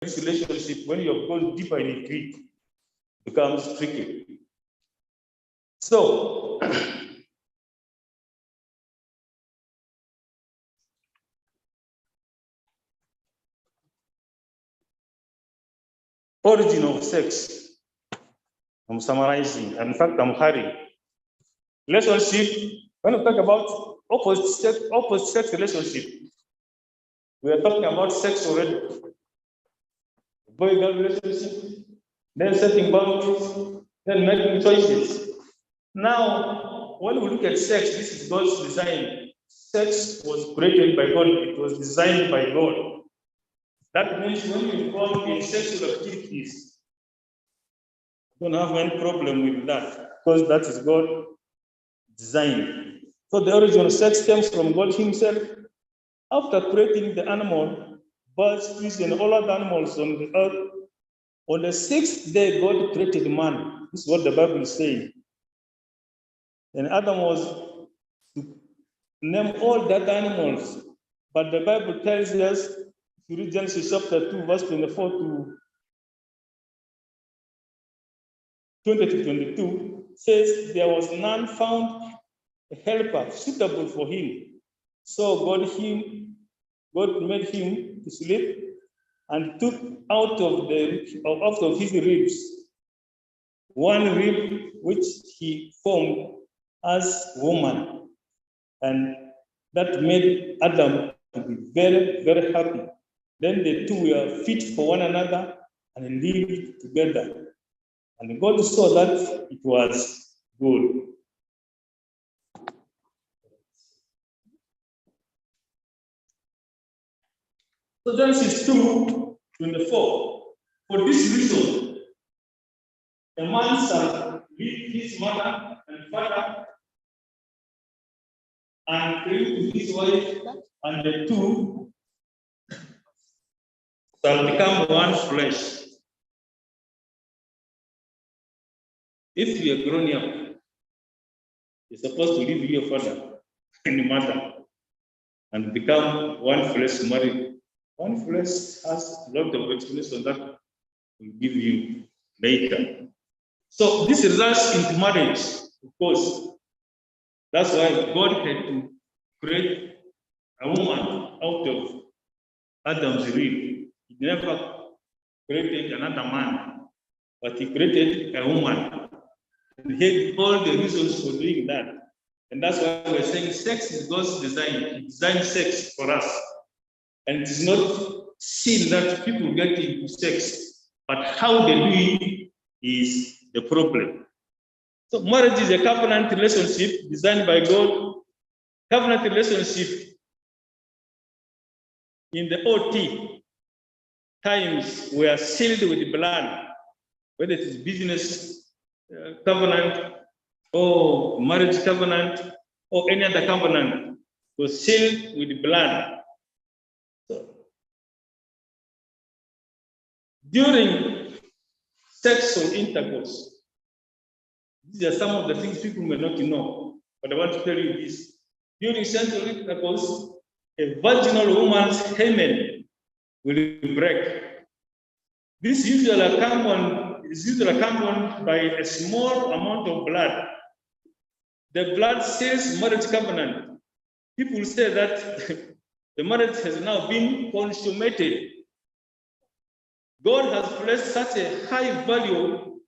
this relationship, when you have gone deeper in Greek, becomes tricky. So, origin of sex. I'm summarizing. In fact, I'm hurrying. Relationship, when we talk about opposite sex relationship, we are talking about sex already. Boy-girl relationship, then setting boundaries, then making choices. Now, when we look at sex, this is God's design. Sex was created by God. It was designed by God. That means when you involve in sexual activities, you don't have any problem with that, because that is God's design. So the origin of sex comes from God Himself. After creating the animal, birds, fish, and all other animals on the earth, on the sixth day, God created man. This is what the Bible is saying. And Adam was to name all the other animals. But the Bible tells us, if you read Genesis chapter 2, verse 24 to 20 to 22, says there was none found a helper suitable for him. So God made him to sleep and took out of his ribs one rib which he formed as woman, and that made Adam to be very, very happy. Then the two were fit for one another and lived together. And God saw that it was good. So Genesis 2:24. For this reason, a man shall leave his mother and father and cleave to his wife, and the two shall become one flesh. If you are grown up, you're supposed to leave your father and your mother and become one flesh married. One flesh has a lot of explanation that will give you later. So this results into marriage, of course. That's why God had to create a woman out of Adam's rib. He never created another man, but he created a woman. And he had all the reasons for doing that. And that's why we're saying sex is God's design. He designed sex for us. And it is not sin that people get into sex, but how they do it is the problem. So marriage is a covenant relationship designed by God. Covenant relationship in the OT times were sealed with blood, whether it is business covenant or marriage covenant or any other covenant, was sealed with blood. So, during sexual intercourse, these are some of the things people may not know, but I want to tell you this. During sexual intercourse, a virginal woman's hymen will break. This is usually accompanied by a small amount of blood. The blood says marriage covenant. People say that the marriage has now been consummated. God has placed such a high value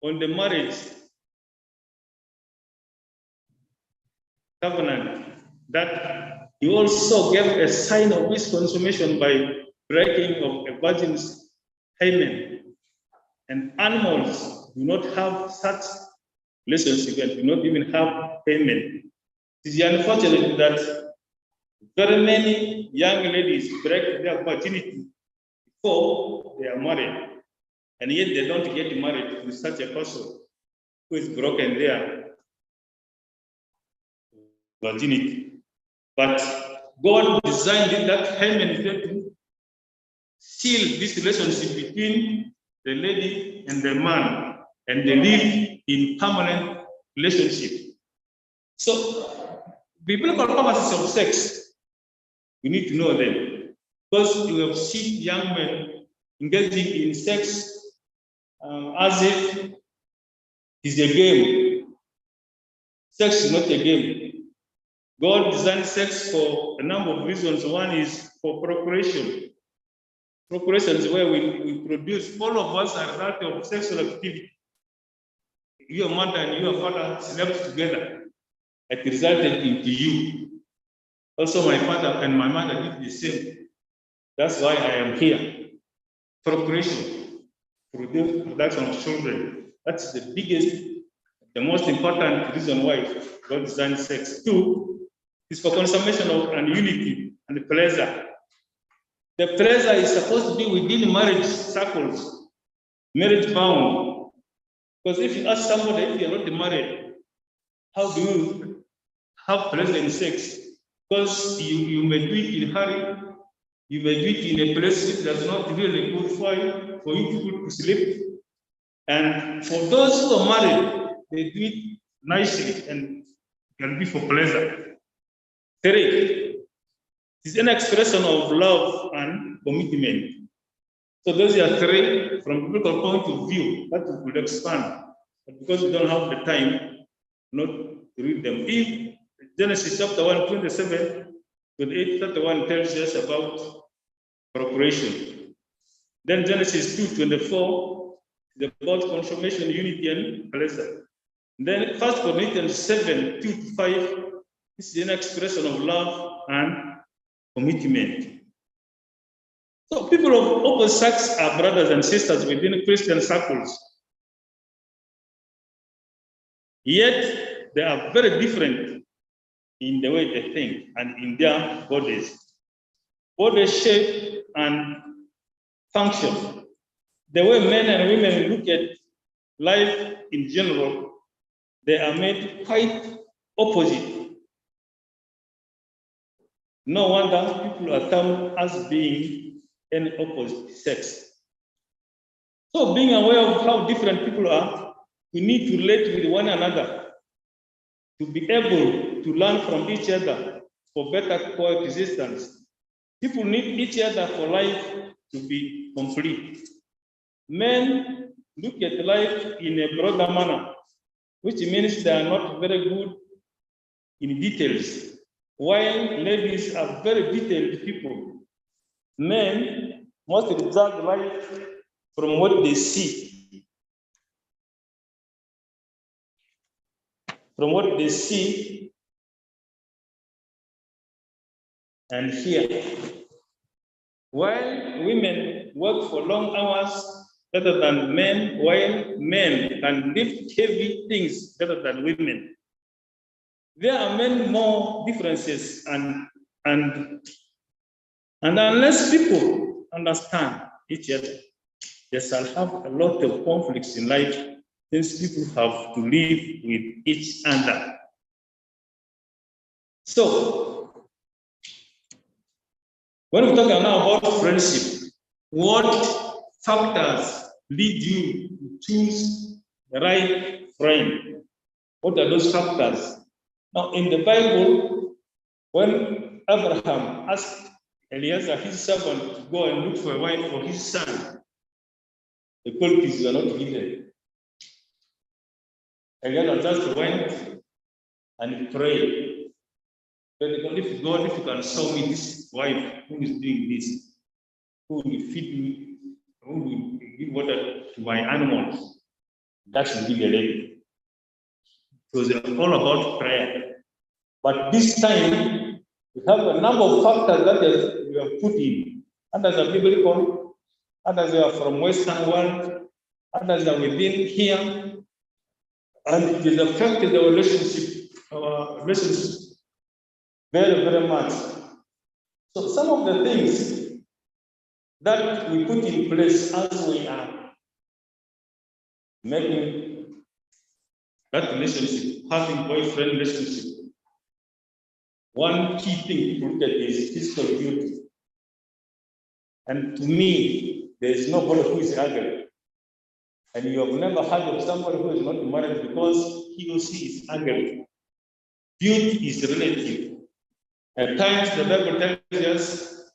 on the marriage covenant that He also gave a sign of this consummation by breaking of a virgin's hymen. And animals do not have such relationship and do not even have hymen. It is unfortunate that very many young ladies break their virginity before they are married, and yet they don't get married with such a person who is broken their virginity. But God designed it that hymen is going to seal this relationship between the lady and the man, and they live in permanent relationship. So, biblical purposes of sex, we need to know them, because you have seen young men engaging in sex as if it is a game. Sex is not a game. God designed sex for a number of reasons. One is for procreation. Procreation is where we produce. All of us are a result of sexual activity. Your mother and your father slept together. It resulted into you. Also, my father and my mother did the same. That's why I am here. Procreation, production of children. That's the biggest, the most important reason why God designed sex. Two is for consummation of and unity and pleasure. The pleasure is supposed to be within marriage circles, marriage bound. Because if you ask somebody if you're not married, how do you have pleasure in sex? Because you may do it in a hurry, you may do it in a place that's not really good for you to sleep. And for those who are married, they do it nicely and can be for pleasure. Three, it's an expression of love and commitment. So those are three from biblical point of view that we could expand. But because we don't have the time, not to read them. If Genesis chapter 1, 27, 28, 31 tells us about procreation. Then Genesis 2, 24 is about consummation, unity, and pleasure. Then 1 Corinthians 7, 2 to 5 is an expression of love and commitment. So people of opposite sex are brothers and sisters within Christian circles. Yet they are very different in the way they think and in their bodies. Body shape and function. The way men and women look at life in general, they are made quite opposite. No wonder people are termed as being an opposite sex. So being aware of how different people are, we need to relate with one another to be able to learn from each other for better coexistence. People need each other for life to be complete. Men look at life in a broader manner, which means they are not very good in details, while ladies are very detailed people. Men must observe life from what they see. From what they see and hear. While women work for long hours better than men, while men can lift heavy things better than women. There are many more differences and unless people understand each other, they shall have a lot of conflicts in life since people have to live with each other. So, when we talk now about friendship, what factors lead you to choose the right friend? What are those factors? Now, in the Bible, when Abraham asked Eliezer, his servant, to go and look for a wife for his son, the qualities were not given. Eliezer just went and prayed. But if God, if you can show me this wife who is doing this, who will feed me, who will give water to my animals, that should be the lady. It was all about prayer. But this time, we have a number of factors that we have put in. Others are biblical, others are from Western world, others are within here, and it is affected our relationship very, very much. So some of the things that we put in place as we are making that relationship, having boyfriend relationship, one key thing people look at is physical beauty. And to me, there is nobody who is ugly. And you have never heard of somebody who is not married because he or she is ugly. Beauty is relative. At times, the Bible tells us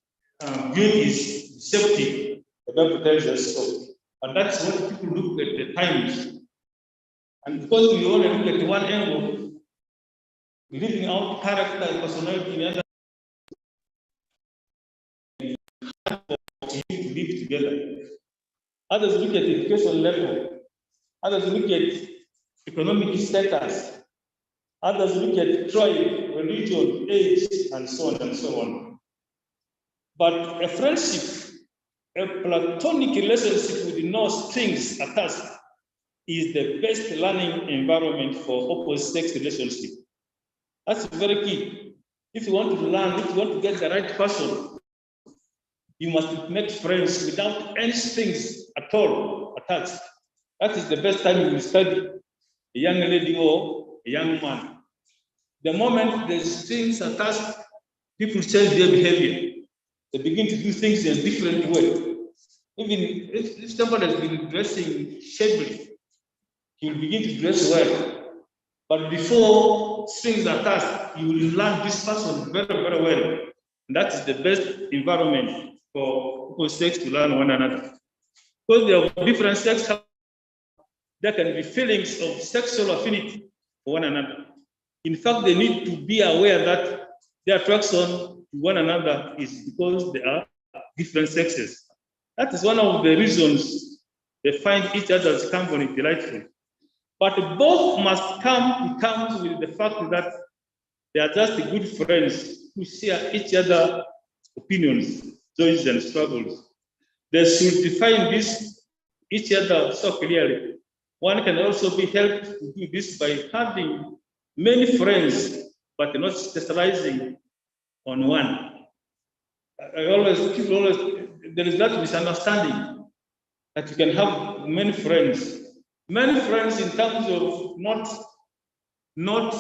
beauty is deceptive. The Bible tells us so. And that's what people look at the times. And because we only look at one angle, living out character and personality in other to live together. Others look at education level. Others look at economic status. Others look at tribe, religion, age, and so on and so on. But a friendship, a platonic relationship with no strings attached, is the best learning environment for opposite sex relationship. That's very key. If you want to learn, if you want to get the right person, you must make friends without any strings at all attached. That is the best time you will study a young lady or a young man. The moment the strings attached, people change their behavior. They begin to do things in a different way. Even if somebody has been dressing shabbily, he will begin to dress well. But before strings attached, you will learn this person very, very well. And that is the best environment for people sex to learn one another. Because there are different sex, there can be feelings of sexual affinity for one another. In fact, they need to be aware that their attraction to one another is because they are different sexes. That is one of the reasons they find each other's company delightful. But both must come to terms with the fact that they are just good friends who share each other's opinions, joys, and struggles. They should define this each other so clearly. One can also be helped to do this by having many friends, but not specializing on one. People always, there is that misunderstanding that you can have many friends. Many friends in terms of not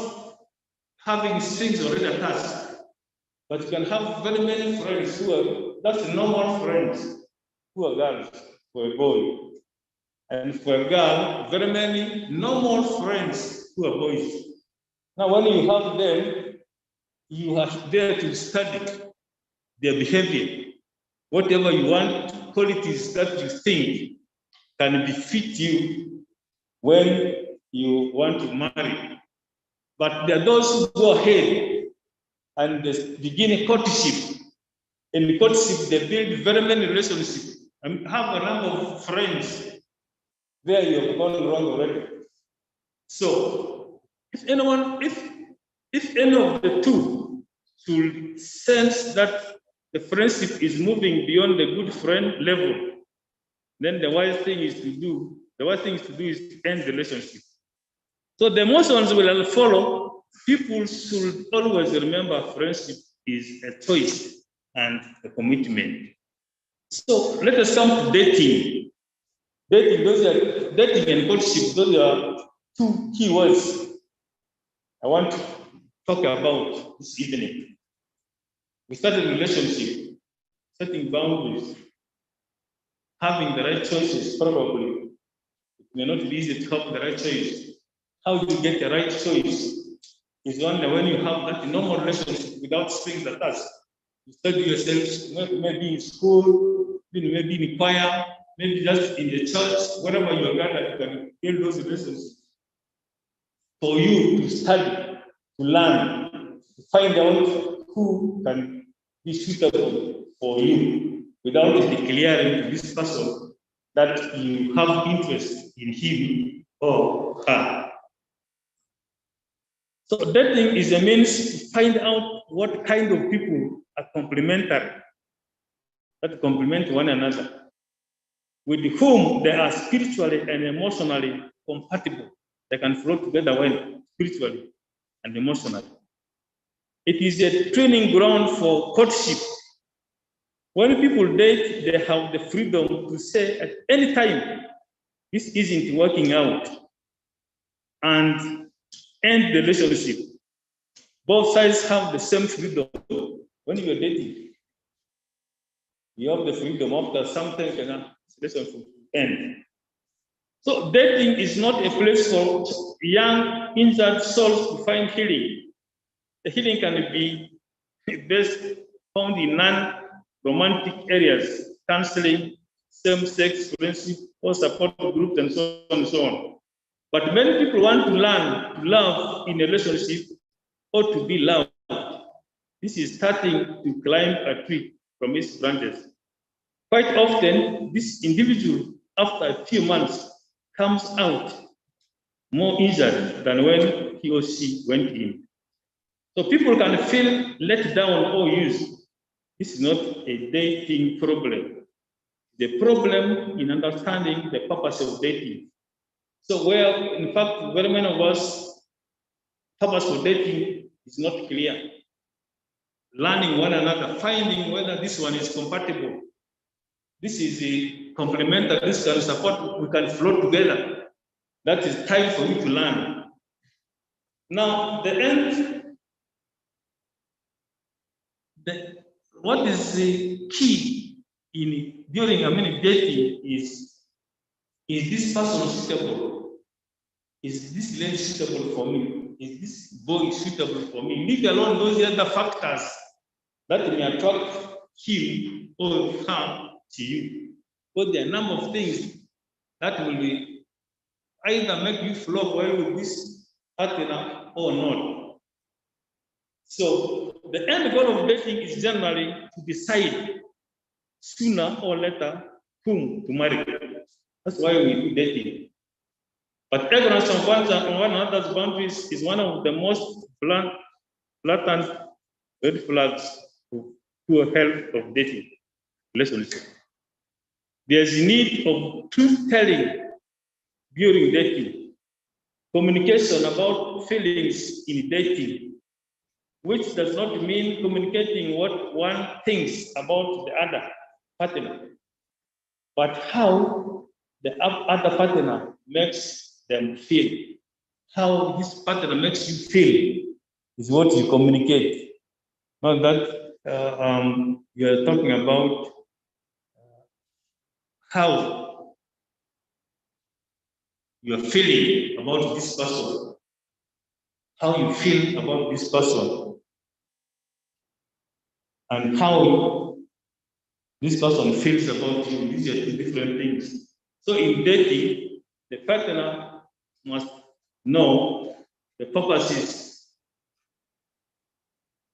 having strings already attached, but you can have very many friends who are, that's normal friends, who are girls for a boy. And for a girl, very many normal friends who are boys. Now, when you have them, you are there to study their behavior. Whatever you want, qualities that you think can befit you when you want to marry. But there are those who go ahead and begin a courtship. In courtship, they build very many relationships and have a number of friends. There you have gone wrong already. So, if any of the two should sense that the friendship is moving beyond the good friend level, then the wise thing is to do is to end the relationship. So the emotions will follow. People should always remember friendship is a choice and a commitment. So let us come to dating. Dating and courtship, those are two key words I want to talk about this evening. We started a relationship, setting boundaries, having the right choices, probably. It may not be easy to have the right choice. How do you get the right choice? Is only when you have that normal relationship without strings attached. You study yourself, maybe in school, maybe in choir, maybe just in the church, wherever you are gathered, you can build those relationships. For you to study, to learn, to find out who can be suitable for you without declaring to this person that you have interest in him or her. So dating is a means to find out what kind of people are complementary, that complement one another, with whom they are spiritually and emotionally compatible. They can flow together well, spiritually and emotionally. It is a training ground for courtship. When people date, they have the freedom to say at any time, this isn't working out, and end the relationship. Both sides have the same freedom. When you are dating, you have the freedom after something can relationship end. So dating is not a place for young, injured souls to find healing. The healing can be best found in non-romantic areas, counseling, same-sex friendship, or support groups, and so on and so on. But many people want to learn to love in a relationship or to be loved. This is starting to climb a tree from its branches. Quite often, this individual, after a few months, comes out more injured than when he or she went in. So people can feel let down or used. This is not a dating problem. The problem in understanding the purpose of dating. So where, in fact, very many of us, purpose of dating is not clear. Learning one another, finding whether this one is compatible. This is a complementary, this can support, we can flow together. That is time for you to learn. Now, what is the key in during dating is this person suitable? Is this lady suitable for me? Is this boy suitable for me? Leave alone those other factors that may attract him or her to you. But there are a number of things that will be either make you flow well with this partner or not. So the end goal of dating is generally to decide sooner or later whom to marry. That's why we do dating. But ignorance on one another's boundaries is one of the most blatant red flags to poor health of dating relationship. There's a need of truth-telling during dating, communication about feelings in dating, which does not mean communicating what one thinks about the other partner, but how the other partner makes them feel. How this partner makes you feel is what you communicate. Not that you're talking about how you're feeling about this person, how you feel about this person, and how this person feels about you. These are two different things. So in dating, the partner must know the purpose is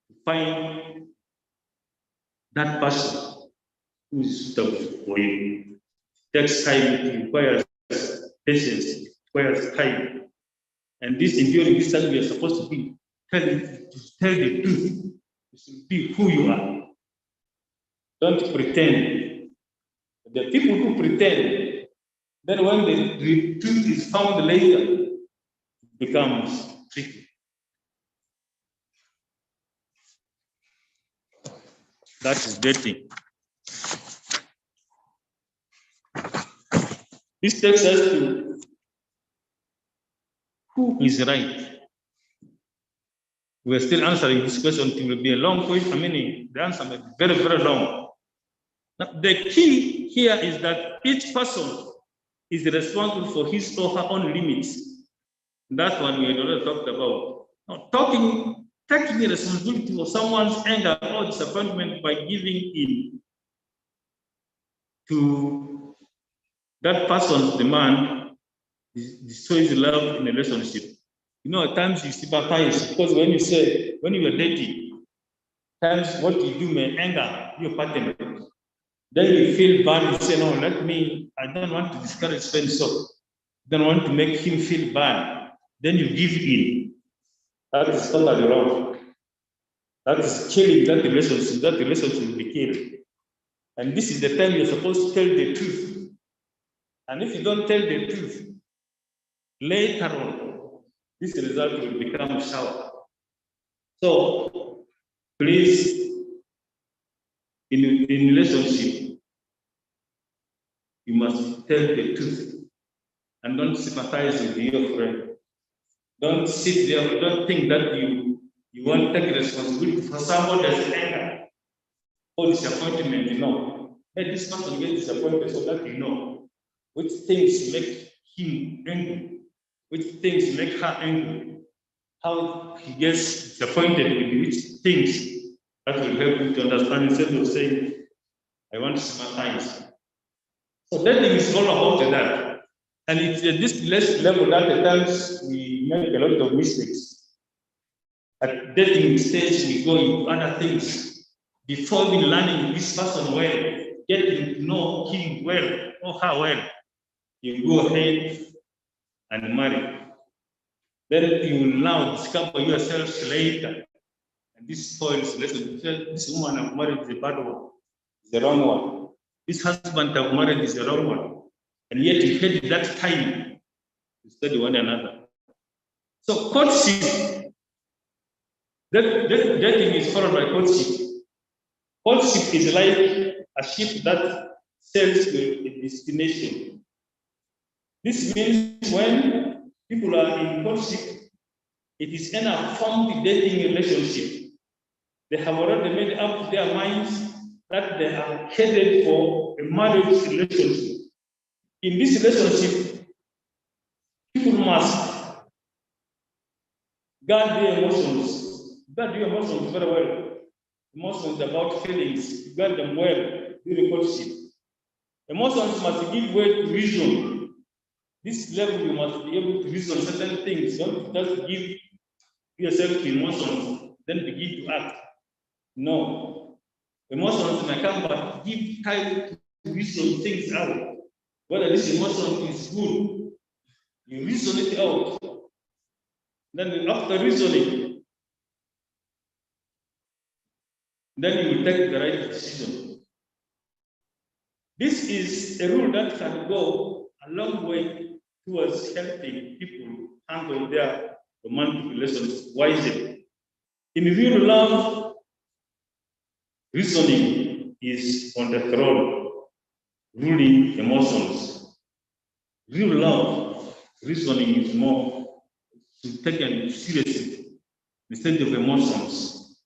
to find that person who is suitable for you. It takes time, it requires patience, it requires time. And this during this time, we are supposed to be tell the truth. You should be who you are. Don't pretend. The people who pretend, then when the truth is found later, it becomes tricky. That is dating. This takes us to who is right. We're still answering this question. It will be a long question. The answer may be very, very long. Now, the key here is that each person is responsible for his or her own limits. That one we had already talked about. Now, taking the responsibility for someone's anger or disappointment by giving in to that person's demand destroys love in a relationship. At times you sympathize because when you are dating, times what you do may anger your partner. Then you feel bad, you say, no, I don't want to discourage friends, so I don't want to make him feel bad. Then you give in. That is totally wrong. That is killing that relationship. That relationship will be killed. And this is the time you're supposed to tell the truth. And if you don't tell the truth, later on, this result will become sour. So please, in relationship, you must tell the truth and don't sympathize with your friend. Don't sit there, don't think that you want to take responsibility for somebody's anger or disappointment. Let this person get disappointed so that which things make him angry, which things make her angry, how he gets disappointed with which things. That will help you to understand instead of saying, I want to sympathize. So dating is all about that. And it's at this level that at times we make a lot of mistakes. At dating stage, we go into other things before we learning this person well, getting to know him well or her well. You go ahead and marry. Then you will now discover yourself later. And this spoils relationship. This woman I've married is a bad one, is the wrong one. This husband I've married is the wrong one. And yet you had that time to study one another. So courtship, dating is followed by courtship. Courtship is like a ship that sails to a destination. This means when people are in courtship, it is in a formed dating relationship. They have already made up their minds that they are headed for a marriage relationship. In this relationship, people must guard their emotions. Guard your emotions very well. Emotions about feelings, guard them well during courtship. Emotions must give way to reason. This level you must be able to reason certain things. Don't just give yourself to emotions, then begin to act. No. Emotions may come, but give time to reason things out. Whether this emotion is good, you reason it out. Then after reasoning, then you will take the right decision. This is a rule that can go a long way towards helping people handle their romantic relations wisely. In real love, reasoning is on the throne, ruling emotions. Real love, reasoning is more taken seriously instead of emotions.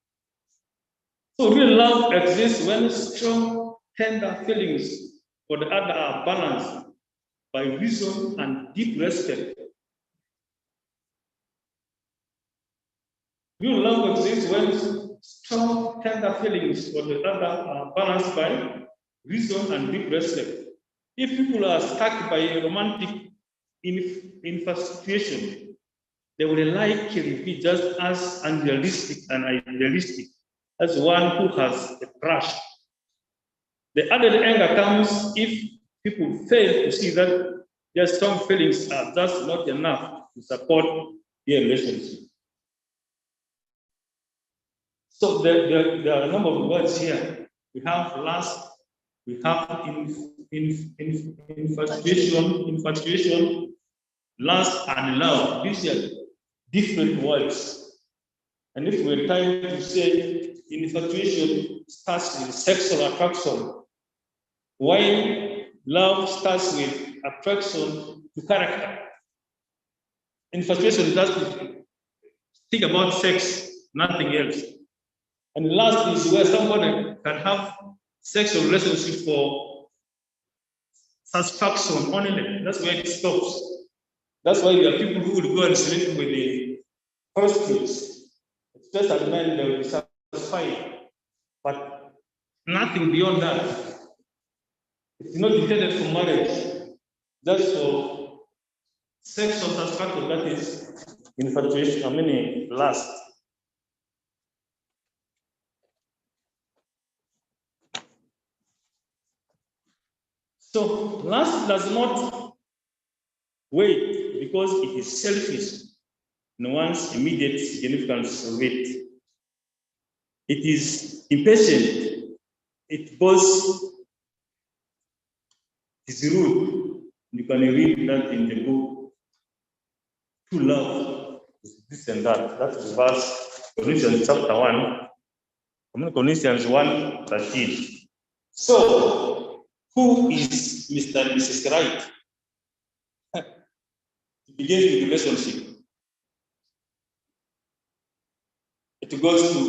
So real love exists when strong, tender feelings for the other are balanced by reason and deep respect. Real love exists when strong, tender feelings for the other are balanced by reason and deep respect. If people are stuck by a romantic infatuation, they will likely be just as unrealistic and idealistic as one who has a crush. The added anger comes if people fail to see that their strong feelings are just not enough to support their relationship. So there are a number of words here. We have lust, we have infatuation, lust, and love. These are different words. And if we're trying to say infatuation starts with sexual attraction, while love starts with attraction to character. Infatuation just think about sex, nothing else. And last is where somebody can have sexual relationship for satisfaction only. That's where it stops. That's why there are people who would go and sleep with the prostitutes. Especially men, they will be satisfied. But nothing beyond that. It's not intended for marriage. Just for sexual satisfaction, that is infatuation, lust. So lust does not wait because it is selfish in one's immediate significance of it. It is impatient. It boasts. It is rude. You can read that in the book. True love is this and that. That is verse Colossians chapter 1. Colossians 1:13. So, who is Mr. and Mrs. Right? It begins with relationship. It goes to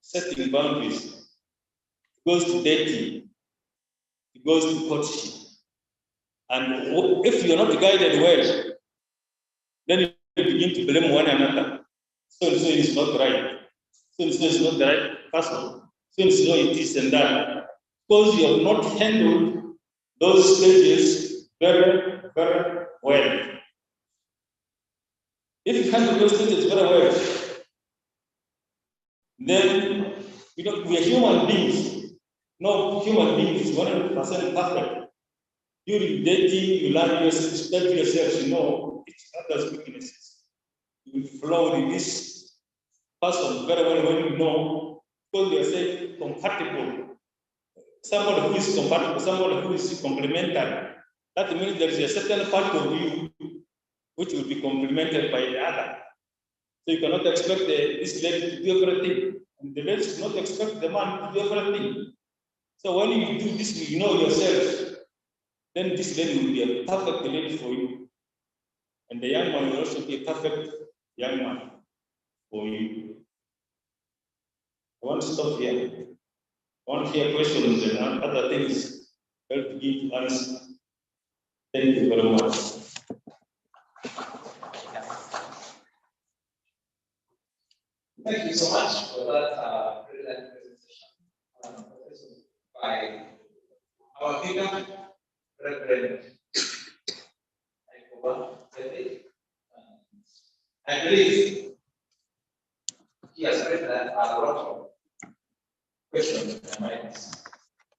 setting boundaries. It goes to dating. It goes to courtship. And if you're not guided well, then you begin to blame one another. So it's not right. So it's not the right person. So it is and that. Because you have not handled those stages very, very well. If you handle those stages very well, then we are human beings. No human being is 100% perfect. During dating, you learn yourself, study yourself, you know each other's weaknesses. You will flow with this person very well when you know, because they are saying compatible. Somebody who is compatible, somebody who is complementary. That means there is a certain part of you which will be complemented by the other. So you cannot expect this lady to do everything, and the lady should not expect the man to do everything. So when you do this, you know yourself, then this lady will be a perfect lady for you. And the young man will also be a perfect young man for you. I want to stop here. I want to hear questions and other things help give answer. Thank you very much. Thank you so much for that brilliant presentation by our speaker, Reverend. I believe he has written a lot of questions in my mind.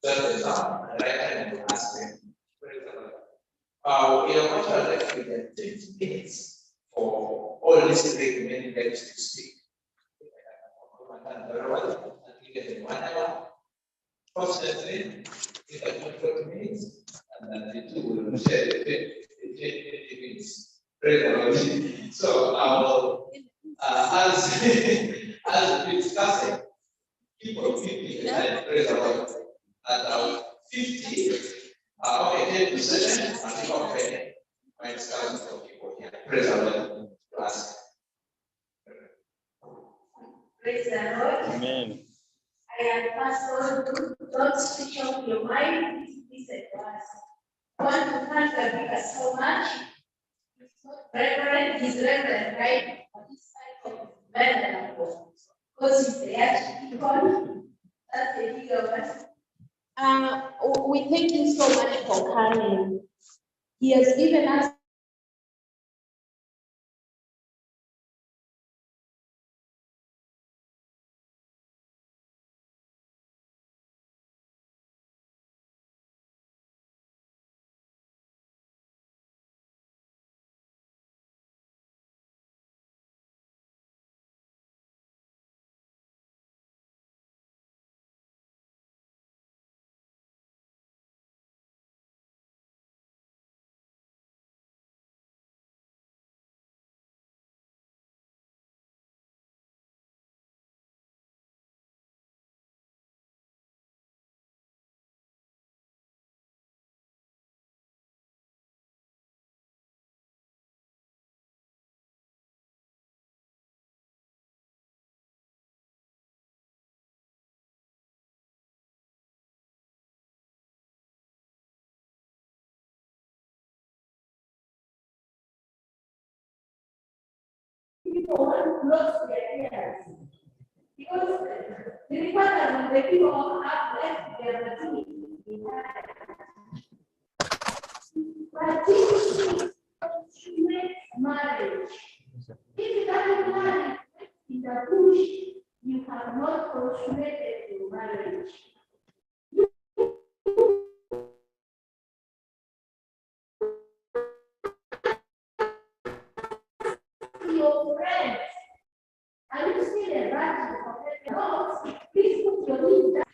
Just down and I can ask him. We are going to left with 20 minutes for all these three remaining guys to speak. Fortunately, we have 20 minutes, and then the two will share the 20 minutes. So I will, as we discussed, keep repeating and praise the Lord. And 50, okay, 10%, and okay, my discussion for people here. Praise the Lord. Praise the Lord. Amen. I am Pastor. Don't switch off your mind. This is a class. I want to thank the speaker so much. It's not reverend, he's reverend, right? But this type of venerable. Because he's the archdeacon. That's the bigger one. We thank you so much for coming. He has given us people want to close their ears. Because the requirement the people have left their virginity behind. But this is consummate marriage. If you doesn't marry in the bush, you have not consummated your marriage. Your friends, are you still a virgin of the dogs? Please put your knee down.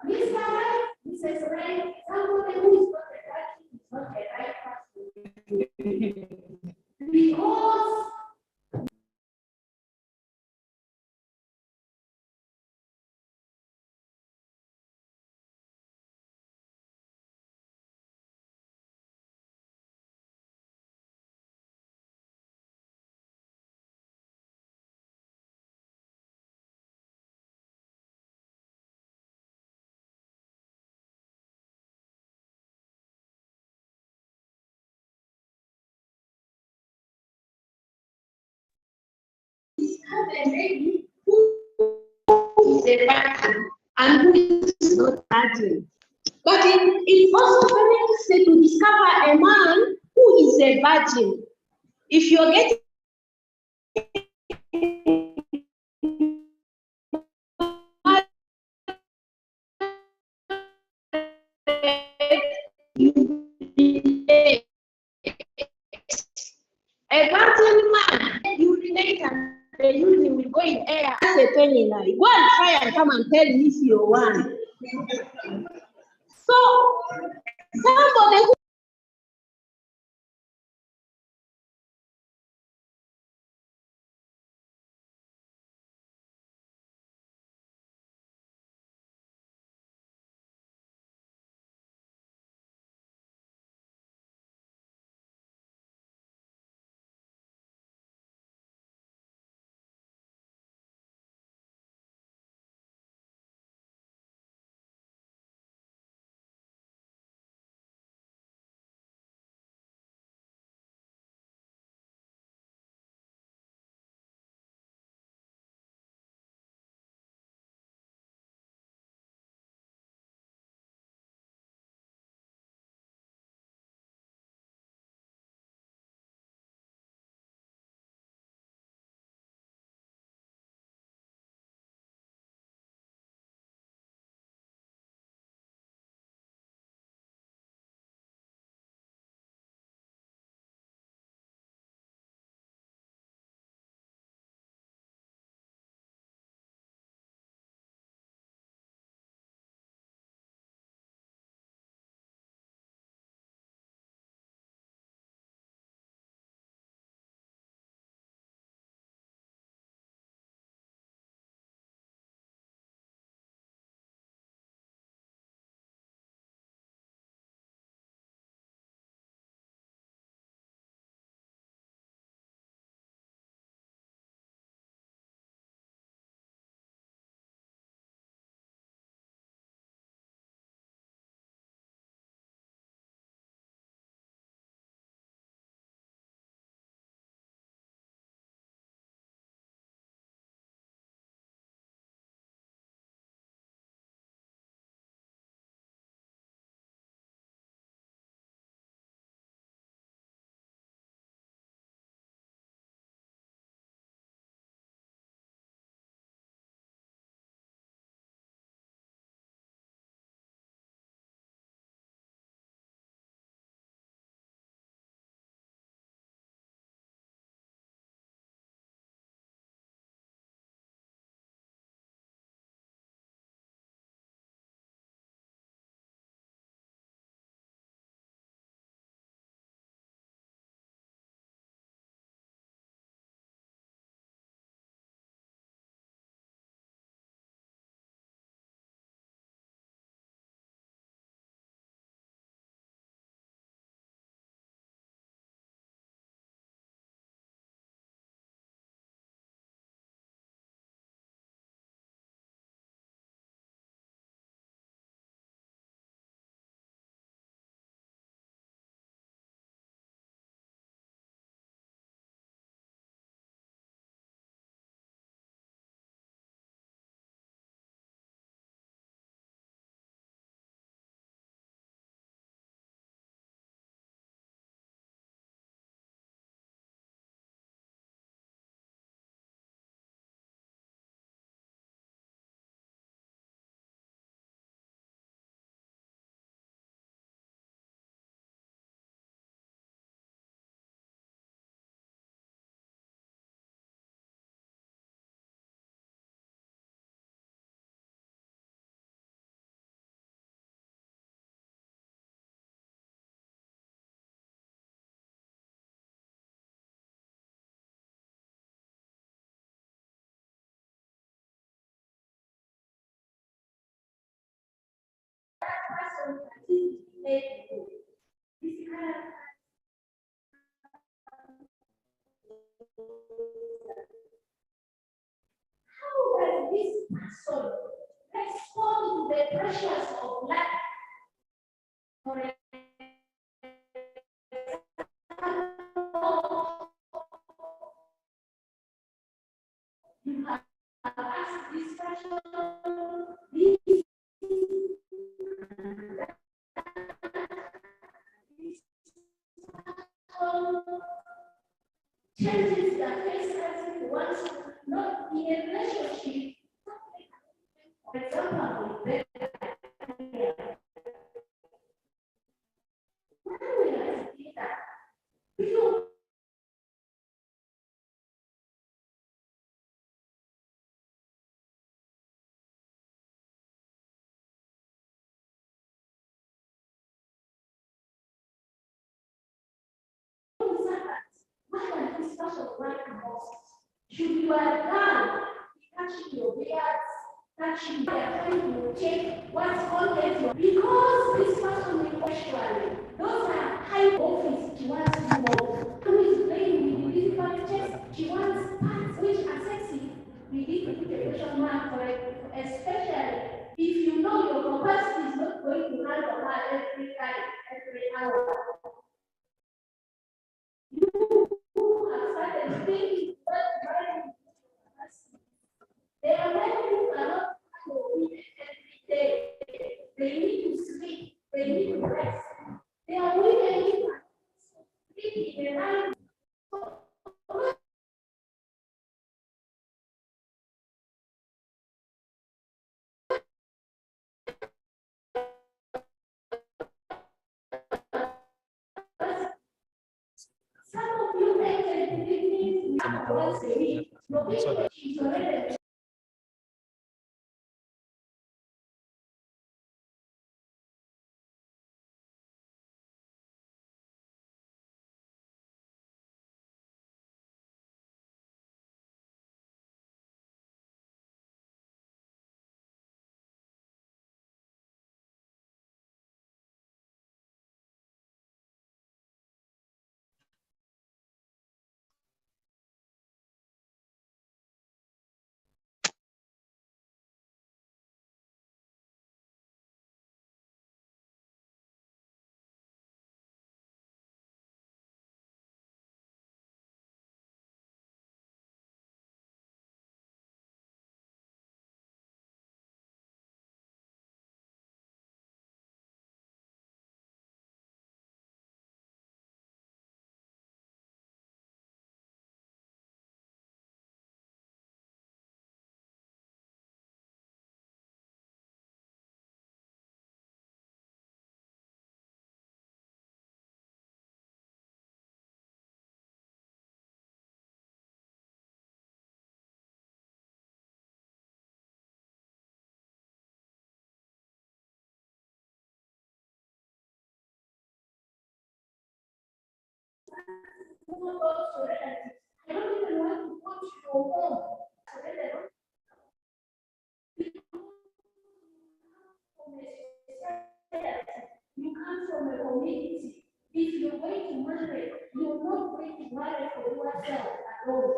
Mr. Right, Mrs. Right, somebody who is not a virgin is not the right person. Because have a lady who is a virgin and who is not virgin. But it's also very easy to discover a man who is a virgin. If you're getting a virgin man, urinate and the urine will go in air. That's a penny now. Go and try and come and tell me if you're one. So, somebody who how does this person respond to the pressures of life? For example, you have asked this question, changes that face us once not in a relationship. For example, when we are together, we don't why this person right most? Should you allow touching your beards, touching their time to check what's on them? Because this person will question. Those are high office she wants to know. Who is playing with this purchase? She wants parts which are sexy. We need to put a question mark for it, especially if you know your capacity is not going to handle her every time, every hour. You have started thinking what driving capacity. There are many who are not women every day. They need to sleep. They need to rest. There are women who are sleeping in the night. Some of you enter the evenings once a week. She's already move on to relatives. I don't even want to go to your home. You come from a community. If you're going to marry, you're not going to marry for yourself alone.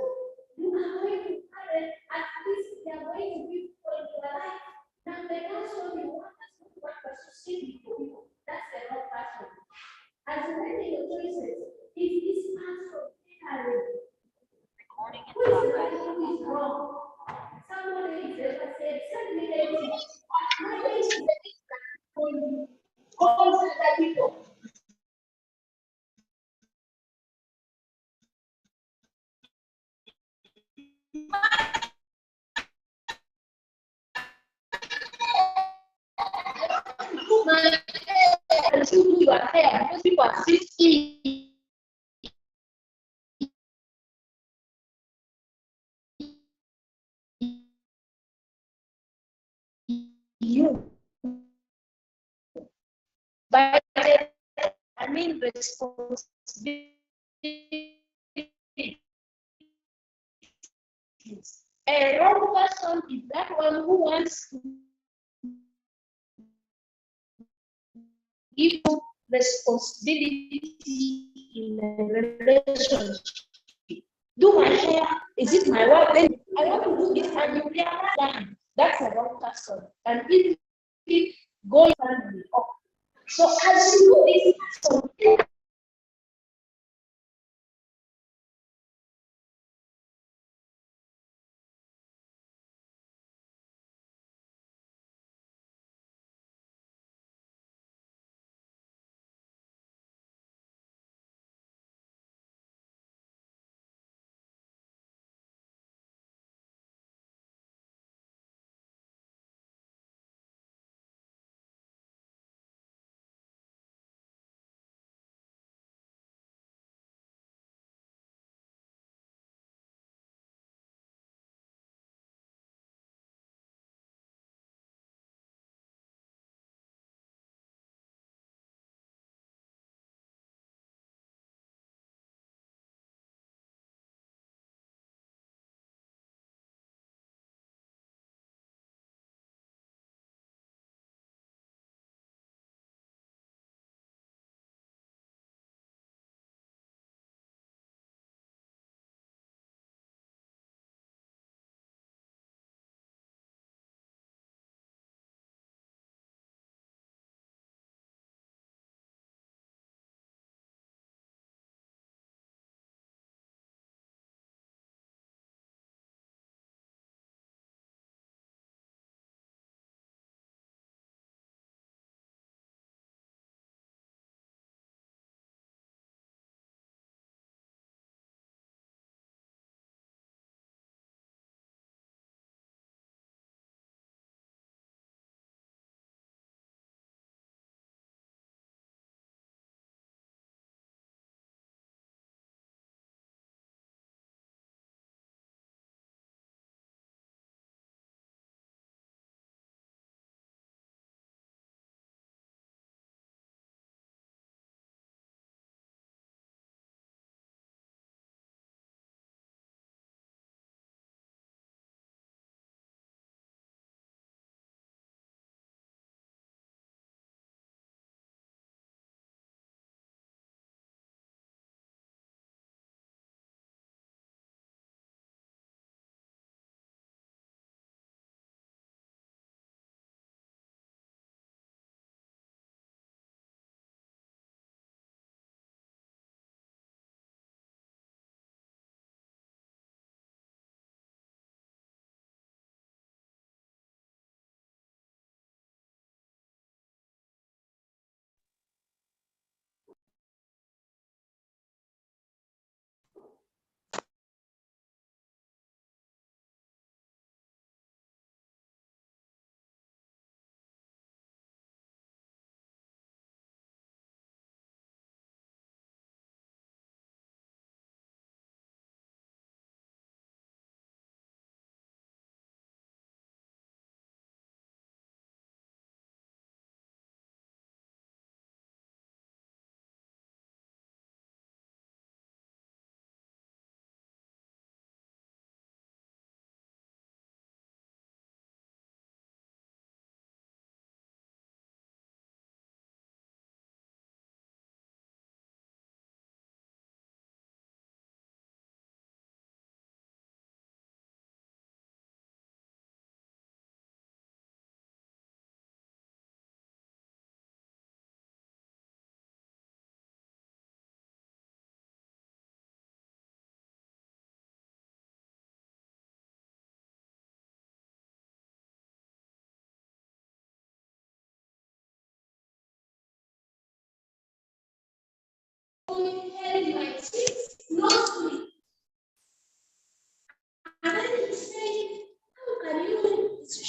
You are going to marry, at least there are going to be people in your life. Now, the person you want us to work as society for you. That's the wrong person. As you make your choices, if this person married, who is right, who is wrong? Somebody is ever said, send me anything. My age is all other people. Until you do your hair, because people are 60. You. But I mean responsibility. A wrong person is that one who wants to give you responsibility in a relationship. Do my hair, is it my work? Then I want to do this and you realize that's a wrong person. And it goes family up. So as you do this,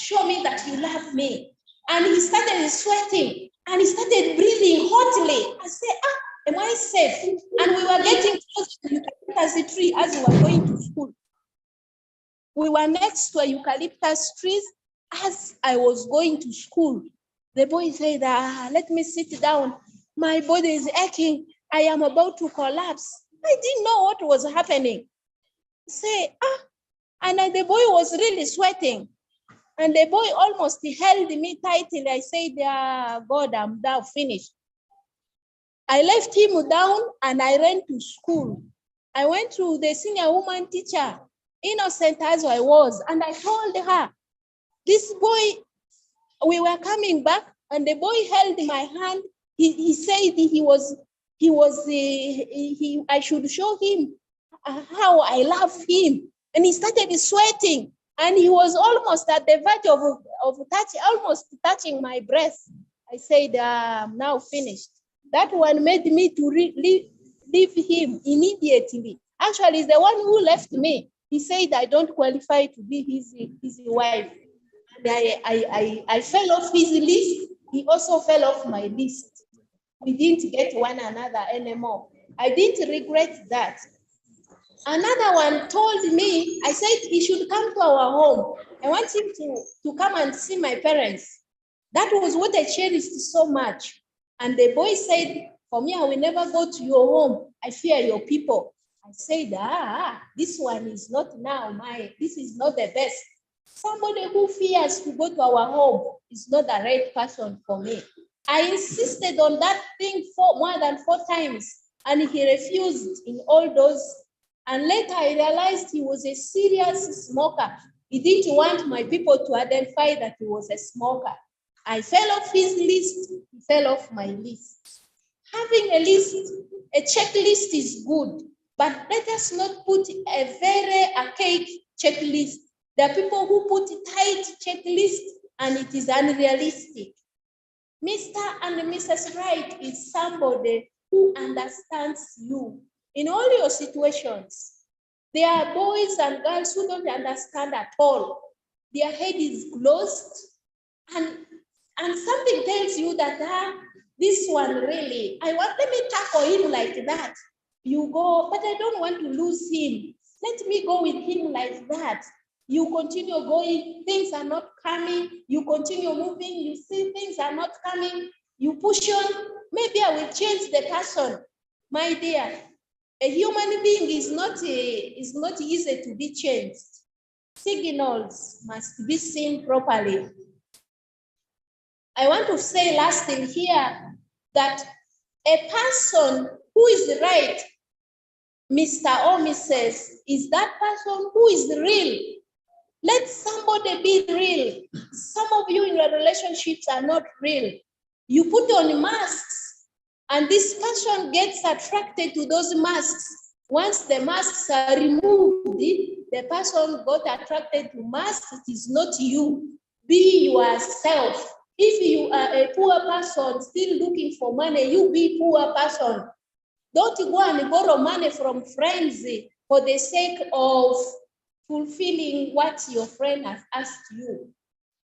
show me that you love me. And he started sweating and he started breathing hotly. I said, am I safe? And we were getting close to the eucalyptus tree as we were going to school. We were next to a eucalyptus tree as I was going to school. The boy said, let me sit down. My body is aching. I am about to collapse. I didn't know what was happening. Say, and the boy was really sweating. And the boy almost held me tightly. I said, God, I'm now finished. I left him down and I ran to school. I went to the senior woman teacher, innocent as I was, and I told her, this boy, we were coming back, and the boy held my hand. He said I should show him how I love him. And he started sweating, and he was almost at the verge of almost touching my breast. I said, I'm now finished. That one made me to leave him immediately. Actually, the one who left me, he said, I don't qualify to be his wife. And I fell off his list. He also fell off my list. We didn't get one another anymore. I didn't regret that. Another one told me, I said he should come to our home. I want him to come and see my parents. That was what I cherished so much. And the boy said, for me, I will never go to your home. I fear your people. I said, this one is not now this is not the best. Somebody who fears to go to our home is not the right person for me. I insisted on that thing for more than 4 times, and he refused in all those. And later I realized he was a serious smoker. He didn't want my people to identify that he was a smoker. I fell off his list, he fell off my list. Having a list, a checklist is good, but let us not put a very archaic checklist. There are people who put a tight checklist and it is unrealistic. Mr. and Mrs. Right is somebody who understands you in all your situations. There are boys and girls who don't understand at all. Their head is closed, and something tells you that this one really, let me tackle him like that. You go, but I don't want to lose him. Let me go with him like that. You continue going, things are not coming. You continue moving, you see things are not coming. You push on, maybe I will change the person. My dear, a human being is not easy to be changed. Signals must be seen properly. I want to say last thing here that a person who is right, Mr. or Mrs., is that person who is real. Let somebody be real. Some of you in your relationships are not real. You put on masks, and this person gets attracted to those masks. Once the masks are removed, the person got attracted to masks. It is not you. Be yourself. If you are a poor person still looking for money, you be poor person. Don't go and borrow money from friends for the sake of fulfilling what your friend has asked you.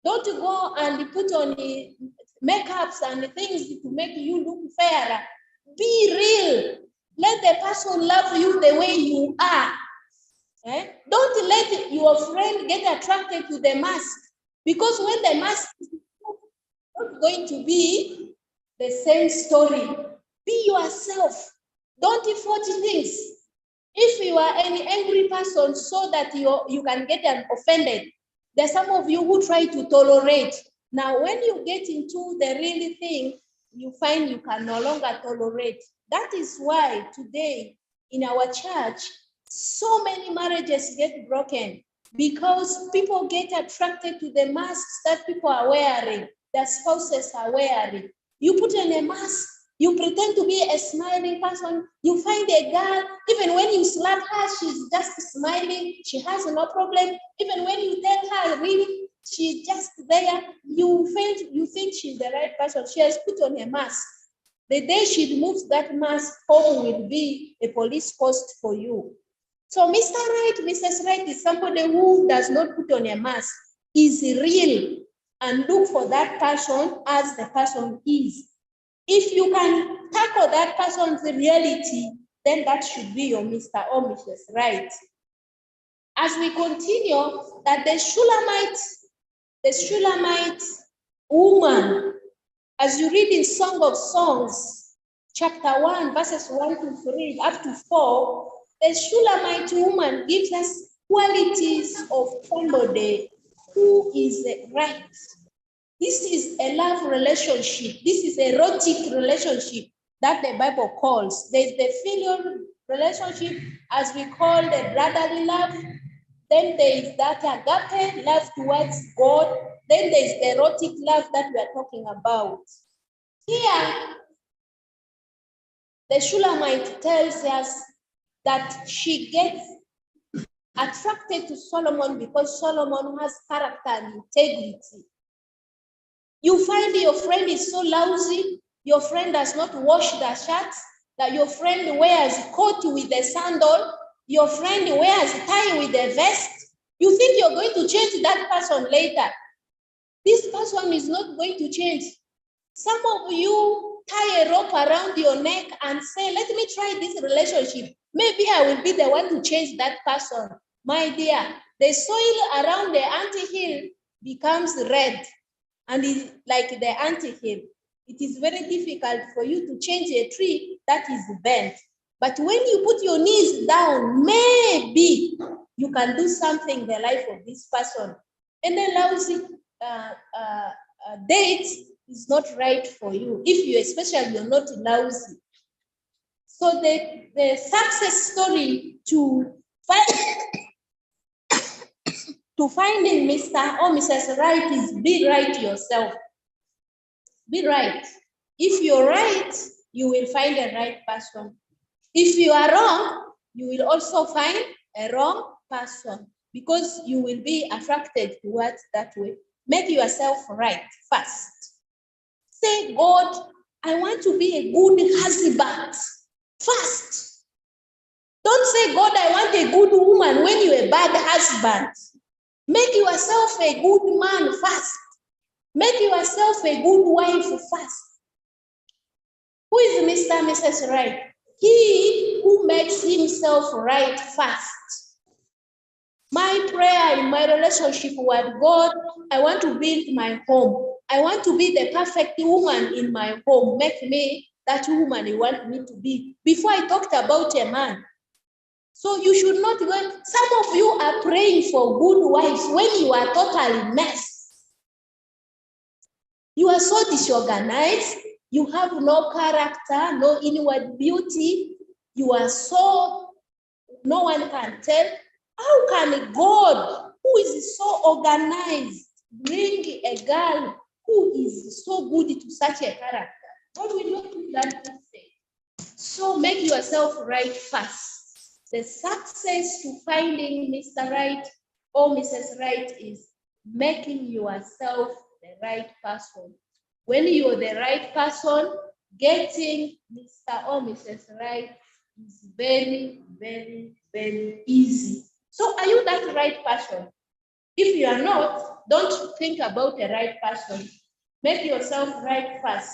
Don't go and put on the makeups and things to make you look fairer. Be real. Let the person love you the way you are. Don't let your friend get attracted to the mask, because when the mask is not going to be the same story. Be yourself. Don't forge things. If you are an angry person so that you can get offended, there's some of you who try to tolerate. Now, when you get into the real thing, you find you can no longer tolerate. That is why today in our church, so many marriages get broken, because people get attracted to the masks that people are wearing, their spouses are wearing. You put on a mask, you pretend to be a smiling person. You find a girl, even when you slap her, she's just smiling. She has no problem. Even when you tell her, really, she's just there. You think she's the right person. She has put on a mask. The day she removes that mask, home will be a police post for you. So Mr. Right, Mrs. Right is somebody who does not put on a mask. is real and look for that person as the person is. If you can tackle that person's reality, then that should be your Mr. or Mrs. Right. As we continue, that the Shulamite woman, as you read in Song of Songs, chapter 1, verses 1 to 3 up to 4, the Shulamite woman gives us qualities of somebody who is right. This is a love relationship. This is a erotic relationship that the Bible calls. There's the filial relationship, as we call the brotherly love. Then there is that agape love towards God. Then there is the erotic love that we are talking about. Here, the Shulamite tells us that she gets attracted to Solomon because Solomon has character and integrity. You find your friend is so lousy, your friend does not wash the shirts, that your friend wears coat with a sandal, your friend wears tie with a vest. You think you're going to change that person later. This person is not going to change. Some of you tie a rope around your neck and say, let me try this relationship. Maybe I will be the one to change that person. My dear, the soil around the anthill becomes red and is like the anthill. It is very difficult for you to change a tree that is bent. But when you put your knees down, maybe you can do something in the life of this person. And a lousy date is not right for you, if you especially you're not lousy. So the success story to finding Mr. or Mrs. Right is be right yourself. Be right. If you're right, you will find a right person. If you are wrong, you will also find a wrong person because you will be attracted towards that way. Make yourself right first. Say, God, I want to be a good husband first. Don't say, God, I want a good woman when you're a bad husband. Make yourself a good man first. Make yourself a good wife first. Who is Mr. Mrs. Right? He who makes himself right first. My prayer in my relationship with God, I want to build my home. I want to be the perfect woman in my home. Make me that woman you want me to be. Before I talked about a man. So you should not go. Some of you are praying for good wives when you are totally messed. You are so disorganized. You have no character, no inward beauty. You are so, no one can tell. How can God, who is so organized, bring a girl who is so good to such a character? God will not do that mistake. So make yourself right first. The success to finding Mr. Right or Mrs. Right is making yourself the right person. When you're the right person, getting Mr. or Mrs. Right is very, very, very easy. So are you that right person? If you are not, don't think about the right person. Make yourself right first.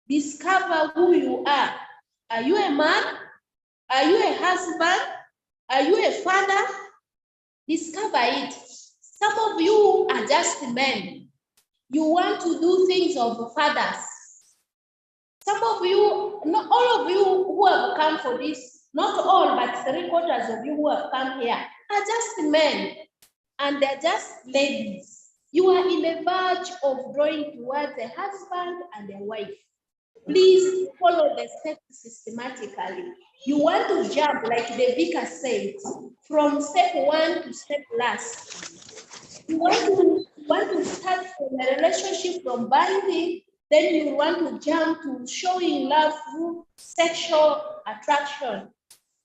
Discover who you are. Are you a man? Are you a husband? Are you a father? Discover it. Some of you are just men. You want to do things of fathers. Some of you, not all of you who have come for this, not all, but 3/4 of you who have come here are just men and they're just ladies. You are in the verge of drawing towards a husband and a wife. Please follow the steps systematically. You want to jump, like the vicar said, from step 1 to step last. You want to start from a relationship from binding, then you want to jump to showing love through sexual attraction.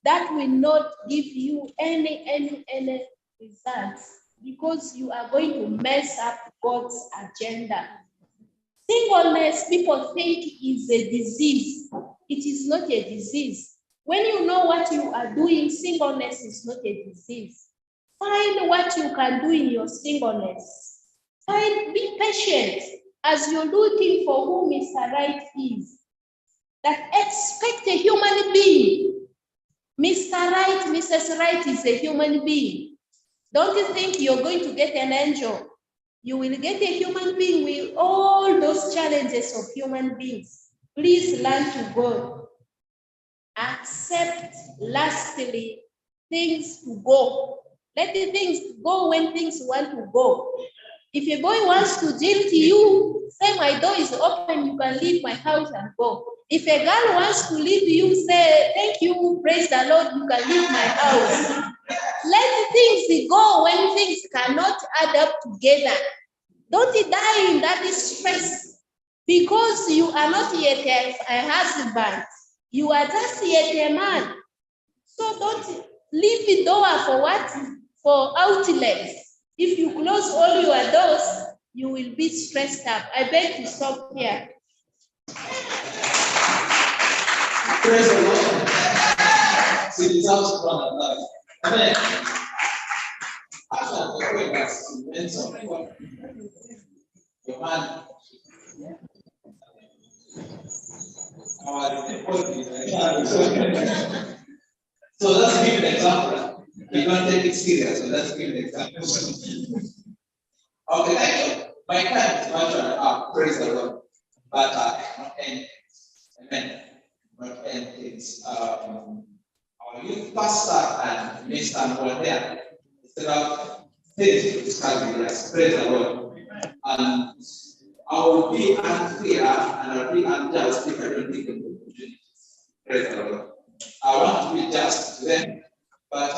That will not give you any results because you are going to mess up God's agenda. Singleness, people think, is a disease. It is not a disease. When you know what you are doing, singleness is not a disease. Find what you can do in your singleness. Be patient as you're looking for who Mr. Right is. That expect a human being. Mr. Right, Mrs. Right is a human being. Don't you think you're going to get an angel? You will get a human being with all those challenges of human beings. Please learn to go. Accept, lastly, things to go. Let the things go when things want to go. If a boy wants to jilt you, say my door is open, you can leave my house and go. If a girl wants to leave you, say thank you, praise the Lord, you can leave my house. Let things go when things cannot add up together. Don't die in that stress because you are not yet a husband. You are just yet a man. So don't leave the door for what? For outlets. If you close all your doors, you will be stressed up. I beg to stop here. Praise the Lord. See, it sounds fun and nice. Amen. After the prayer, that's meant something. Your man. So let's give an example. We don't take it serious, so let's give an example. Okay, thank you. My time is virtually up, praise the Lord. But not end. Amen. Not end. It's our youth pastor and minister were there. Instead of things to discuss with us, praise the Lord. And I will be unfair and I'll be unjust if I don't give them the opportunities. Praise the Lord. I want to be just to them, but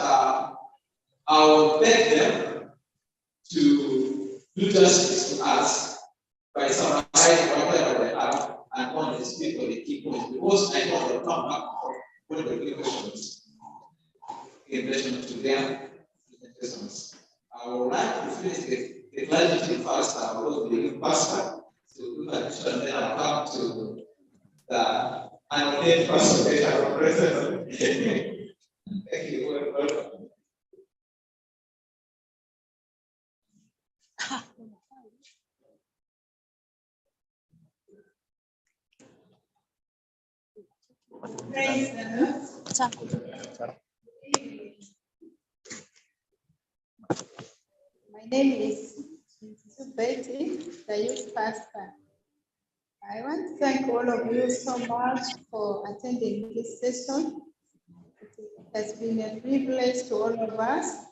I will beg them to do justice to us by summarizing whatever they have and on the speak of the key points, because I know they'll come back with the questions in relation to them presentations. I would like to finish the clergy first. I will be the pastor to do that, and then I'll come to the unnamed pastor. Thank you. Welcome. Praise the Lord. My name is Betty, the youth pastor. I want to thank all of you so much for attending this session. It has been a privilege to all of us.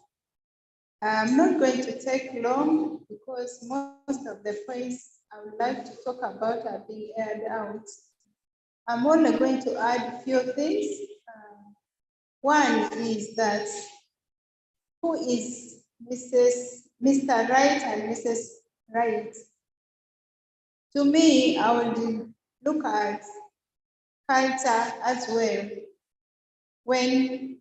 I'm not going to take long because most of the points I would like to talk about are being aired out. I'm only going to add a few things. One is that who is Mr. Right and Mrs. Right? To me, I will look at culture as well. When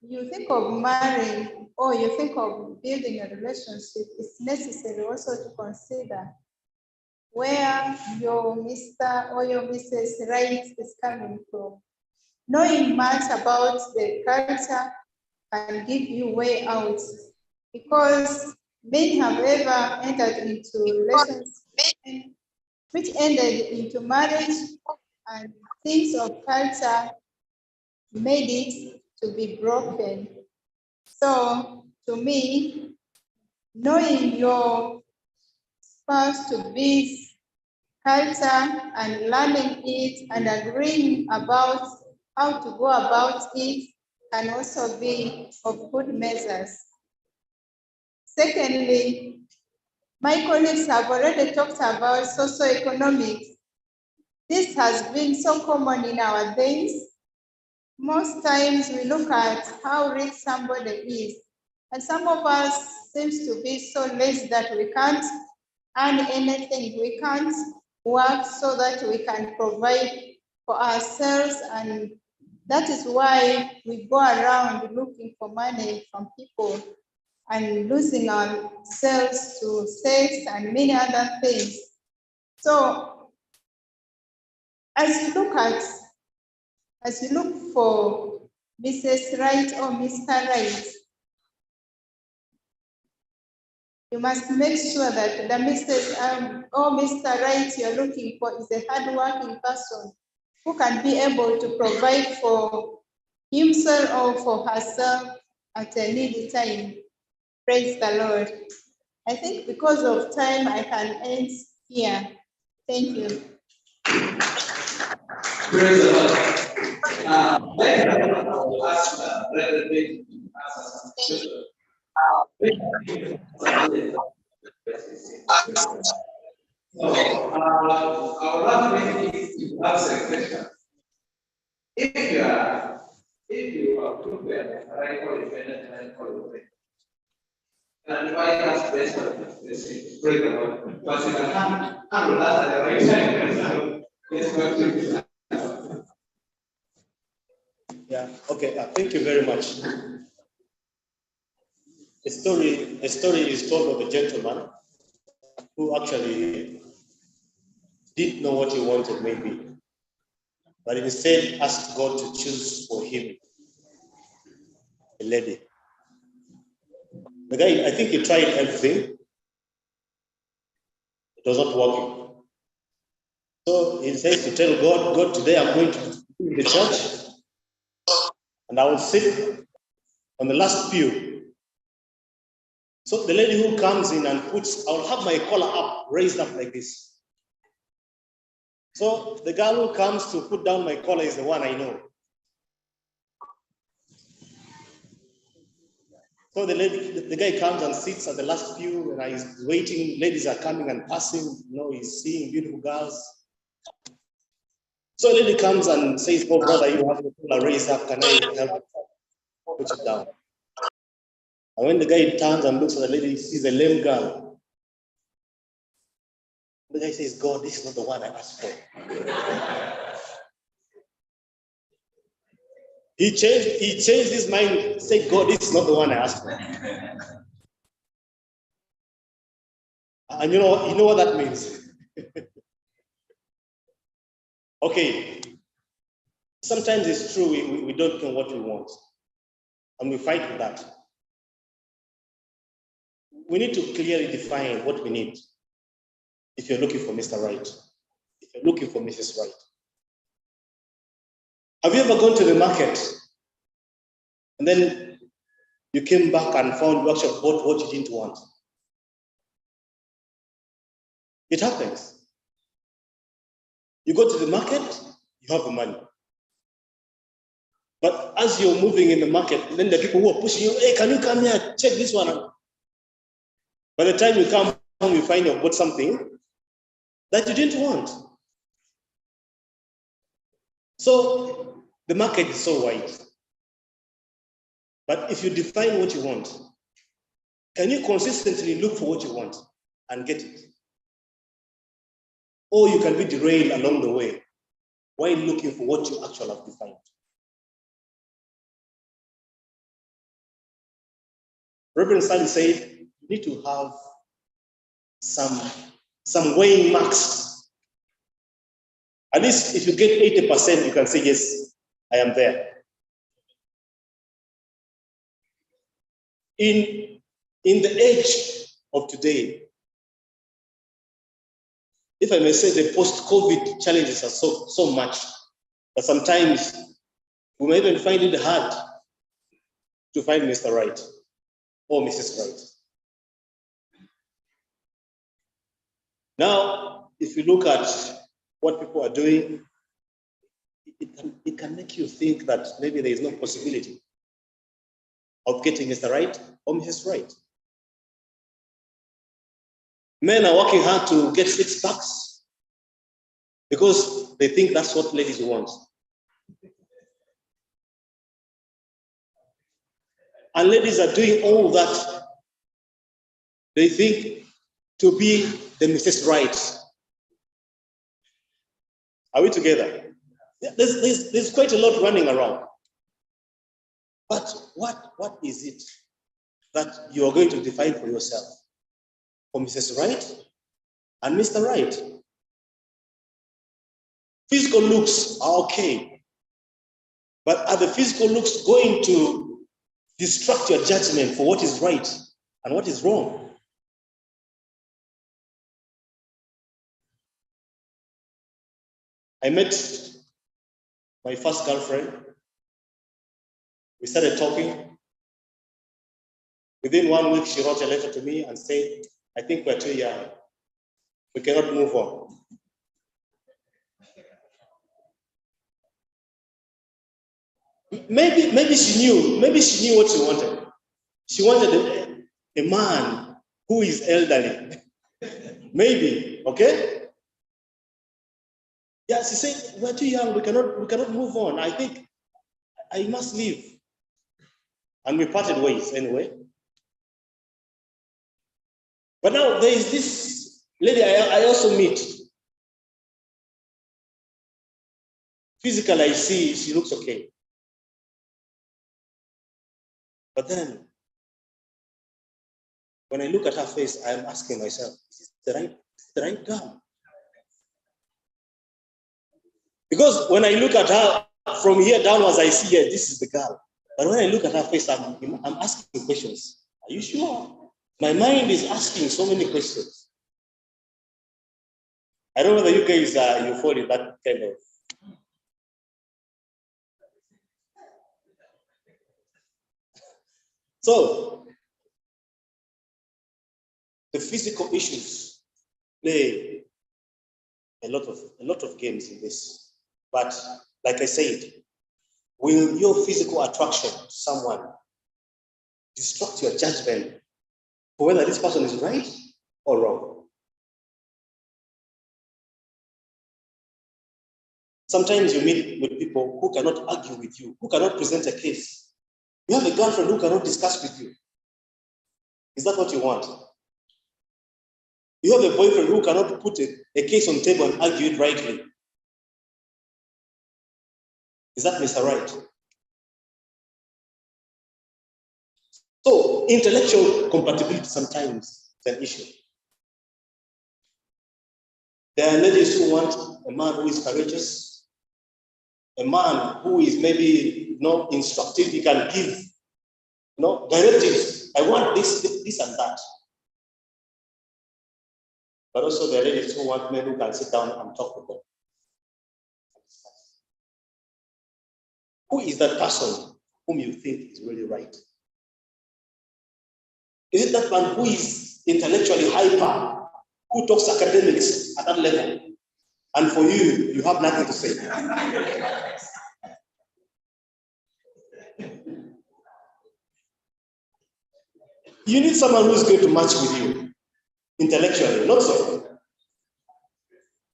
you think of marrying or you think of building a relationship, it's necessary also to consider where your Mr. or your Mrs. Right is coming from. Knowing much about the culture can give you way out, because many have ever entered into relationships which ended into marriage, and things of culture made it to be broken. So to me, knowing your spouse to be culture and learning it and agreeing about how to go about it can also be of good measures. Secondly, my colleagues have already talked about socioeconomics. This has been so common in our days. Most times we look at how rich somebody is, and some of us seems to be so lazy that we can't earn anything. We can't work so that we can provide for ourselves, and that is why we go around looking for money from people and losing ourselves to sex and many other things. So as you look for Mrs. Right or Mr. Right, You must make sure that the Mrs. or Mr. Right you're looking for is a hardworking person who can be able to provide for himself or for herself at a needy time. Praise the Lord. I think because of time, I can end here. Thank you. Praise the Lord. Let me ask Brother David to answer some questions. So, our last thing is to answer a question. If you are prepared, right for independent and for the and if I ask question, they say, break the Lord. But if I can't handle that at the right time, it's going to be. Yeah, okay, thank you very much. A story is told of a gentleman who actually didn't know what he wanted, maybe, but instead asked God to choose for him a lady. The guy, I think he tried everything. It was not working. So he says to tell God, God, today I'm going to be in the church and I will sit on the last pew. So the lady who comes in and I'll have my collar up, raised up like this. So the girl who comes to put down my collar is the one I know. So the guy comes and sits at the last pew and he's waiting. Ladies are coming and passing. He's seeing beautiful girls. So a lady comes and says, "Oh brother, you have the collar raised up. Can I help put it down?" And when the guy turns and looks at the lady, he sees a lame girl. The guy says, "God, this is not the one I asked for." He changed his mind, said, "God, this is not the one I asked for." And you know what that means? Okay. Sometimes it's true, we don't know what we want. And we fight with that. We need to clearly define what we need. If you're looking for Mr. Right, if you're looking for Mrs. Right. Have you ever gone to the market and then you came back and found you actually bought what you didn't want? It happens. You go to the market, you have the money. But as you're moving in the market, then the people who are pushing you, "Hey, can you come here, check this one out?" By the time you come home, you find you've bought something that you didn't want. So the market is so wide. But if you define what you want, can you consistently look for what you want and get it? Or you can be derailed along the way while looking for what you actually have defined. Reverend Sally said, you need to have some weighing marks. At least if you get 80%, you can say, yes, I am there. In the age of today, if I may say, the post-COVID challenges are so much that sometimes we may even find it hard to find Mr. Right or Mrs. Right. Now, if you look at what people are doing, it can make you think that maybe there is no possibility of getting Mr. Right or Mrs. Right. Men are working hard to get 6 packs because they think that's what ladies want. And ladies are doing all that they think to be the Mrs. Right. Are we together? There's quite a lot running around. But what is it that you are going to define for yourself? For Mrs. Right and Mr. Right? Physical looks are okay. But are the physical looks going to distract your judgment for what is right and what is wrong? I met my first girlfriend. We started talking. Within 1 week, she wrote a letter to me and said, I think we're too young. We cannot move on. Maybe she knew what she wanted. She wanted a man who is elderly. Maybe, okay? Yeah, she said, we're too young, we cannot move on. I think I must leave. And we parted ways anyway. But now there is this lady I also meet. Physically, I see she looks okay. But then, when I look at her face, I'm asking myself, is this the right girl? Because when I look at her from here downwards, I see, yeah, this is the girl. But when I look at her face, I'm asking questions. Are you sure? My mind is asking so many questions. I don't know whether you guys you fall in that kind of. So the physical issues play a lot of games in this. But like I said, will your physical attraction to someone distort your judgment for whether this person is right or wrong? Sometimes you meet with people who cannot argue with you, who cannot present a case. You have a girlfriend who cannot discuss with you. Is that what you want? You have a boyfriend who cannot put a case on the table and argue it rightly. Is that Mr. Right? So intellectual compatibility sometimes is an issue. There are ladies who want a man who is courageous, a man who is maybe not instructive, he can give directives. I want this and that. But also there are ladies who want men who can sit down and talk with them. Who is that person whom you think is really right? Is it that man who is intellectually hyper, who talks academics at that level? And for you, you have nothing to say. You need someone who is going to match with you intellectually, not so.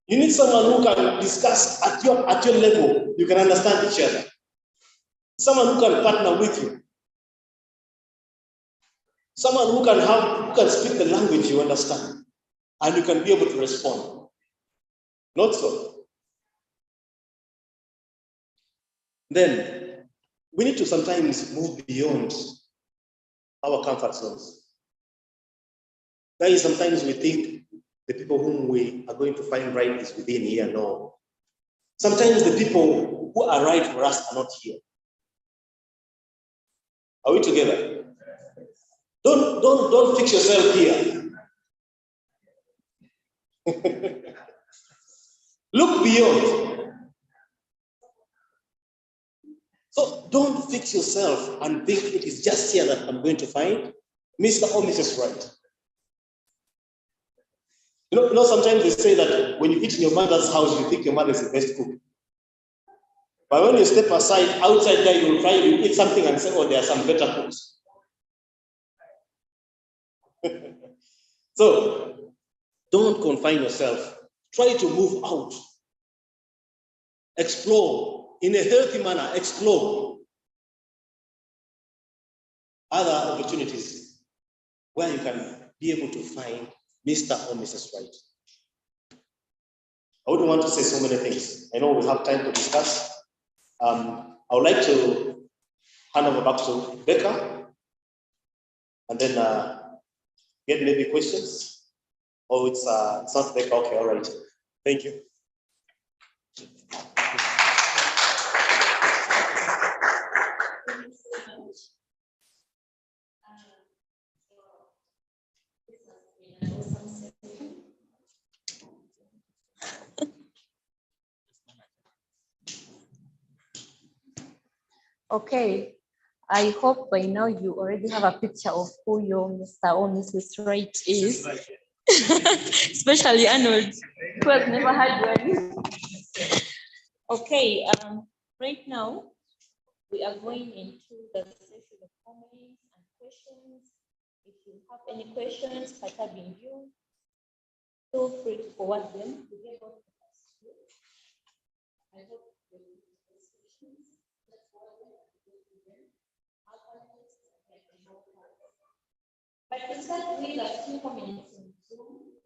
You need someone who can discuss at your level. You can understand each other. Someone who can partner with you. Someone who can speak the language you understand, and you can be able to respond. Not so. Then we need to sometimes move beyond our comfort zones. Guys, sometimes we think the people whom we are going to find right is within here. No. Sometimes the people who are right for us are not here. Are we together? Don't fix yourself here. Look beyond. So don't fix yourself and think it is just here that I'm going to find Mr. or Mrs. Right. You know, sometimes they say that when you eat in your mother's house, you think your mother is the best cook. But when you step aside, outside there, you will try to eat something and say, oh, there are some better cooks. So don't confine yourself. Try to move out. Explore in a healthy manner. Explore other opportunities where you can be able to find Mr. or Mrs. Right. I wouldn't want to say so many things. I know we have time to discuss. I would like to hand over back to Becca and then get maybe questions. Oh, it's not Becca. Okay, all right. Thank you. Okay, I hope by now you already have a picture of who your Mr. or Mrs. Wright is, especially Arnold, who has never had one. Okay, right now we are going into the session of comments and questions. If you have any questions pertaining you, feel free to forward them to get both of us. I hope you will have questions. Let's forward them and go to them. But to start with a few comments on Zoom.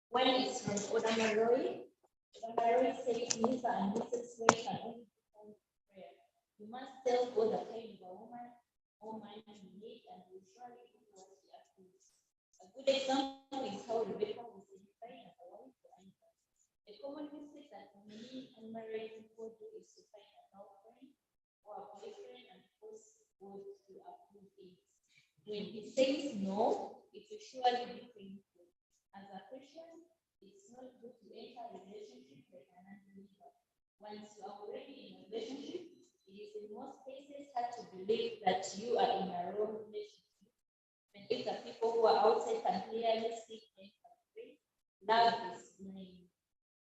One is from Odamaroy. Odamaroy says, Mr. and Mrs. Ray can only perform prayer. You must tell God the kind of a woman or man you need, and will surely do what he approves. A good example is how Rebecca was identified as a wife for Isaac. A common mistake that many unmarried people do is to find a girlfriend or a boyfriend and force God to approve it. When he says no, it will surely be painful. As a Christian, it's not good to enter a relationship like an unbeliever. Once you are already in a relationship, it is in most cases hard to believe that you are in a wrong relationship. And if the people who are outside can clearly see and agree, love is blind.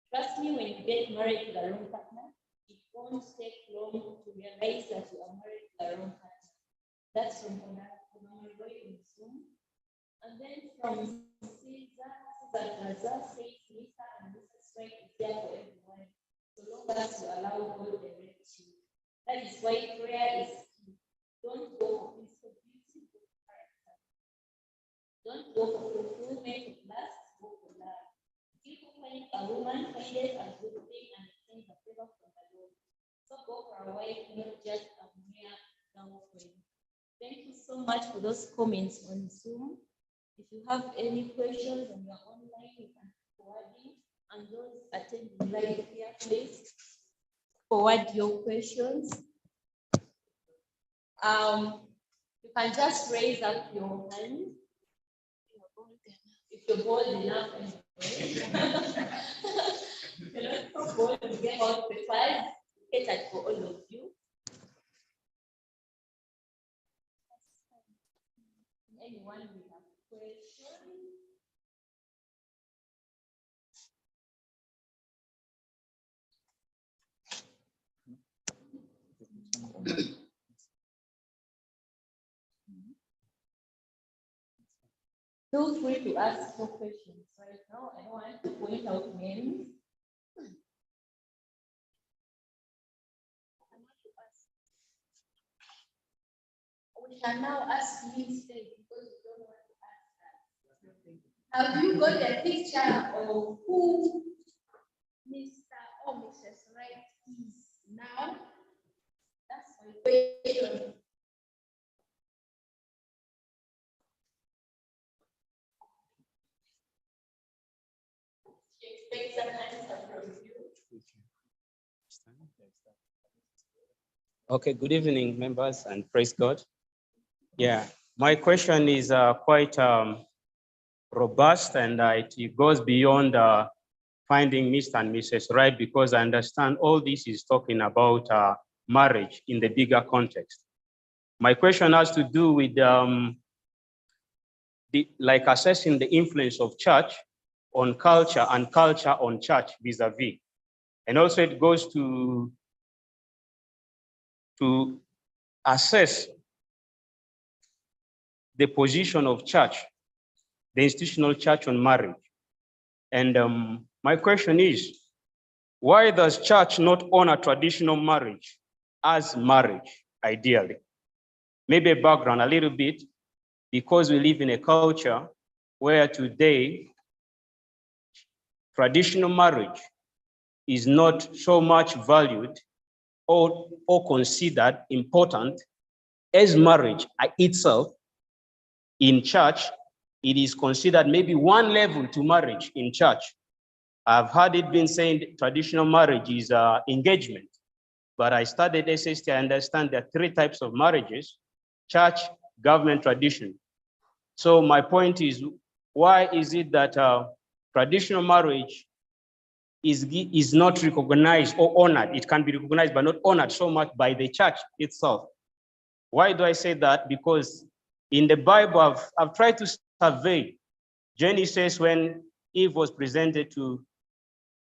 Trust me, when you get married to the wrong partner, it won't take long to realize that you are married to the wrong partner. That's from Roy in Zoom. And then from Caesar Gaza says, Mr. and Mrs. Right is there for everyone, so long as you allow God to direct you. That is why prayer is key. Don't go for physical beauty, go for character. Don't go for fulfillment of lust, go for love. People find a woman, find it a good thing and obtain the favor from the Lord. So go for a wife, not just a mere girlfriend. Thank you so much for those comments on Zoom. If you have any questions and you're online, you can forward it. And those attending live here, please forward your questions. You can just raise up your hand if you're bold enough. If you're not so bold to get out the slides, catered for all of you. Anyone with a question? Feel free to ask more questions right now. I don't want to point out names. We can now ask you instead because you don't want to ask that. Have you got a picture of who Mr. or Mrs. Wright is now? That's my question. She expects an answer from you. Okay, good evening, members, and praise God. Yeah, my question is quite robust, and it goes beyond finding Mr. and Mrs. Right, because I understand all this is talking about marriage in the bigger context. My question has to do with like assessing the influence of church on culture and culture on church vis-a-vis. And also it goes to assess the position of church, the institutional church on marriage. And my question is, why does church not honor traditional marriage as marriage, ideally? Maybe a background a little bit, because we live in a culture where today traditional marriage is not so much valued or considered important as marriage itself. In church, it is considered maybe one level to marriage in church. I've heard it been saying traditional marriage is engagement, but I studied SST, I understand there are 3 types of marriages: church, government, tradition. So my point is, why is it that traditional marriage is not recognized or honored. It can be recognized but not honored so much by the church itself. Why do I say that? Because in the Bible, I've tried to survey Genesis when Eve was presented to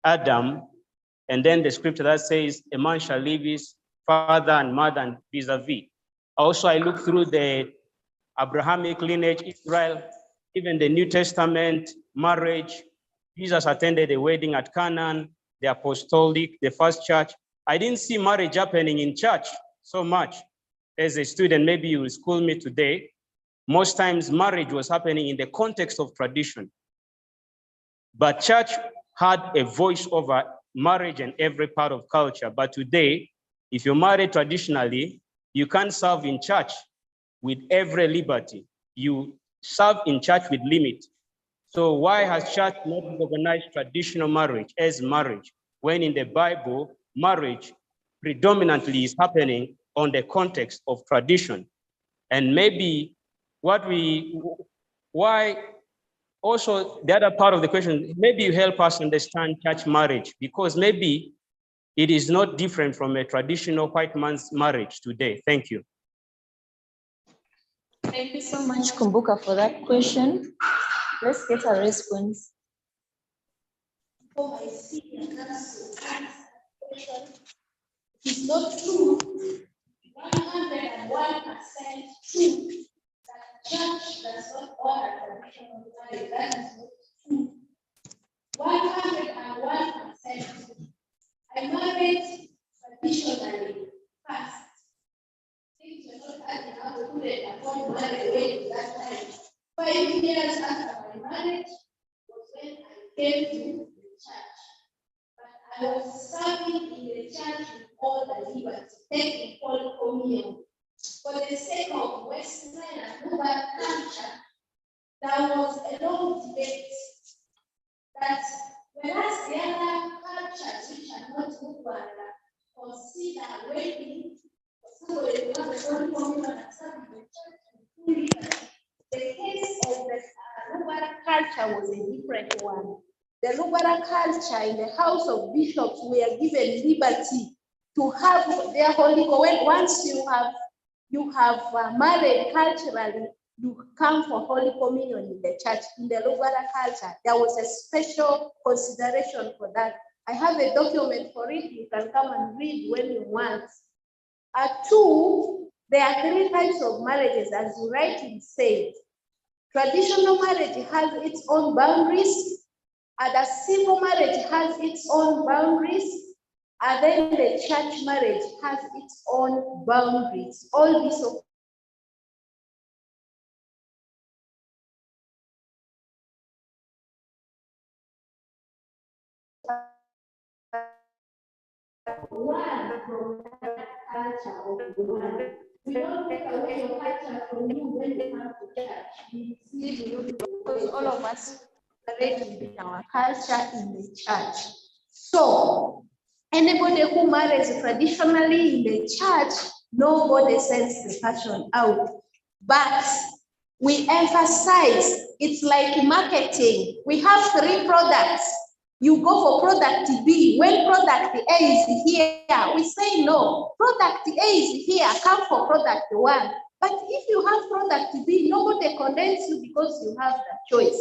Adam, and then the scripture that says a man shall leave his father and mother and vis-a-vis. Also, I look through the Abrahamic lineage, Israel, even the New Testament, marriage. Jesus attended a wedding at Canaan, the apostolic, the first church. I didn't see marriage happening in church so much. As a student, maybe you will school me today. Most times marriage was happening in the context of tradition. But church had a voice over marriage and every part of culture. But today, if you're married traditionally, you can't serve in church with every liberty. You serve in church with limit. So why has church not recognized traditional marriage as marriage, when in the Bible, marriage predominantly is happening on the context of tradition? And maybe why also the other part of the question, maybe you help us understand church marriage, because maybe it is not different from a traditional white man's marriage today. Thank you. Thank you so much, Kumbuka, for that question. Let's get a response. Oh, I see. It's not true. 101% true that church does not honor traditional marriage. That is not true. 101%. I married traditionally first. Things were not as how to put it upon marriage way that time. 5 years after my marriage was when I came to the church. But I was serving in the church with all the liberty, taking Holy Communion. For the sake of Western and Nuba culture, there was a long debate that whereas the other cultures which are not Uganda consider wedding for somebody to have a Holy Communion and serve in the church with full liberty, the case of the Lugara culture was a different one. The Lugara culture in the House of Bishops were given liberty to have their holy communion. Once you have married culturally, you come for Holy Communion in the church. In the Lugara culture, there was a special consideration for that. I have a document for it. You can come and read when you want. Two, there are 3 types of marriages, as you rightly said. Traditional marriage has its own boundaries, and the civil marriage has its own boundaries, and then the church marriage has its own boundaries. All this of one from that culture of the one. We don't take away your culture from you when you come to church. We see you because all of us are ready in our culture in the church. So anybody who marries traditionally in the church, nobody sends the person out. But we emphasize, it's like marketing. We have 3 products. You go for product B. When product A is here, we say no. Product A is here, come for product 1. But if you have product B, nobody condemns you because you have the choice.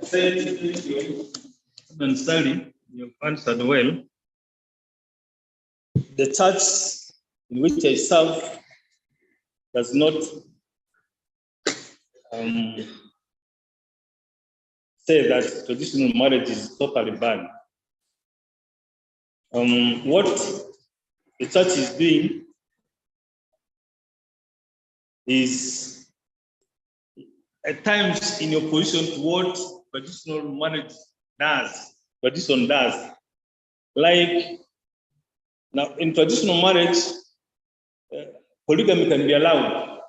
Thank you. And Sally, you've answered well. The church in which I serve does not say that traditional marriage is totally banned. What the church is doing is at times in opposition to what traditional marriage does, tradition does. Like now in traditional marriage, polygamy can be allowed.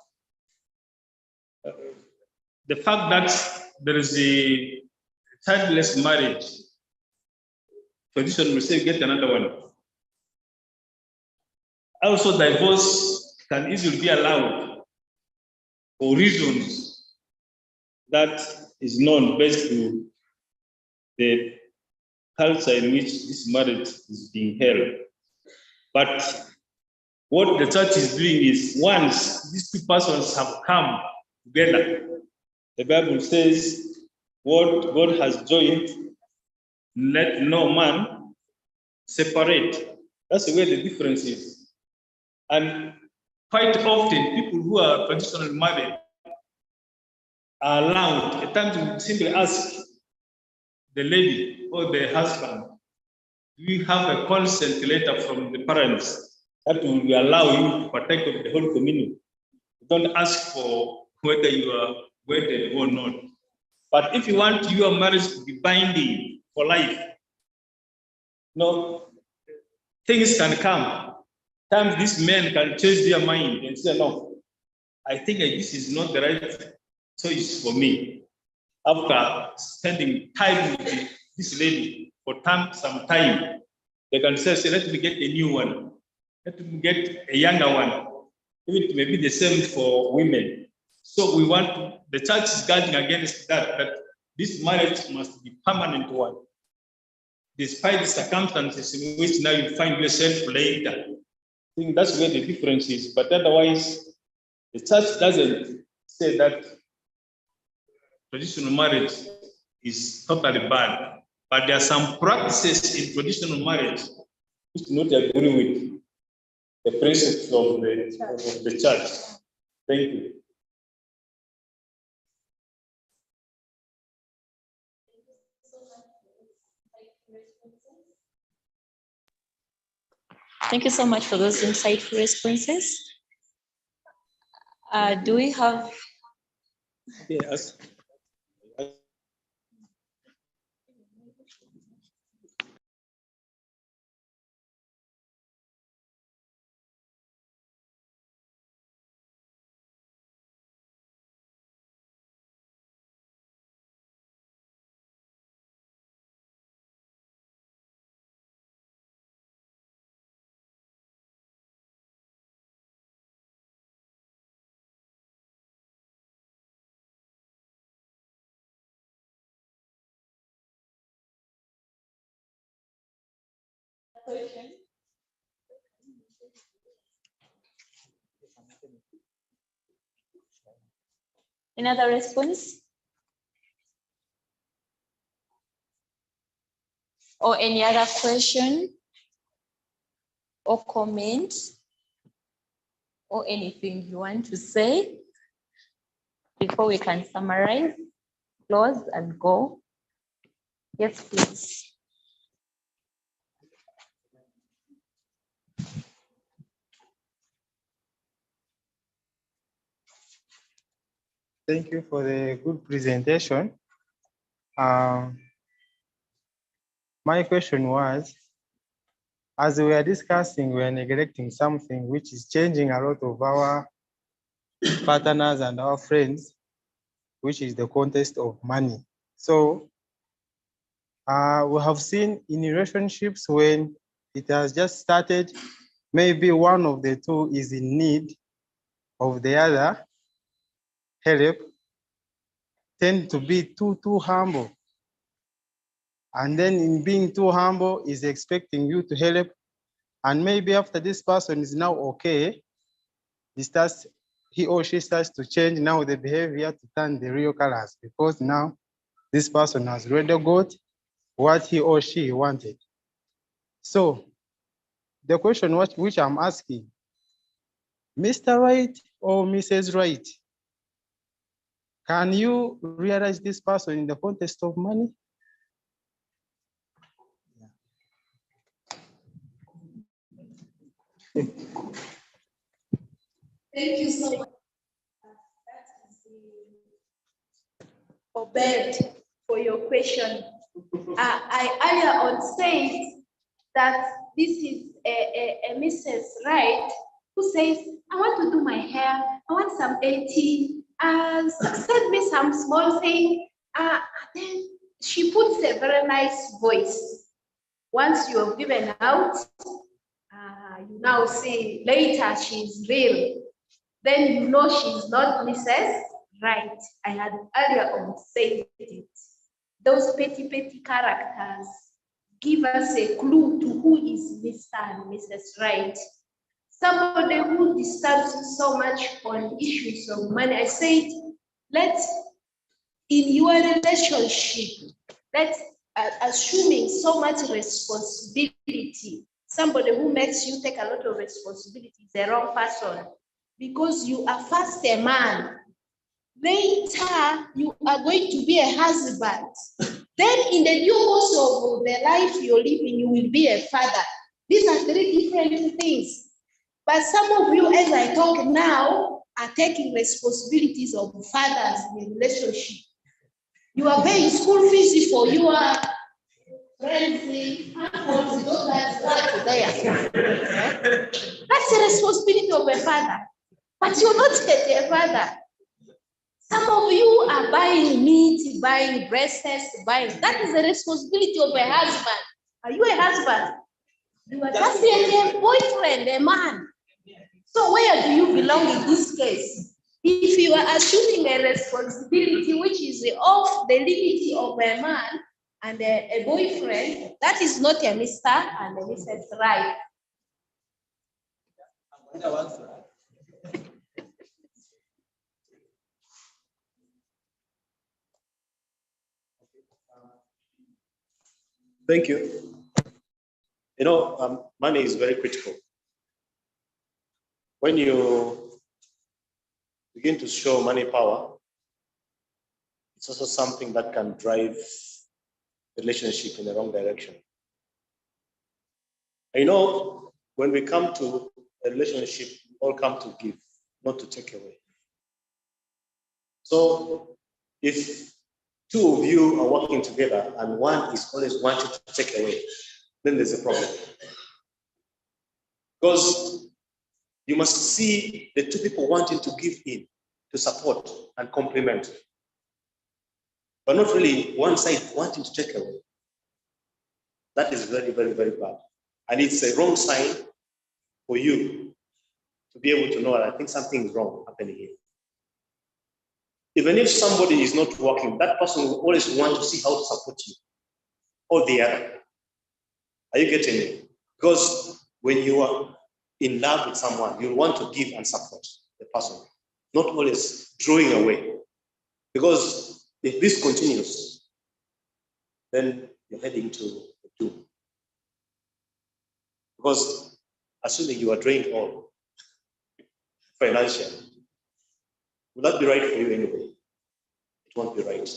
The fact that there is a childless marriage, tradition will say get another one. Also, divorce can easily be allowed for reasons that is known best to the culture in which this marriage is being held. But what the church is doing is, once these two persons have come together, the Bible says, what God has joined, let no man separate. That's the way the difference is. And quite often, people who are traditionally married are allowed, at times we simply ask the lady or the husband, do you have a consent letter from the parents that will allow you to partake of the Holy Communion? Don't ask for whether you are wedded or not. But if you want your marriage to be binding for life, no, things can come. Sometimes these men can change their mind and say, no, I think this is not the right choice for me. After spending time with this lady for some time, they can say, let me get a new one. Let me get a younger one. Even it may be the same for women. So we want, the church is guarding against that this marriage must be permanent one. Despite the circumstances in which now you find yourself later. I think that's where the difference is. But otherwise, the church doesn't say that traditional marriage is totally bad. But there are some practices in traditional marriage which do not agree with the principles of the church. Thank you. Thank you so much for those insightful responses. Do we have? Yes. Another response? Or any other question or comment or anything you want to say before we can summarize, close and go? Yes, please. Thank you for the good presentation. My question was, as we are discussing, we are neglecting something which is changing a lot of our partners and our friends, which is the context of money. So we have seen in relationships when it has just started, maybe one of the two is in need of the other help, tend to be too humble. And then in being too humble is expecting you to help. And maybe after this person is now okay, he or she starts to change now the behavior to turn the real colors, because now this person has already got what he or she wanted. So the question which I'm asking, Mr. Right or Mrs. Right, can you realize this person in the context of money? Thank you so much. Obed, for your question. I earlier on said that this is a Mrs. Wright who says, I want to do my hair, I want some 80, send me some small thing. Then she puts a very nice voice. Once you have given out, you now see later she's real. Then you know she's not Mrs. Right. I had earlier on said it. those petty characters give us a clue to who is Mr. and Mrs. Right. Somebody who disturbs you so much on issues of money. I said, in your relationship, let's assuming so much responsibility. Somebody who makes you take a lot of responsibility is the wrong person, because you are first a man. Later, you are going to be a husband. Then in the due course of the life you're living, you will be a father. These are three different things. But some of you, as I talk now, are taking responsibilities of fathers in a relationship. You are paying school fees for your friends, uncles, that's there. That's the responsibility of a father. But you're not a father. Some of you are buying meat, buying dresses, that is the responsibility of a husband. Are you a husband? You are just a boyfriend, a man. So where do you belong in this case? If you are assuming a responsibility which is off the limit of a man and a boyfriend, that is not a Mr. and a Mrs. Right. Thank you. You know, money is very critical. When you begin to show money power, it's also something that can drive the relationship in the wrong direction. You know, when we come to a relationship, we all come to give, not to take away. So if two of you are working together and one is always wanting to take away, then there's a problem. Because you must see the two people wanting to give in, to support and complement, but not really one side wanting to take away. That is very, very, very bad. And it's a wrong sign for you to be able to know that I think something is wrong happening here. Even if somebody is not working, that person will always want to see how to support you or the other. Are you getting me? Because when you are in love with someone, you want to give and support the person, not always drawing away. Because if this continues, then you're heading to doom. Because assuming you are drained all financially, will that be right for you anyway? It won't be right.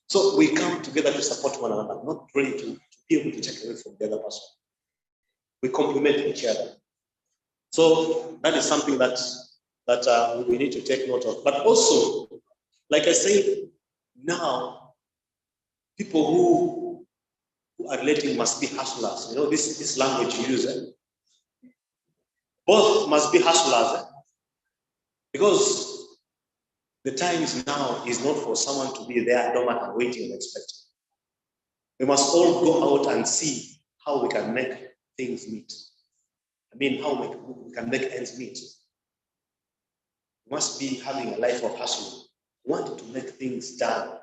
So we come together to support one another, not really to be able to take away from the other person. We complement each other. So that is something that we need to take note of. But also, like I said, now people who are relating must be hustlers. You know, this language you use. Both must be hustlers. Because the times now is not for someone to be there dormant and waiting and expecting. We must all go out and see how we can make things meet. I mean, how we can make ends meet. We must be having a life of hustling, wanting to make things done,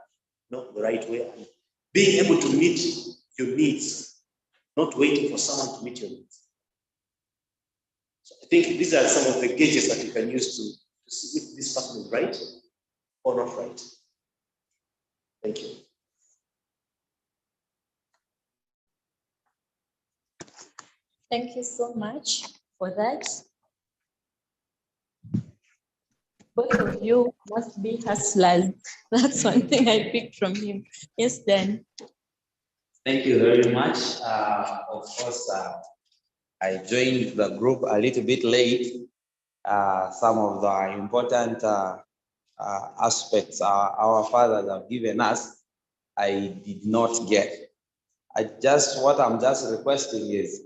not the right way, and being able to meet your needs, not waiting for someone to meet your needs. So I think these are some of the gauges that you can use to see if this person is right or not right. Thank you. Thank you so much for that. Both of you must be hustlers. That's one thing I picked from him. Yes, Dan. Thank you very much. Of course, I joined the group a little bit late. Some of the important aspects our fathers have given us, I did not get. What I'm just requesting is,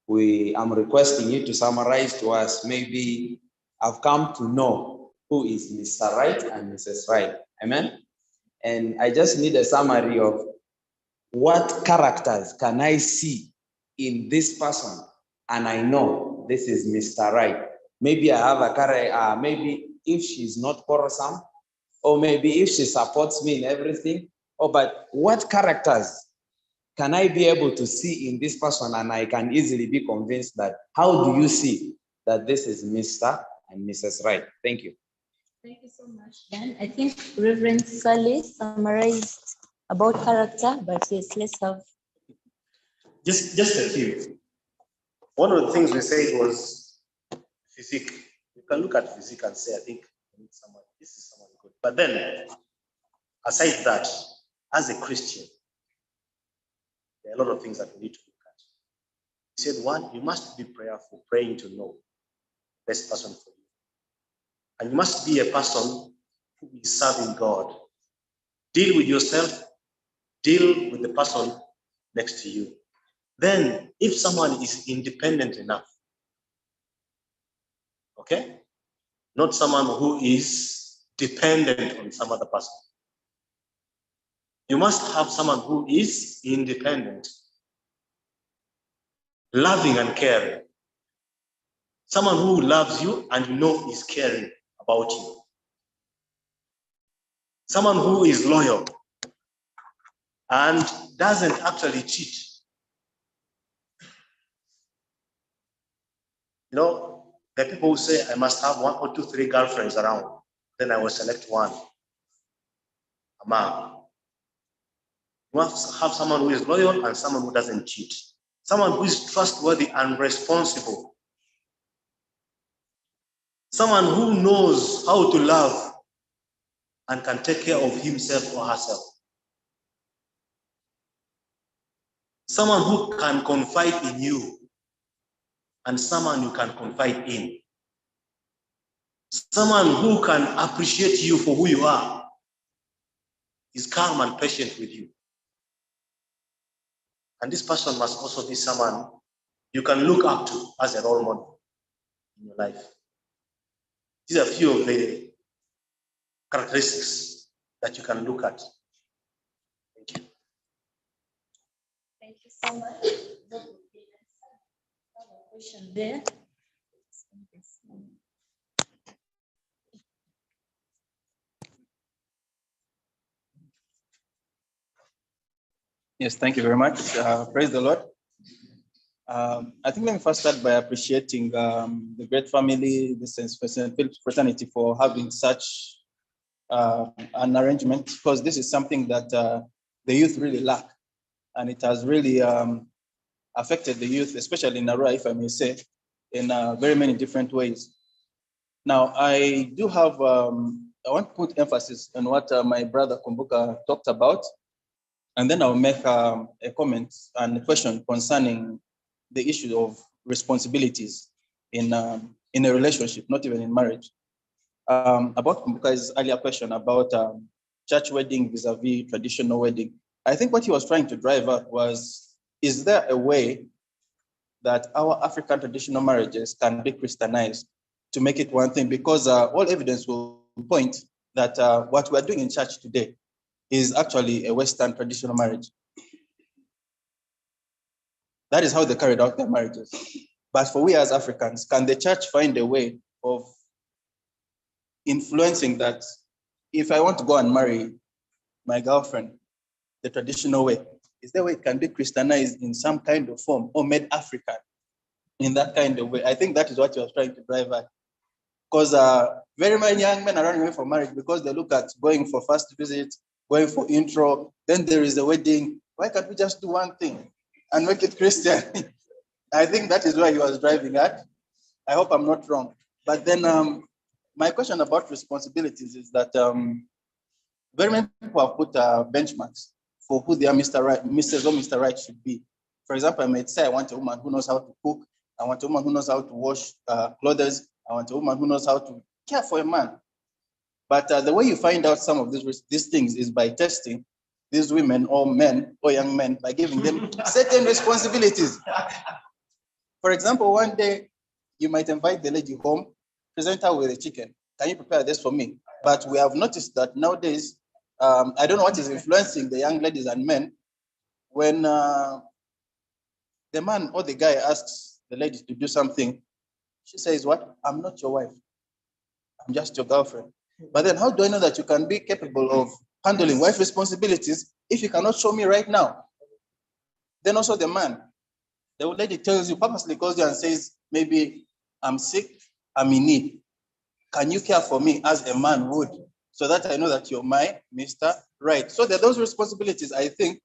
I'm requesting you to summarize to us. Maybe I've come to know who is Mr. Right and Mrs. Right. Amen. And I just need a summary of what characters can I see in this person, and I know this is Mr. Right. Maybe I have a character. Maybe if she's not quarrelsome, or maybe if she supports me in everything, Oh, but what characters can I be able to see in this person, and I can easily be convinced that, how do you see that this is Mr. and Mrs. Right? Thank you. Thank you so much, Dan. I think Reverend Sally summarized about character, but yes, let's have. Just a few. One of the things we said was physique. You can look at physique and say, I think this is someone good. But then, aside that, as a Christian, there are a lot of things that we need to look at. He said, one, you must be prayerful, praying to know the best person for you. And you must be a person who is serving God. Deal with yourself, deal with the person next to you. Then, if someone is independent enough, okay, not someone who is dependent on some other person. You must have someone who is independent, loving and caring. Someone who loves you and you know is caring about you. Someone who is loyal and doesn't actually cheat. You know, there are people who say, I must have 1 or 2, 3 girlfriends around. Then I will select one, a man. You must have someone who is loyal and someone who doesn't cheat. Someone who is trustworthy and responsible. Someone who knows how to love and can take care of himself or herself. Someone who can confide in you and someone you can confide in. Someone who can appreciate you for who you are, is calm and patient with you. And this person must also be someone you can look up to as a role model in your life. These are a few of the characteristics that you can look at. Thank you. Thank you so much. That would be an answer. I have a question there. Yes, thank you very much. Praise the Lord. I think let me first start by appreciating the great family, the St. Philip's fraternity, for having such an arrangement, because this is something that the youth really lack, and it has really affected the youth, especially in Arua, if I may say, in very many different ways. Now, I do have, I want to put emphasis on what my brother Kumbuka talked about, and then I'll make a comment and a question concerning the issue of responsibilities in a relationship, not even in marriage. About Kumbuka's earlier question about church wedding vis-a-vis traditional wedding, I think what he was trying to drive at was, is there a way that our African traditional marriages can be Christianized to make it one thing? Because all evidence will point that what we're doing in church today is actually a Western traditional marriage. That is how they carried out their marriages. But for we as Africans, can the church find a way of influencing that if I want to go and marry my girlfriend the traditional way, is there a way it can be Christianized in some kind of form or made African in that kind of way? I think that is what he was trying to drive at. Because very many young men are running away from marriage because they look at going for first visit, going for intro, then there is a wedding. Why can't we just do one thing and make it Christian? I think that is where he was driving at. I hope I'm not wrong. But then my question about responsibilities is that very many people have put benchmarks for who their Mr. Right, Mrs. or Mr. Right should be. For example, I might say I want a woman who knows how to cook. I want a woman who knows how to wash clothes. I want a woman who knows how to care for a man. But the way you find out some of these things is by testing these women or men or young men by giving them certain responsibilities. For example, one day you might invite the lady home, present her with a chicken. Can you prepare this for me? But we have noticed that nowadays, I don't know what is influencing the young ladies and men. When the man or the guy asks the lady to do something, she says, what? I'm not your wife. I'm just your girlfriend. But then how do I know that you can be capable of handling wife responsibilities if you cannot show me right now? Then also the man, the old lady tells you, purposely calls you and says, maybe I'm sick, I'm in need. Can you care for me as a man would? So that I know that you're my Mr. Right. So there are those responsibilities, I think,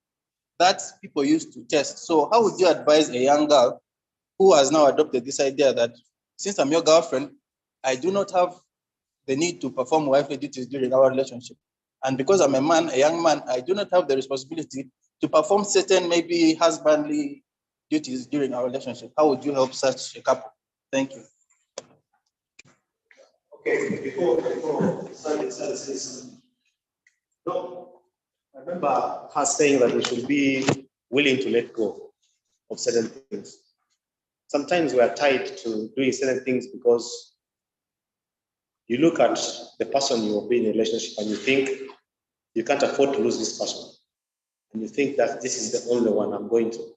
that people used to test. So how would you advise a young girl who has now adopted this idea that since I'm your girlfriend, I do not have the need to perform wifely duties during our relationship. And because I'm a man, a young man, I do not have the responsibility to perform certain maybe husbandly duties during our relationship. How would you help such a couple? Thank you. Okay, before Sally says, no, I remember her saying that we should be willing to let go of certain things. Sometimes we are tied to doing certain things because you look at the person you will be in a relationship and you think you can't afford to lose this person. And you think that this is the only one I'm going to.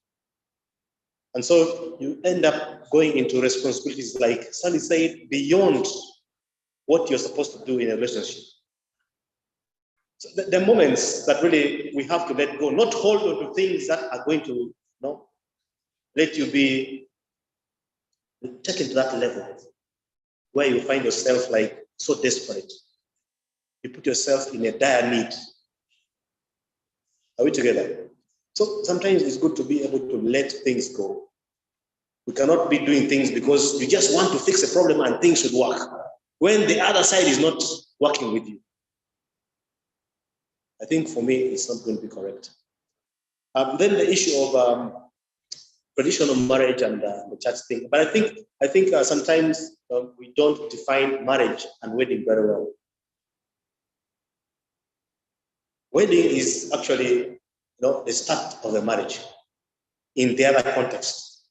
And so you end up going into responsibilities, like Sally said, beyond what you're supposed to do in a relationship. So the moments that really we have to let go, not hold on to things that are going to let you be taken to that level where you find yourself like so desperate. You put yourself in a dire need. Are we together? So sometimes it's good to be able to let things go. We cannot be doing things because you just want to fix a problem and things should work when the other side is not working with you. I think for me, it's not going to be correct. Then the issue of traditional marriage and the church thing. But I think sometimes we don't define marriage and wedding very well. Wedding is actually, the start of the marriage in the other context.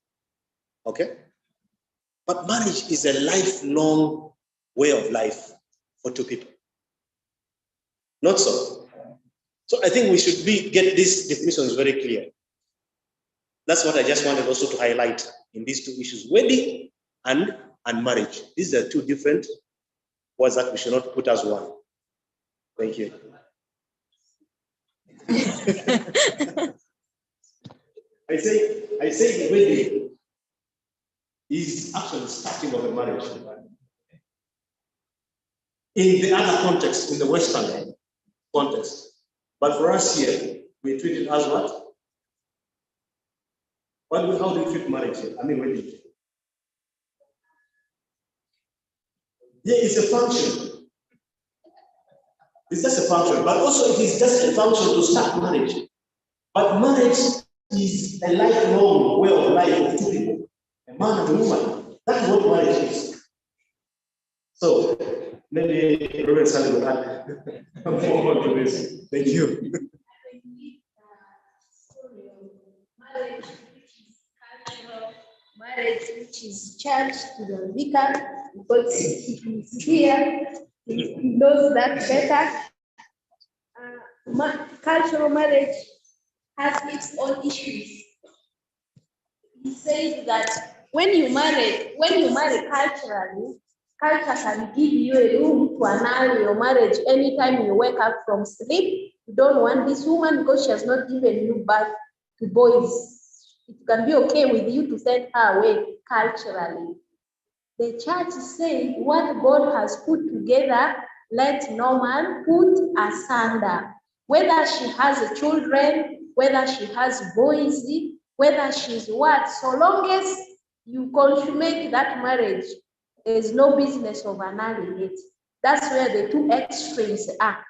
Okay? But marriage is a lifelong way of life for two people. Not so. So I think we should get these definitions very clear. That's what I just wanted also to highlight in these two issues, wedding and marriage. These are two different words that we should not put as one. Thank you. I say wedding is actually starting of a marriage. In the other context, in the Western context. But for us here, we treat it as what? How do you treat marriage here? I mean, wedding. Yeah, it's a function. It's just a function, but also it is just a function to start marriage. But marriage is a lifelong way of life of two people, a man and a woman. That's what marriage is. So maybe Reverend Sally will add more to this. Thank you. Marriage, which is church to the vicar, because he is here, he knows that better. Cultural marriage has its own issues. He says that when you marry culturally, culture can give you a room to annul your marriage anytime you wake up from sleep. You don't want this woman because she has not given you birth to boys. It can be okay with you to send her away culturally. The church is saying what God has put together, let no man put asunder. Whether she has children, whether she has boys, whether she's what, so long as you consummate that marriage, there is no business of annulling it. That's where the two extremes are.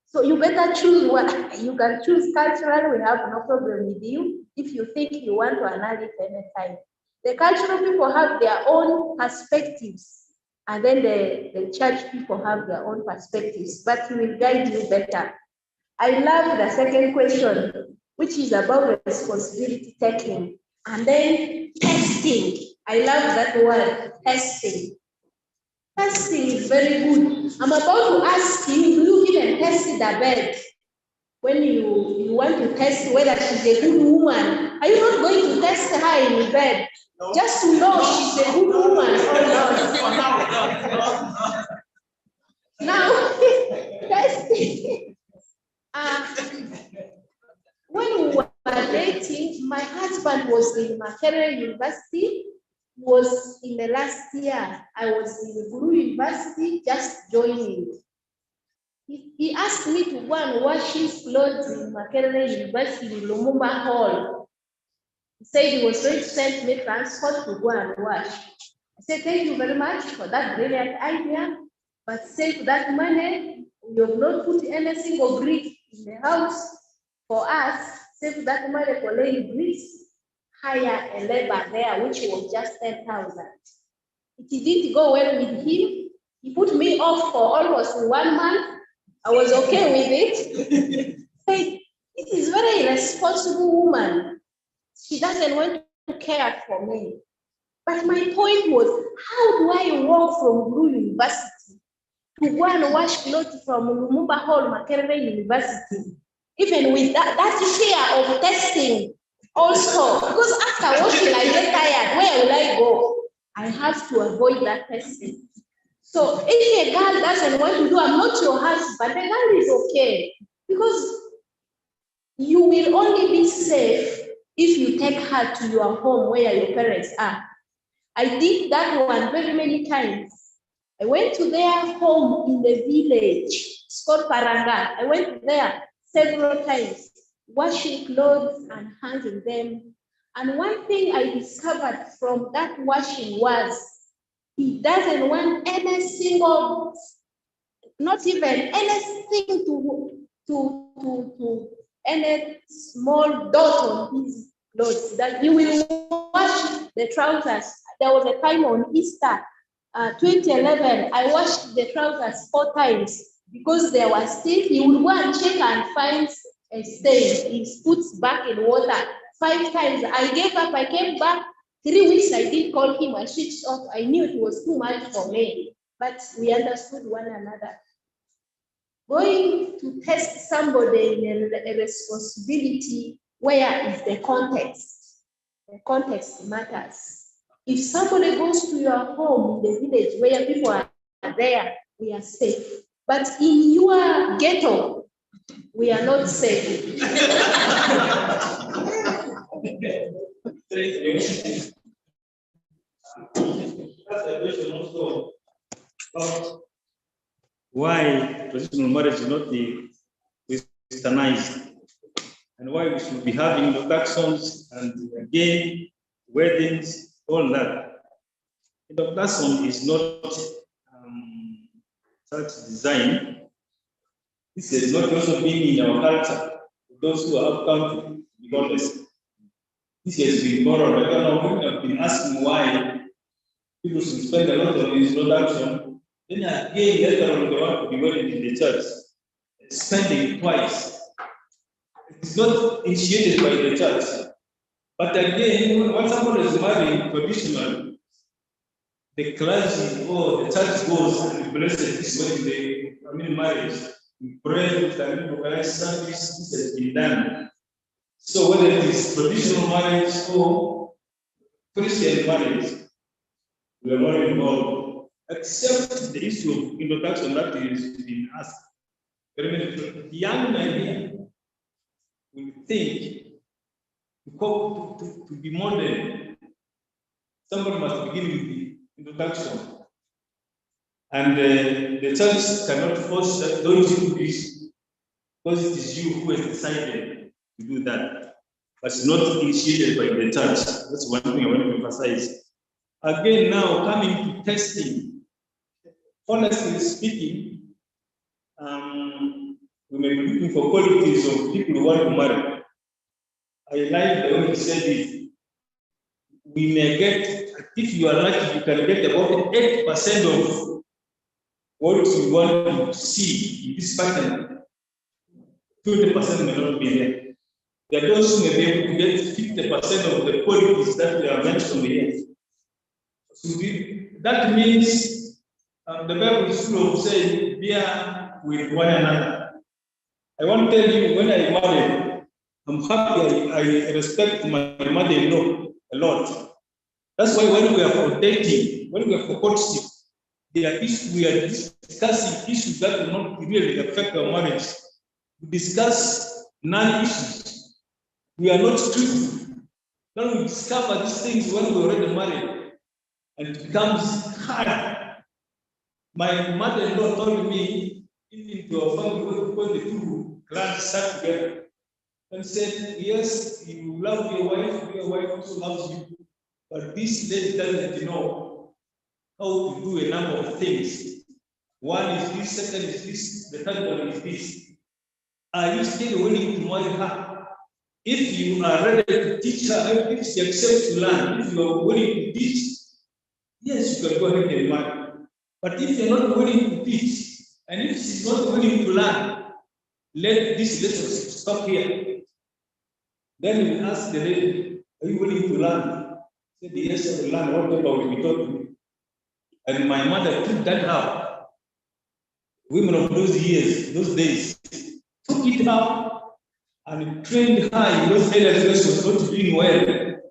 So you better choose one. You can choose cultural, we have no problem with you if you think you want to annul it anytime. The cultural people have their own perspectives, and then the church people have their own perspectives, but we will guide you better. I love the second question, which is about responsibility taking, and then testing. I love that word, testing. Testing is very good. I'm about to ask you, do you even test the bed? When you want to test whether she's a good woman, are you not going to test her in bed? No. Just to know she's a good woman or not? Now, testing. was in Makerere University. It was in the last year. I was in Guru University just joining. He asked me to go and wash his clothes in Makerere University in Lumumba Hall. He said he was going to send me transport to go and wash. I said, thank you very much for that brilliant idea, but save that money. We have not put any single brick in the house for us. Save that money for laying bricks, hire a labor there, which was just 10,000. It didn't go well with him. He put me off for almost 1 month. I was okay with it. Said, this is very irresponsible woman. She doesn't want to care for me. But my point was, how do I walk from Blue University to go and wash clothes from Lumumba Hall, Makerere University? Even with that fear of testing also, because after washing I get tired, where will I go? I have to avoid that testing. So if a girl doesn't want to do, I'm not your husband, the girl is okay. Because you will only be safe if you take her to your home where your parents are. I did that one very many times. I went to their home in the village. It's called Paranga. I went there several times, washing clothes and hanging them. And one thing I discovered from that washing was he doesn't want any single, not even anything to any small dot on his clothes. That you will wash the trousers. There was a time on Easter, 2011, I washed the trousers 4 times because there was still, he would go and check and find a stain. He puts back in water 5 times. I gave up, I came back. 3 weeks, I did call him, I switched off. I knew it was too much for me, but we understood one another. Going to test somebody in a responsibility, where is the context? The context matters. If somebody goes to your home in the village where people are there, we are safe. But in your ghetto, we are not safe. Why traditional marriage is not westernized, and why we should be having introductions and again weddings, all that. Introduction is not such design. This is not also being in our culture. Those who are country, to be honest, this has been borrowed. I don't know, we have been asking why people should spend a lot of introduction. Then again, later on, they want to be wedded in the church, spending twice. It's not initiated by the church. But again, when someone is married traditionally, the clergy or the church goes and blesses this wedding, marriage. We pray with the organized service, this has been done. So whether it is traditional marriage or Christian marriage, we are not involved, except the issue of introduction that is being asked. The young idea will think to be modern, somebody must begin with the introduction. And the church cannot force that, don't do this, because it is you who has decided to do that. But it's not initiated by the church. That's one thing I want to emphasize. Again, now coming to testing, honestly speaking, we may be looking for qualities of people who want to marry. I like the way he said it. We may get, if you are lucky, you can get about 8% of what you want to see in this pattern. 20% may not be there. There are those who may be able to get 50% of the qualities that they are mentioned here. So that means the Bible is full of saying, bear with one another. I want to tell you, when I married, I'm happy, I respect my mother-in-law a lot. That's why when we are for dating, when we are for courtship, we are discussing issues that will not really affect our marriage. We discuss non-issues. We are not truthful. Then we discover these things when we're already married, and it becomes hard. My mother-in-law told me, even to our family, when the two clans sat together, and said, yes, you love your wife also loves you, but this lady doesn't know how to do a number of things. One is this, second is this, the third one is this. Are you still willing to marry her? If you are ready to teach her, if she accepts to learn, if you are willing to teach, yes, you can go ahead and marry. But if you're not willing to teach, and if she's not willing to learn, let this relationship stop here. Then we ask the lady, are you willing to learn? She said, yes, I will learn whatever will be taught to me. And my mother took that up. Women of those years, those days, took it up and trained her in those areas where she was not doing well.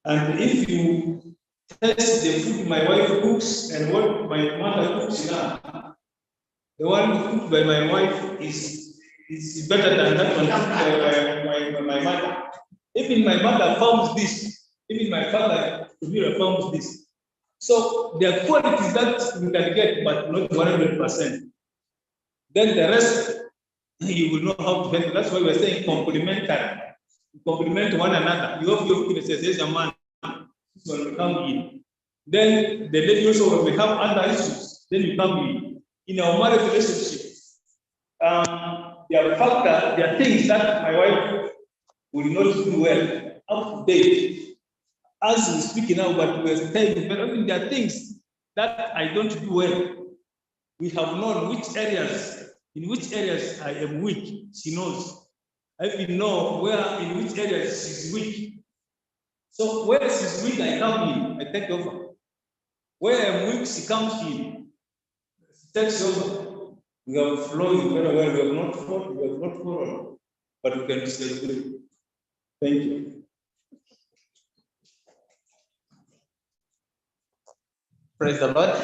And if you test the food my wife cooks and what my mother cooks now, the one cooked by my wife is better than that one cooked by my mother. Even my mother found this. Even my father found this. So there are qualities that we can get, but not 100%. Then the rest, you will know how to handle. That's why we're saying complementary. Complement one another. You have your weaknesses. There's a man this will come in. Then the lady also, when we have other issues, then you come in. In our marriage relationship, there are things that my wife will not do well up to date. As we speak now, but we're saying, but I mean, there are things that I don't do well. We have known in which areas I am weak. She knows. I even know in which areas she's weak. So where she's weak, I come in, I take over. Where I'm weak, she comes in, she takes over. We have flowing very well. We have not fought, we have not quarreled, but we can disagree. Thank you. Praise the Lord.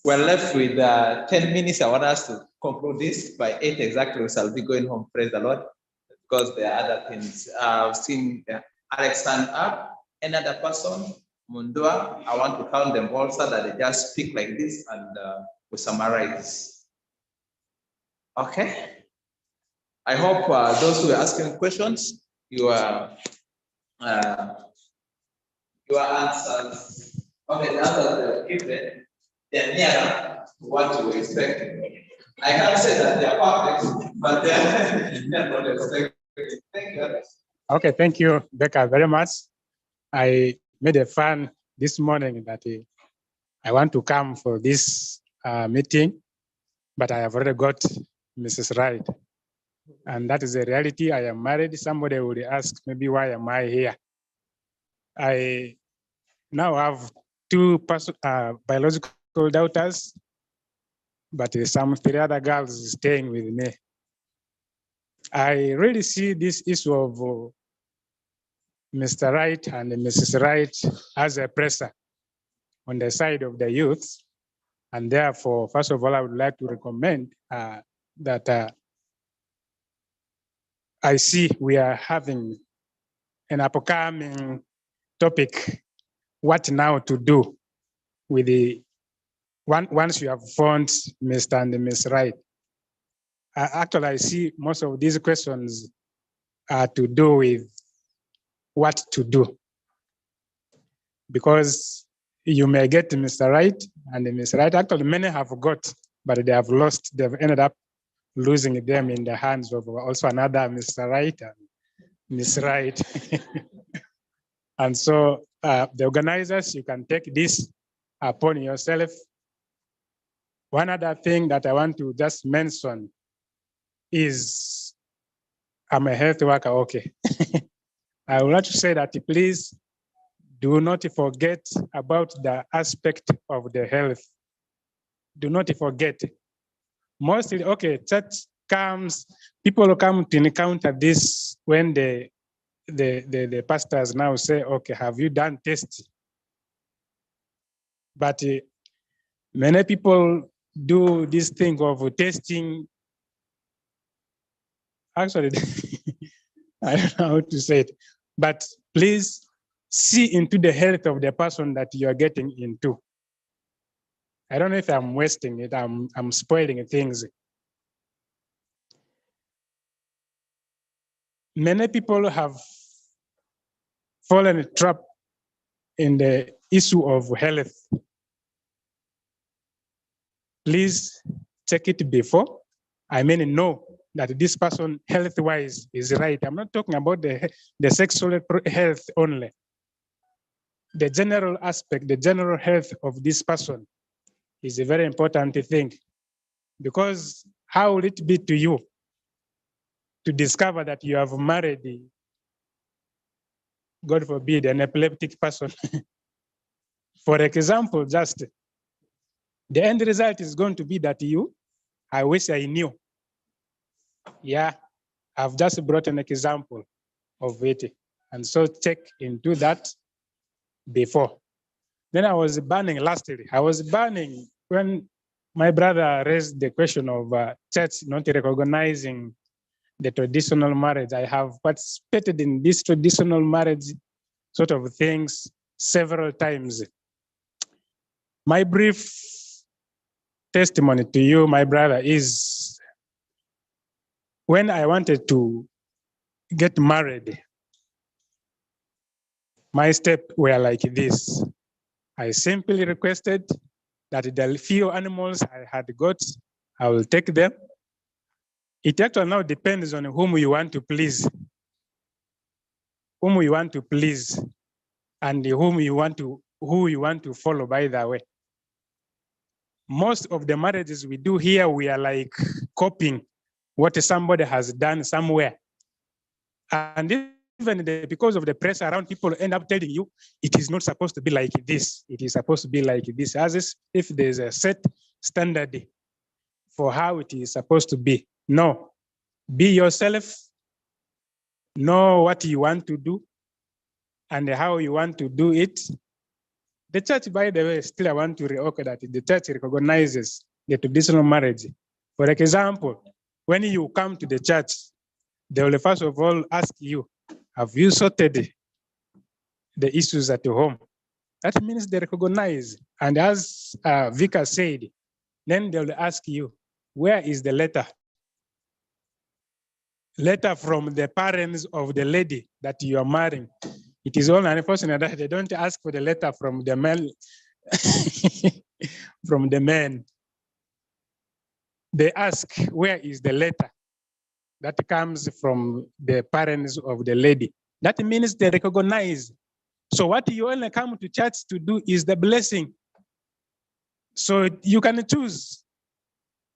We're left with 10 minutes. I want us to conclude this by 8 exactly. We shall be going home. Praise the Lord. Because there are other things. I've seen Alex stand up. Another person, Mundua. I want to count them all so that they just speak like this and we summarize. Okay. I hope those who are asking questions, your answers. Okay, the answers they are given, they're nearer to what you were expecting. I can't say that they are perfect, but they're not expected. Thank you. Okay, thank you, Becca, very much. I made a plan this morning that I want to come for this meeting, but I have already got Mrs. Wright. And that is the reality. I am married. Somebody would ask, maybe why am I here? I now have two biological daughters, but some 3 other girls staying with me. I really see this issue of Mr. Wright and Mrs. Wright as a pressure on the side of the youth. And therefore, first of all, I would like to recommend that I see we are having an upcoming topic, what now to do with once you have found Mr. and Ms. Wright. Actually, I see most of these questions are to do with what to do. Because you may get Mr. Wright and Ms. Wright. Actually, many have got, but they have lost. They've ended up losing them in the hands of also another Mr. Wright and Ms. Wright. And so the organizers, you can take this upon yourself. One other thing that I want to just mention is I'm a health worker, okay. I would like to say that please do not forget about the aspect of the health. Do not forget. Mostly, okay, church comes, people will come to encounter this when the pastors now say, okay, have you done tests? But many people do this thing of testing. Actually, I don't know how to say it, but please see into the health of the person that you are getting into. I don't know if I'm wasting it, I'm spoiling things. Many people have fallen trapped in the issue of health. Please check it before. I mean, know that this person health-wise is right. I'm not talking about the sexual health only. The general aspect, the general health of this person is a very important thing, because how will it be to you to discover that you have married, God forbid, an epileptic person? For example, just the end result is going to be that I wish I knew. Yeah, I've just brought an example of it. And so check into that before. Then I was burning lastly. I was burning when my brother raised the question of church not recognizing the traditional marriage. I have participated in this traditional marriage sort of things several times. My brief testimony to you, my brother, is when I wanted to get married, my steps were like this. I simply requested that the few animals I had got, I will take them. It actually now depends on whom you want to please, and who you want to follow, by the way. Most of the marriages we do here, we are like copying what somebody has done somewhere. And even because of the press around, people end up telling you it is not supposed to be like this. It is supposed to be like this, as if there's a set standard for how it is supposed to be. No, be yourself, know what you want to do and how you want to do it. The church, by the way, still I want to reoccur that the church recognizes the traditional marriage. For example, when you come to the church, they will first of all ask you, have you sorted the issues at home? That means they recognize. And as Vika said, then they will ask you, where is the letter? Letter from the parents of the lady that you are marrying. It is all unfortunate that they don't ask for the letter from the male, from the man. They ask, where is the letter that comes from the parents of the lady? That means they recognize. So what you only come to church to do is the blessing. So you can choose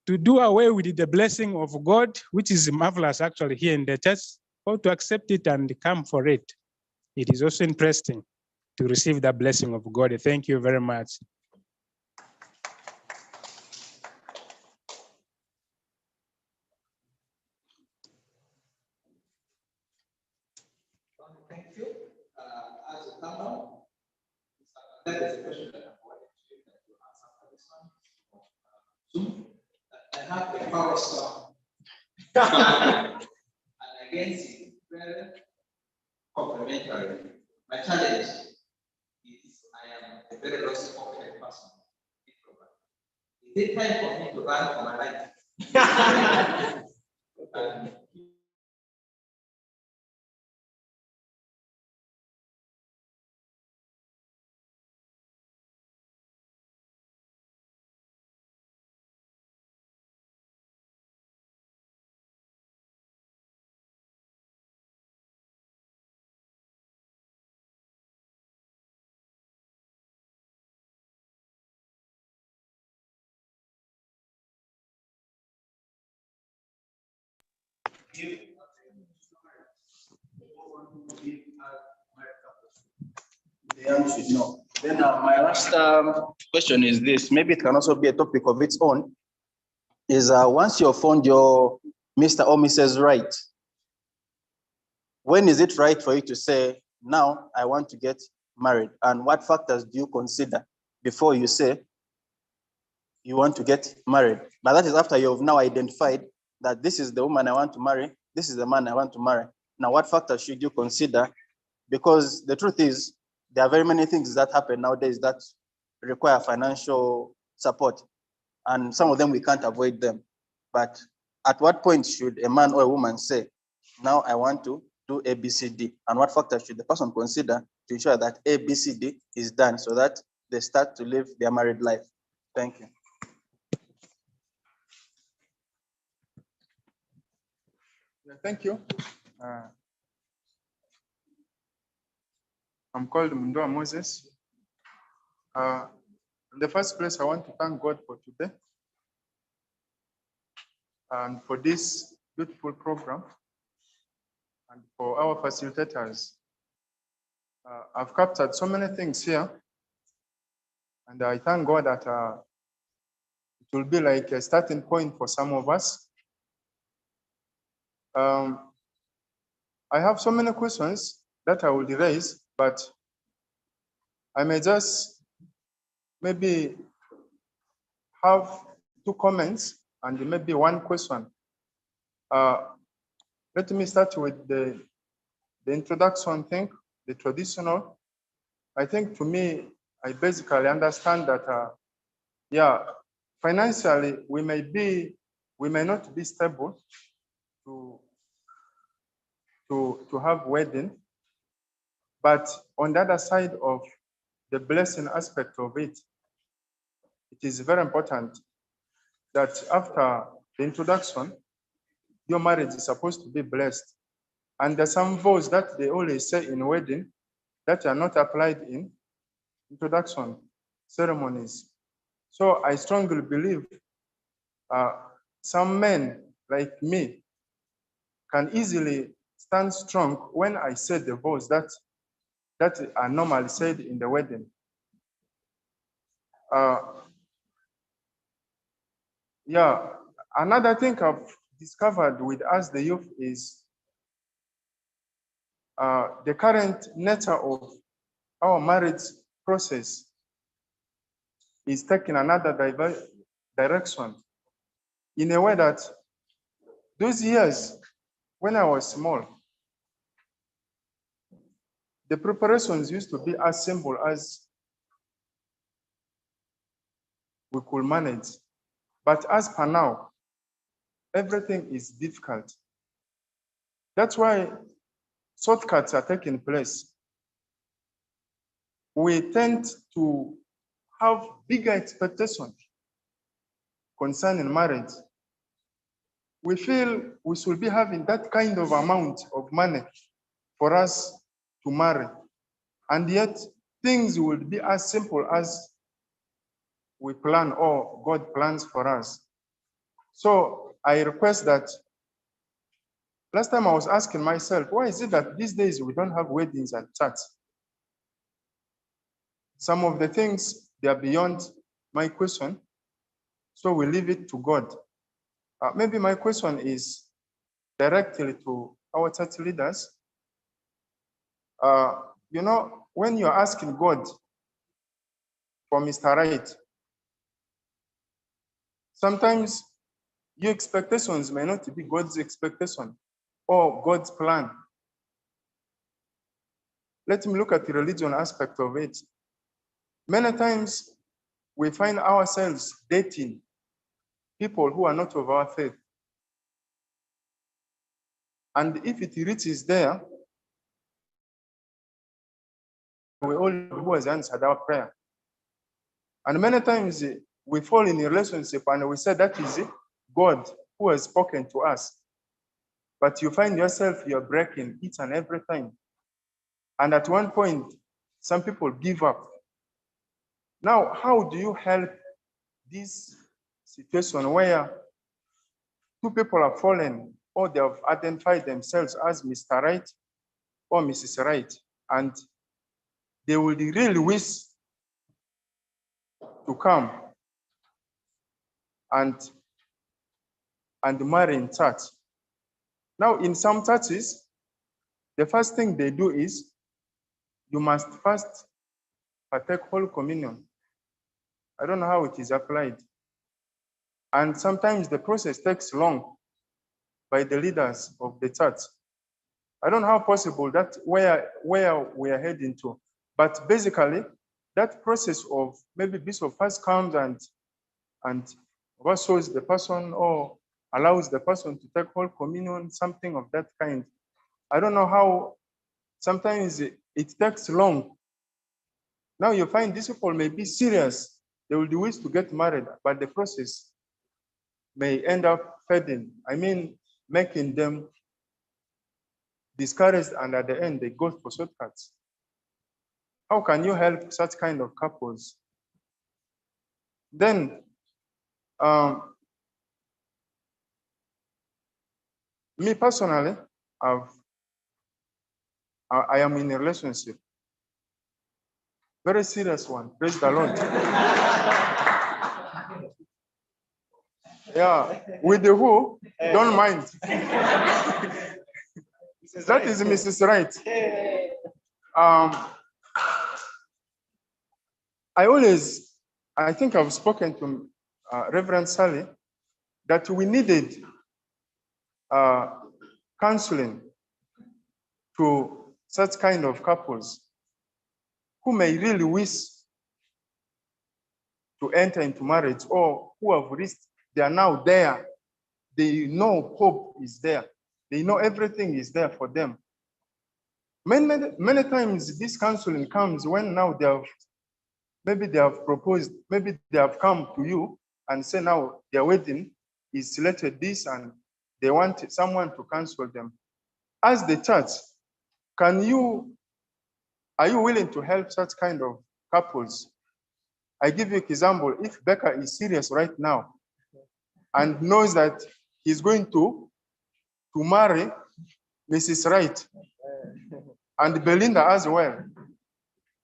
to do away with the blessing of God, which is marvelous actually here in the church, or to accept it and come for it. It is also interesting to receive that blessing of God. Thank you very much. Thank you. As a come on, that is a question that I wanted to answer for this one. I have the power star. And against it, very complimentary. My challenge is I am a very lost confident person. Is it time for me to run for my life? The answer is no. Then my last question is this. Maybe it can also be a topic of its own. Is once you've found your Mr. or Mrs. Right, when is it right for you to say, now I want to get married? And what factors do you consider before you say you want to get married? But that is after you've now identified that this is the woman I want to marry, this is the man I want to marry. Now, what factors should you consider? Because the truth is, there are very many things that happen nowadays that require financial support. And some of them, we can't avoid them. But at what point should a man or a woman say, now I want to do A, B, C, D? And what factors should the person consider to ensure that A, B, C, D is done so that they start to live their married life? Thank you. Yeah, thank you. I'm called Mundua Moses. In the first place, I want to thank God for today and for this beautiful program and for our facilitators. I've captured so many things here, and I thank God that it will be like a starting point for some of us. I have so many questions that I will raise, but I may just maybe have 2 comments and maybe 1 question. Let me start with the introduction thing, the traditional. I think to me, I basically understand that, yeah, financially, we may not be stable to have wedding, but on the other side of the blessing aspect of it, it is very important that after the introduction, your marriage is supposed to be blessed. And there's some vows that they always say in wedding that are not applied in introduction ceremonies. So I strongly believe some men like me can easily stand strong when I say the vows that are normally said in the wedding. Yeah, another thing I've discovered with us, the youth, is the current nature of our marriage process is taking another direction in a way that those years when I was small, the preparations used to be as simple as we could manage. But as per now, everything is difficult. That's why shortcuts are taking place. We tend to have bigger expectations concerning marriage. We feel we should be having that kind of amount of money for us to marry. And yet things will be as simple as we plan or God plans for us. So I request that, last time I was asking myself, why is it that these days we don't have weddings at church? Some of the things, they are beyond my question, so we leave it to God. Maybe my question is directly to our church leaders. You know, when you're asking God for Mr. Right, sometimes your expectations may not be God's expectation or God's plan. Let me look at the religion aspect of it. Many times we find ourselves dating people who are not of our faith. And if it reaches there, we all who has answered our prayer. And many times we fall in a relationship and we say that is God who has spoken to us. But you find yourself, you're breaking each and every time. And at one point, some people give up. Now, how do you help this situation where 2 people have fallen or they have identified themselves as Mr. Right or Mrs. Right, and they will really wish to come and marry in church? Now, in some churches, the first thing they do is you must first partake Holy Communion. I don't know how it is applied. And sometimes the process takes long by the leaders of the church. I don't know how possible that where we are heading to. But basically, that process of maybe bishop first comes and oversees the person or allows the person to take whole communion, something of that kind. I don't know how, sometimes it takes long. Now you find these people may be serious. They will do wish to get married, but the process may end up fading. I mean, making them discouraged, and at the end, they go for shortcuts. How can you help such kind of couples? Then, me personally, I am in a relationship. Very serious one, praise the Lord. Yeah, with the who, don't mind. That is Mrs. Wright. I think I've spoken to Reverend Sally that we needed counseling to such kind of couples who may really wish to enter into marriage or who have reached, they are now there. They know hope is there. They know everything is there for them. Many times this counseling comes when now maybe they have proposed, maybe they have come to you and say now their wedding is selected this and they want someone to counsel them. As the church, are you willing to help such kind of couples? I give you an example. If Becca is serious right now and knows that he's going to marry Mrs. Wright and Belinda as well,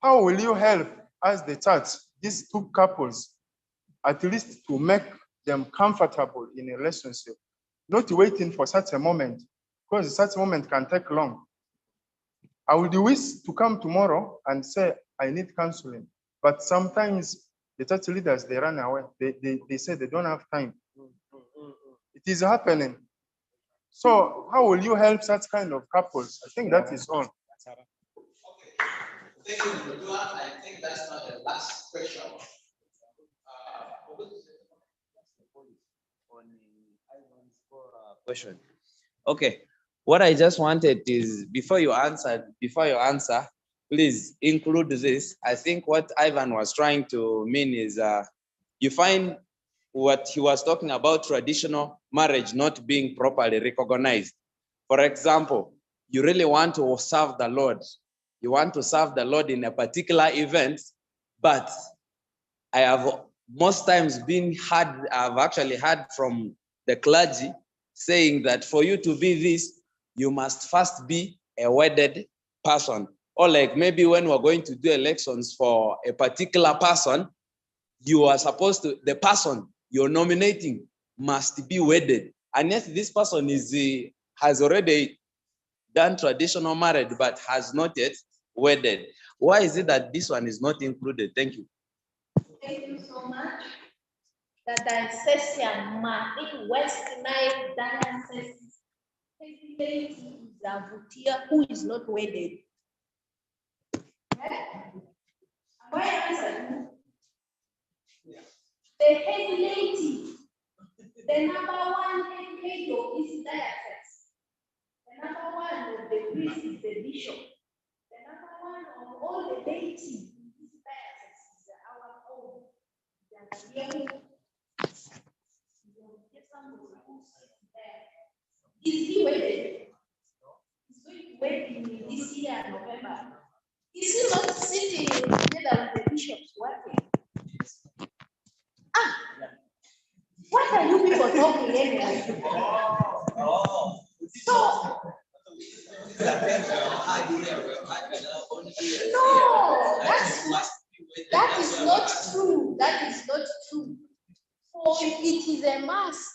how will you help as the church, these two couples, at least to make them comfortable in a relationship, not waiting for such a moment, because such a moment can take long. I would wish to come tomorrow and say, I need counseling. But sometimes the church leaders, they run away. They say they don't have time. It is happening. So how will you help such kind of couples? I think that is all. Thank you, Mudua. I think that's not the last question. Question. Okay. What I just wanted is before you answer, please include this. I think what Ivan was trying to mean is you find what he was talking about, traditional marriage not being properly recognized. For example, you really want to serve the Lord. You want to serve the Lord in a particular event, but I have most times I've actually heard from the clergy saying that for you to be this, you must first be a wedded person. Or like maybe when we're going to do elections for a particular person, you are supposed to, the person you're nominating must be wedded. And yet this person has already done traditional marriage, but has not yet wedded. Why is it that this one is not included? Thank you. Thank you so much. That ancestral man in West Nile, that ancestral who is not wedded. Right? Am I answering? The head lady, the number one head lady of this diocese, the number one of the priest is the bishop, the number one of all the ladies in this diocese is our own. Is he wedded? He's going to wed in this year, November. Is he not sitting together with the bishops working? What are you people talking anyway? So, no, that is not true. That is not true. For it is a must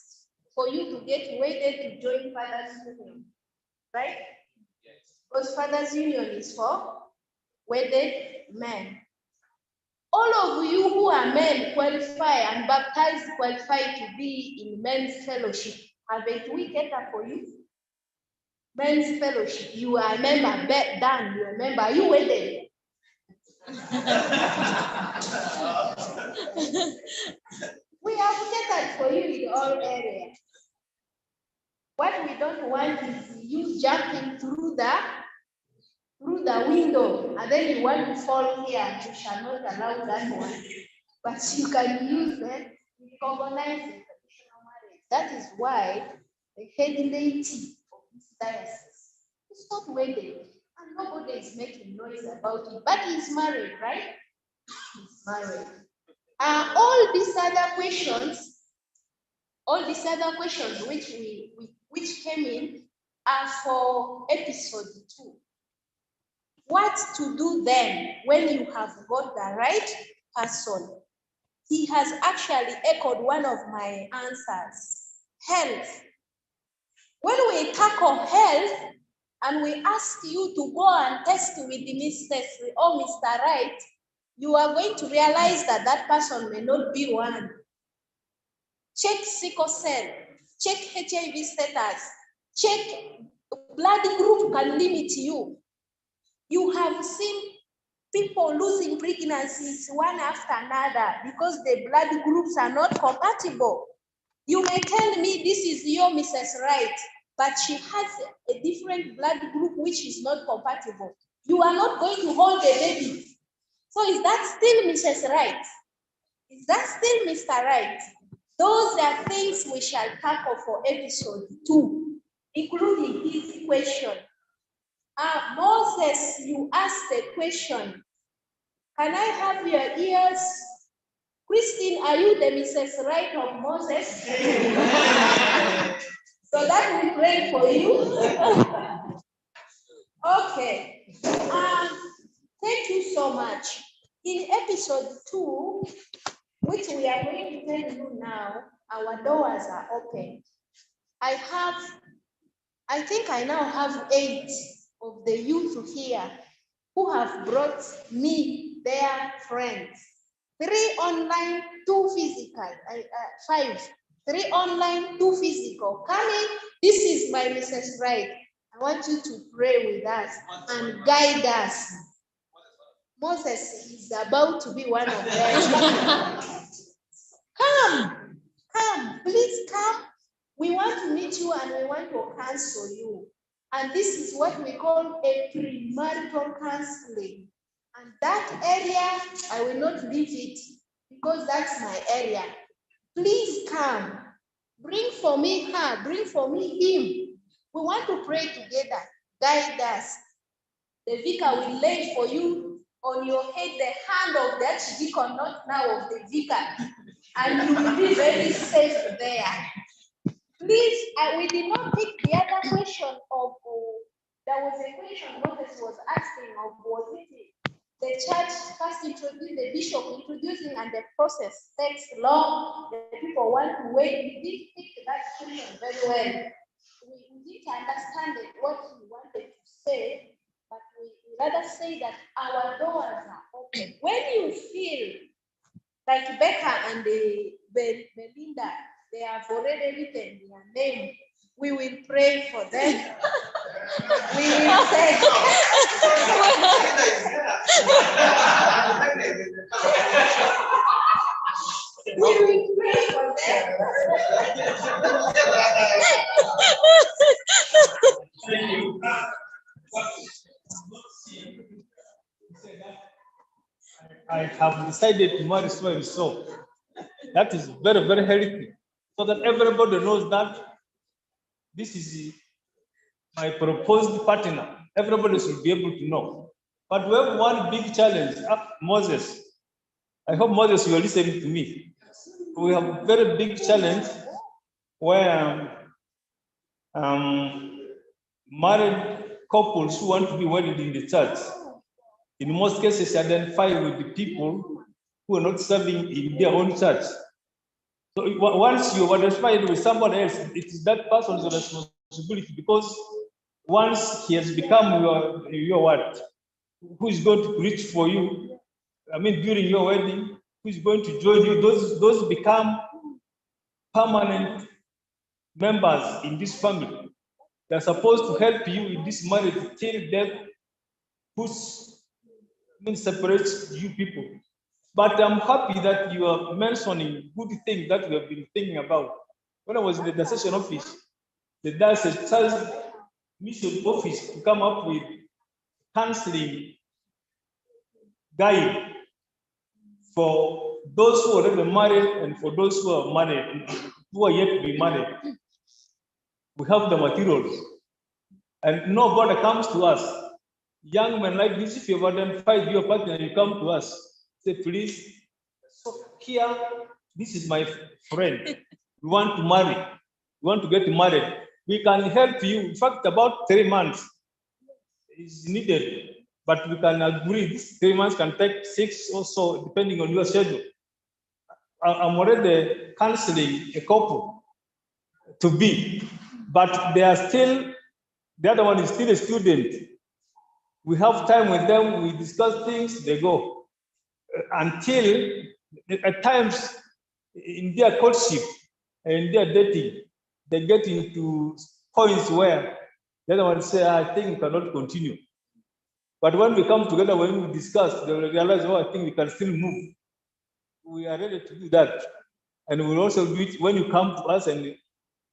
for you to get wedded to join Father's Union, right? Because Father's Union is for wedded men. All of you who are men qualify and baptized qualify to be in men's fellowship. Haven't we get that for you? Men's fellowship. You are a member, done. You are a member. Are you wedded? We have catered for you in all areas. What we don't want is you jumping through the window, and then you want to fall here. We shall not allow that one. But you can use them to recognize the traditional marriage. That is why the head lady of this diocese is not wedded, and nobody is making noise about it. But he's married, right? He's married. All these other questions which came in are for episode 2. What to do then when you have got the right person? He has actually echoed one of my answers, health. When we tackle health and we ask you to go and test with the Mr. or Mr. Right, you are going to realize that that person may not be one. Check sickle cell, check HIV status, check blood group can limit you. You have seen people losing pregnancies one after another because the blood groups are not compatible. You may tell me this is your Mrs. Right, but she has a different blood group which is not compatible. You are not going to hold the baby. So is that still Mrs. Right? Is that still Mr. Right? Those are things we shall tackle for episode 2, including this question. Moses, you asked a question. Can I have your ears? Christine, are you the Mrs. Right of Moses? So that we pray for you. Okay. Thank you so much. In episode 2, which we are going to tell you now, our doors are open. I think I now have 8 of the youth here who have brought me their friends. 3 online, 2 physical, 5. 3 online, 2 physical. Coming, this is my Mrs. Right. I want you to pray with us and guide us. Moses is about to be one of them. Come, please come. We want to meet you and we want to counsel you. And this is what we call a premarital counseling. And that area, I will not leave it because that's my area. Please come. Bring for me her, bring for me him. We want to pray together. Guide us. The vicar will lay for you on your head the hand of the archdeacon, not now of the vicar. And you will be very safe there. Please, we did not pick the other question of, there was a question Moses was asking of, was it the church first introduced, the bishop introducing, and the process takes long, the people want to wait. We did pick that question very well. We didn't understand what he wanted to say, but we rather say that our doors are open. When you feel like Becca and Belinda, they have already written their name, we will pray for them. We will say, we will pray for them. I have decided to marry so and so. That is very, very healthy. So that everybody knows that this is my proposed partner. Everybody should be able to know. But we have one big challenge. Moses, I hope Moses, you are listening to me. We have a very big challenge where married couples who want to be wedded in the church, in most cases, identify with the people who are not serving in their own church. So once you identify with somebody else, it is that person's responsibility, because once he has become your what? Who is going to preach for you? I mean, during your wedding, who is going to join you? Those become permanent members in this family. They're supposed to help you in this marriage till death puts separate you people. But I'm happy that you are mentioning good things that we have been thinking about. When I was in the session office, the diocese mission office to come up with counseling guide for those who are already married and for those who are married, who are yet to be married. We have the materials, and nobody comes to us. Young men like this, if you have identified your partner, you come to us, say, please, so here, this is my friend. We want to marry. We want to get married. We can help you. In fact, about 3 months is needed, but we can agree this 3 months can take 6 or so, depending on your schedule. I'm already counseling a couple to be, but they are still, the other one is still a student. We have time with them, we discuss things, they go. Until at times in their courtship and their dating, they get into points where the other one say, I think we cannot continue. But when we come together, when we discuss, they will realize, oh, I think we can still move. We are ready to do that. And we'll also do it when you come to us and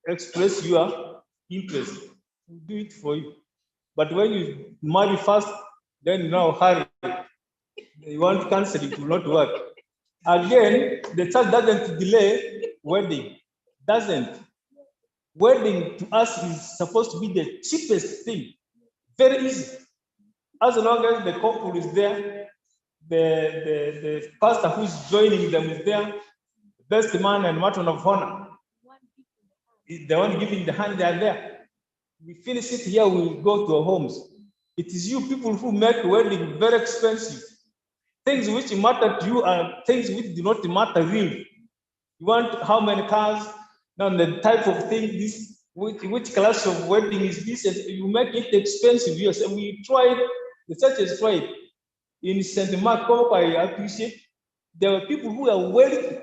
express your interest. We'll do it for you. But when you marry first, then now hurry. You want counseling, it will not work. Again, the church doesn't delay wedding. Doesn't. Wedding to us is supposed to be the cheapest thing. Very easy. As long as the couple is there, the pastor who's joining them is there, best man and matron of honor. The one giving the hand, they are there. We finish it here, we go to our homes. It is you people who make wedding very expensive. Things which matter to you are things which do not matter really. You want how many cars, now the type of thing, this, which class of wedding is this, and you make it expensive. Yes, and we tried, the church has tried. In St. Mark, I appreciate, there were people who are wealthy.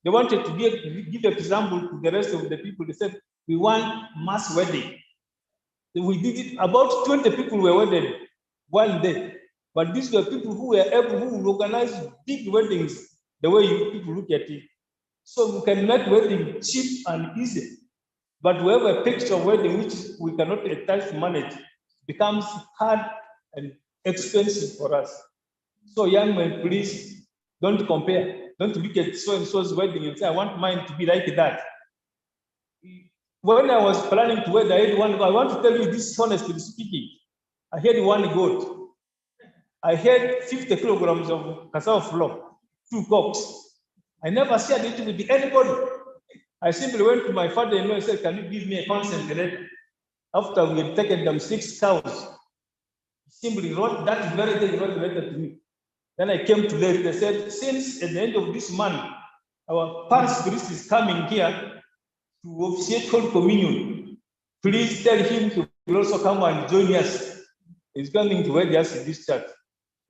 They wanted to give an example to the rest of the people. They said, we want mass wedding. We did it, about 20 people were wedded one day. But these were people who were able to organize big weddings the way people look at it. So we can make wedding cheap and easy. But we have a picture of wedding which we cannot attach to manage, becomes hard and expensive for us. So young men, please don't compare. Don't look at so and so's wedding and say, I want mine to be like that. When I was planning to wed, I had one. I want to tell you this honestly speaking. I had one goat. I had 50 kilograms of cassava flour, 2 cocks. I never shared it with anybody. I simply went to my father-in-law and said, can you give me a consent letter? After we had taken them 6 cows, he simply wrote that very day, he wrote the letter to me. Then I came to them, they said, since at the end of this month, our parish priest is coming here to officiate Holy Communion. Please tell him to also come and join us. He's coming to wed us in this church.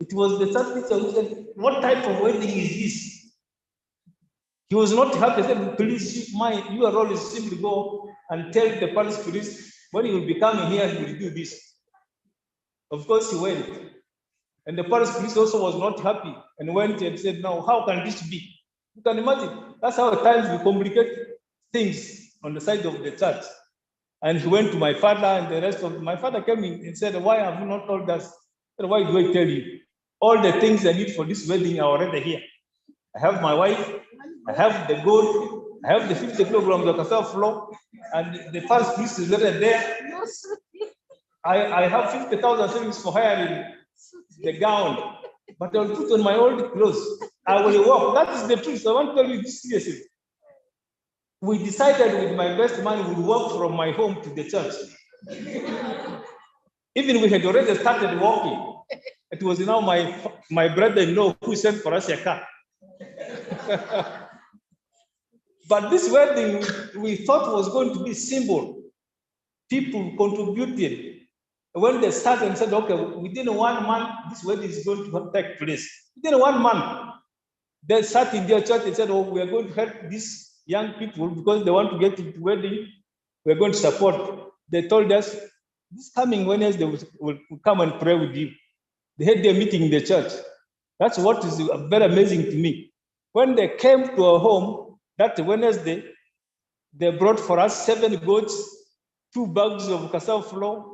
It was the church teacher who said, what type of wedding is this? He was not happy. He said, please, your role is simply go and tell the parish priest when he will be coming here, he will do this. Of course, he went. And the parish priest also was not happy and went and said, now, how can this be? You can imagine. That's how at times we complicate things on the side of the church. And he went to my father and the rest of my father came in and said, why have you not told us? I said, why do I tell you? All the things I need for this wedding are already here. I have my wife, I have the gold, I have the 50 kilograms of cassava flour, and the first piece is already there. I have 50,000 savings for hiring the gown, but I'll put on my old clothes. I will walk. That is the truth. I want to tell you this seriously. We decided with my best man, we walk from my home to the church. Even we had already started walking. It was now my brother-in-law who sent for us a car. But this wedding we thought was going to be symbol. People contributed. When they started and said, okay, within 1 month, this wedding is going to take place. Within 1 month, they sat in their church and said, oh, we are going to help these young people because they want to get into wedding. We're going to support. They told us, this coming Wednesday, we'll come and pray with you. They had their meeting in the church. That's what is very amazing to me. When they came to our home that Wednesday, they brought for us 7 goats, 2 bags of cassava flour,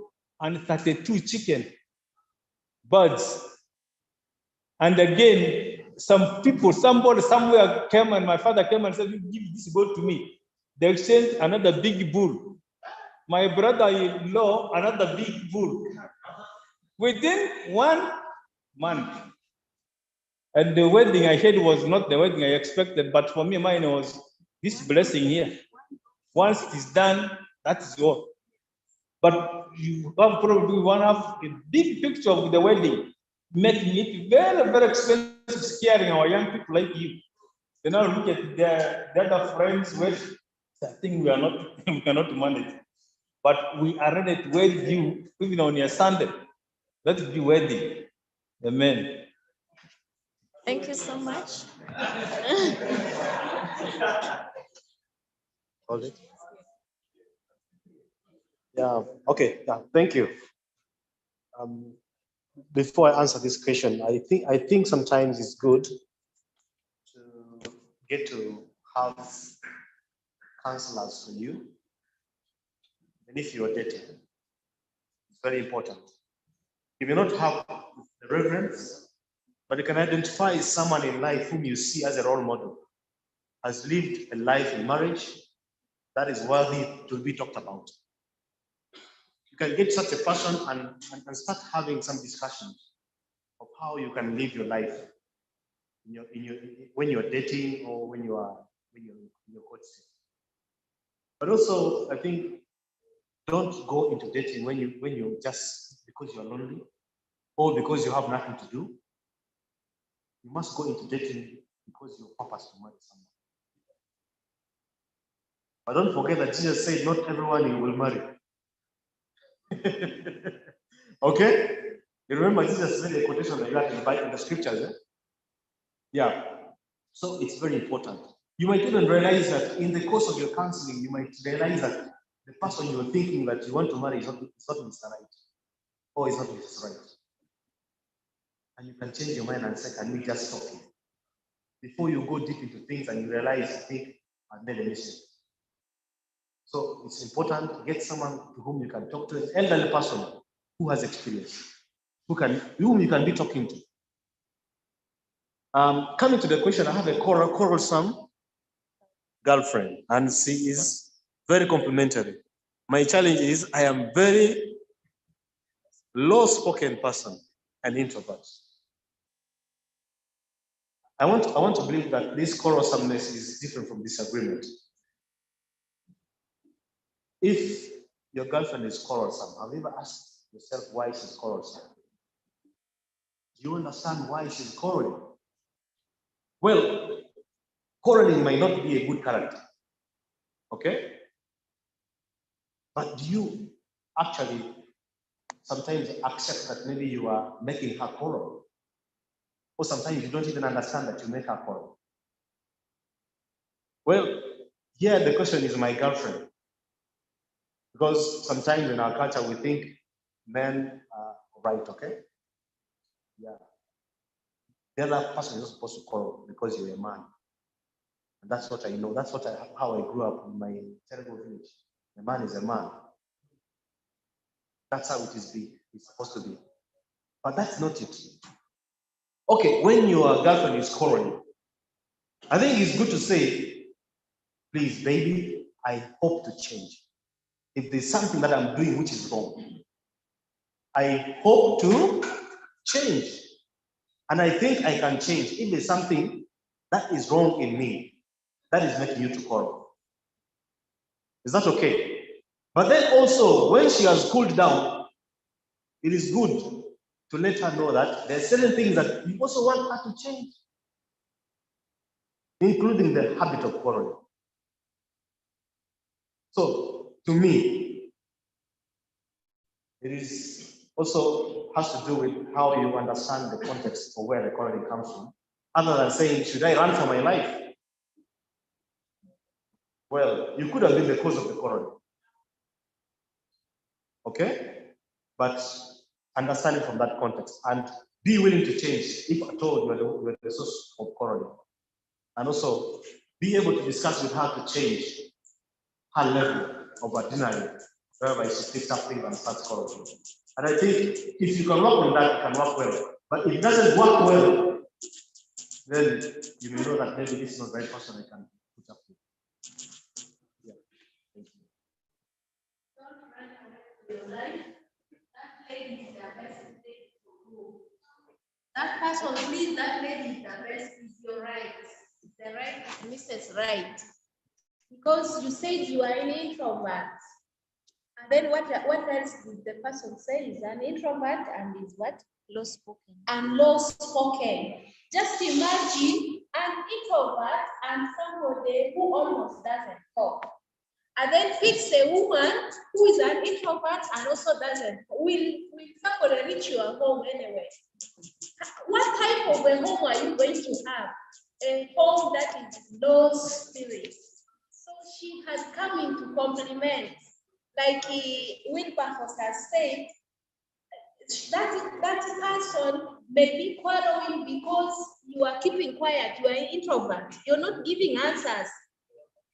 and 32 chicken, birds. And again, some people, somebody somewhere came and my father came and said, "You give this goat to me." They exchanged another big bull. My brother-in-law, another big bull. Within 1 month. And the wedding I had was not the wedding I expected, but for me, mine was this blessing here. Once it is done, that is all. But you have probably one have a big picture of the wedding, making it very, very expensive, scaring our young people like you. They now look at the other friends with, I think we are not, we cannot manage. But we are ready to wed you even on your Sunday. Let's be wedding. Amen. Thank you so much. Hold it. Yeah, okay, yeah, thank you. Before I answer this question, I think sometimes it's good to get to have counselors for you. And if you're dating, it's very important. You may not have the reverence, but you can identify someone in life whom you see as a role model, has lived a life in marriage that is worthy to be talked about. You can get such a person and start having some discussions of how you can live your life when you're dating or when you're in your courtship. But also, I think don't go into dating when you just because you're lonely or because you have nothing to do. You must go into dating because you purpose to marry someone. But don't forget that Jesus said, not everyone you will marry. Okay? You remember Jesus made a quotation like that in the scriptures, eh? Yeah. So it's very important. You might even realize that in the course of your counseling, you might realize that the person you're thinking that you want to marry is not Mr. Right, or is not Mrs. Right. And you can change your mind and say, can we just talk here? Before you go deep into things and you realize, I think I've made a mistake. So it's important to get someone to whom you can talk to, an elderly person who has experience, whom you can be talking to. Coming to the question, I have a quarrelsome girlfriend, and she is very complimentary. My challenge is I am very low-spoken person, an introvert. I want to believe that this quarrelsomeness is different from disagreement. If your girlfriend is quarrelsome, have you ever asked yourself why she's quarrelsome? Do you understand why she's quarreling? Well, quarreling might not be a good character, okay? But do you actually sometimes accept that maybe you are making her quarrel? Or sometimes you don't even understand that you make her quarrel? Well, here the question is my girlfriend. Because sometimes in our culture we think men are right, okay? Yeah. The other person is not supposed to quarrel because you're a man. And that's what I know. That's how I grew up in my terrible village. A man is a man. That's how it's supposed to be. But that's not it. Okay, when your girlfriend is quarreling, I think it's good to say, please, baby, I hope to change. If there's something that I'm doing which is wrong, I hope to change. And I think I can change. If there's something that is wrong in me, that is making you to quarrel. Is that okay? But then also, when she has cooled down, it is good to let her know that there are certain things that you also want her to change, including the habit of quarreling. So, to me, it is also has to do with how you understand the context of where the quarreling comes from, other than saying, should I run for my life? Well, you could have been the cause of the quarrel. Okay? But understanding from that context. And be willing to change if at all you are the source of quarrel. And also be able to discuss with her to change her level of ordinary, whereby she picks up things and starts quarreling. And I think if you can work on that, it can work well. But if it doesn't work well, then you may know that maybe this is not the right person I can put up with. Yeah. Thank you. Don't run away from your life. That lady is the best thing for you. That person, please, that lady is the best, is your right. The right, Mrs. Right. Because you said you are an introvert. And then what else did the person say? Is an introvert and is what? Low spoken. And low spoken. Just imagine an introvert and somebody who almost doesn't talk. And then fix a woman who is an introvert and also doesn't. Will somebody reach your home anyway? What type of a home are you going to have? A home that is low spirit. So she has come in to compliment. Like Wilberforce has said, that person may be quarreling because you are keeping quiet, you are an introvert, you're not giving answers,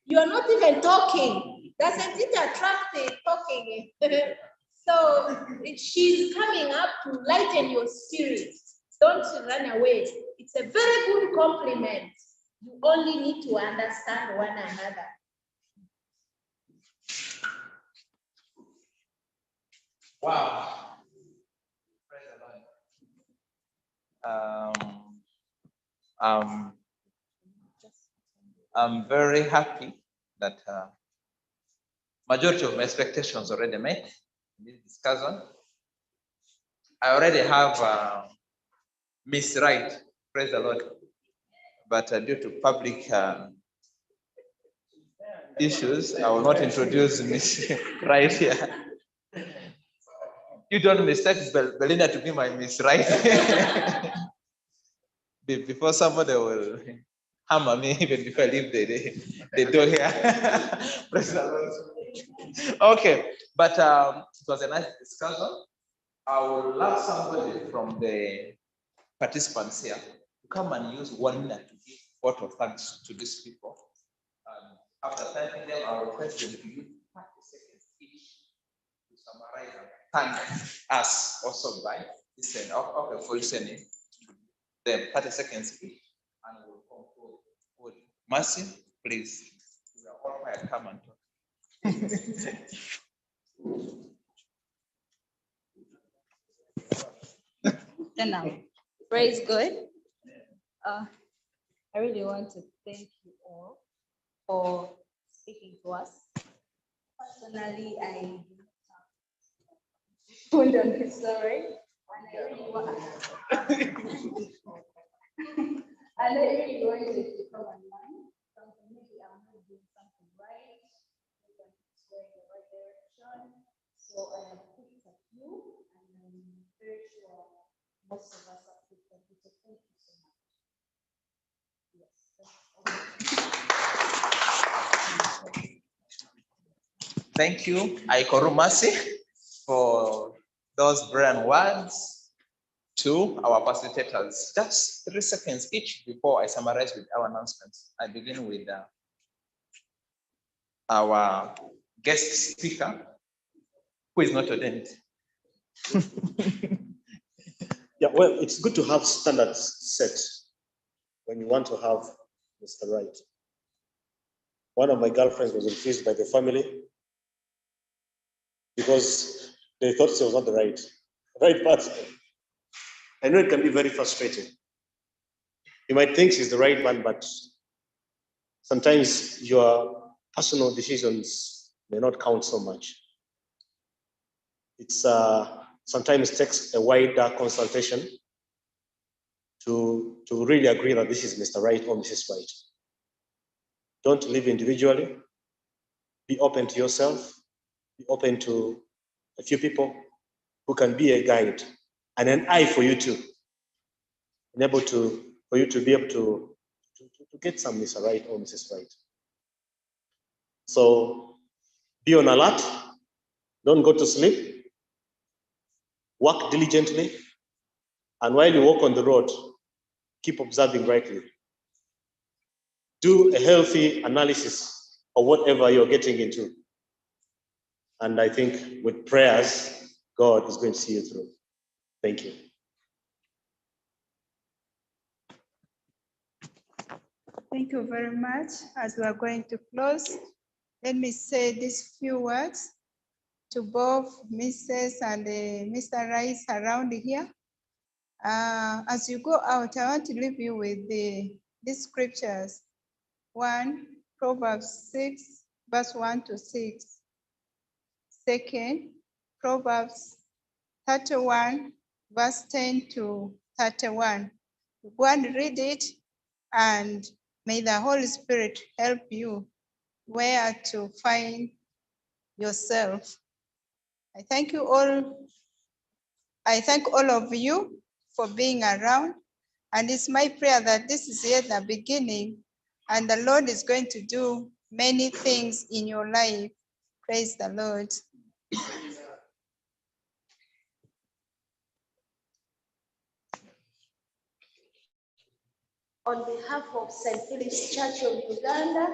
you are not even talking. Doesn't it attract the talking? So she's coming up to lighten your spirit. Don't run away. It's a very good compliment. You only need to understand one another. Wow. I'm very happy that majority of my expectations already met in this discussion. I already have Miss Right, praise the Lord, but due to public issues, I will not introduce Miss Right here. You don't mistake Belinda to be my Miss Right. Before somebody will hammer me even before I leave the door here. Praise the Lord. Okay, but it was a nice discussion. I would love somebody from the participants here to come and use 1 minute to give vote of thanks to these people. After thanking them, I will request them to use 30 seconds each to summarize and thank us also by listening. Okay, for listening. Then 30 seconds each, and we'll conclude. Mercy, please. We are all quiet. Come and Now, praise God. I really want to thank you all for speaking to us. Personally, I hold on this story, and I really wanted to come and learn something. Maybe I'm not doing something right, maybe I'm just going in the right direction. So I have picked a few, and I'm very sure most of us have picked a few. So thank you so much. Yes. thank you, Aikoru Mercy, for those brilliant words. To our facilitators, just 3 seconds each before I summarize with our announcements. I begin with our guest speaker, who is not ordained. Yeah, well, it's good to have standards set when you want to have Mr. Right. One of my girlfriends was refused by the family because they thought she was not the right person. I know it can be very frustrating. You might think she's the right one, but sometimes your personal decisions may not count so much. It's sometimes takes a wider consultation to really agree that this is Mr. Right or Mrs. Right. Don't live individually. Be open to yourself. Be open to a few people who can be a guide and an eye for you to for you to be able to get some Mr. Right or Mrs. Right. So be on alert. Don't go to sleep. Work diligently. And while you walk on the road, keep observing rightly. Do a healthy analysis of whatever you're getting into. And I think with prayers, God is going to see you through. Thank you. Thank you very much. As we are going to close, let me say these few words to both Mrs. and Mr. Rice around here. As you go out, I want to leave you with these scriptures. 1, Proverbs 6, verse 1 to 6. Second, Proverbs 31, verse 10 to 31. Go and read it, and may the Holy Spirit help you where to find yourself. I thank you all. I thank all of you for being around. And it's my prayer that this is yet the beginning, and the Lord is going to do many things in your life. Praise the Lord. On behalf of St. Philip's Church of Uganda,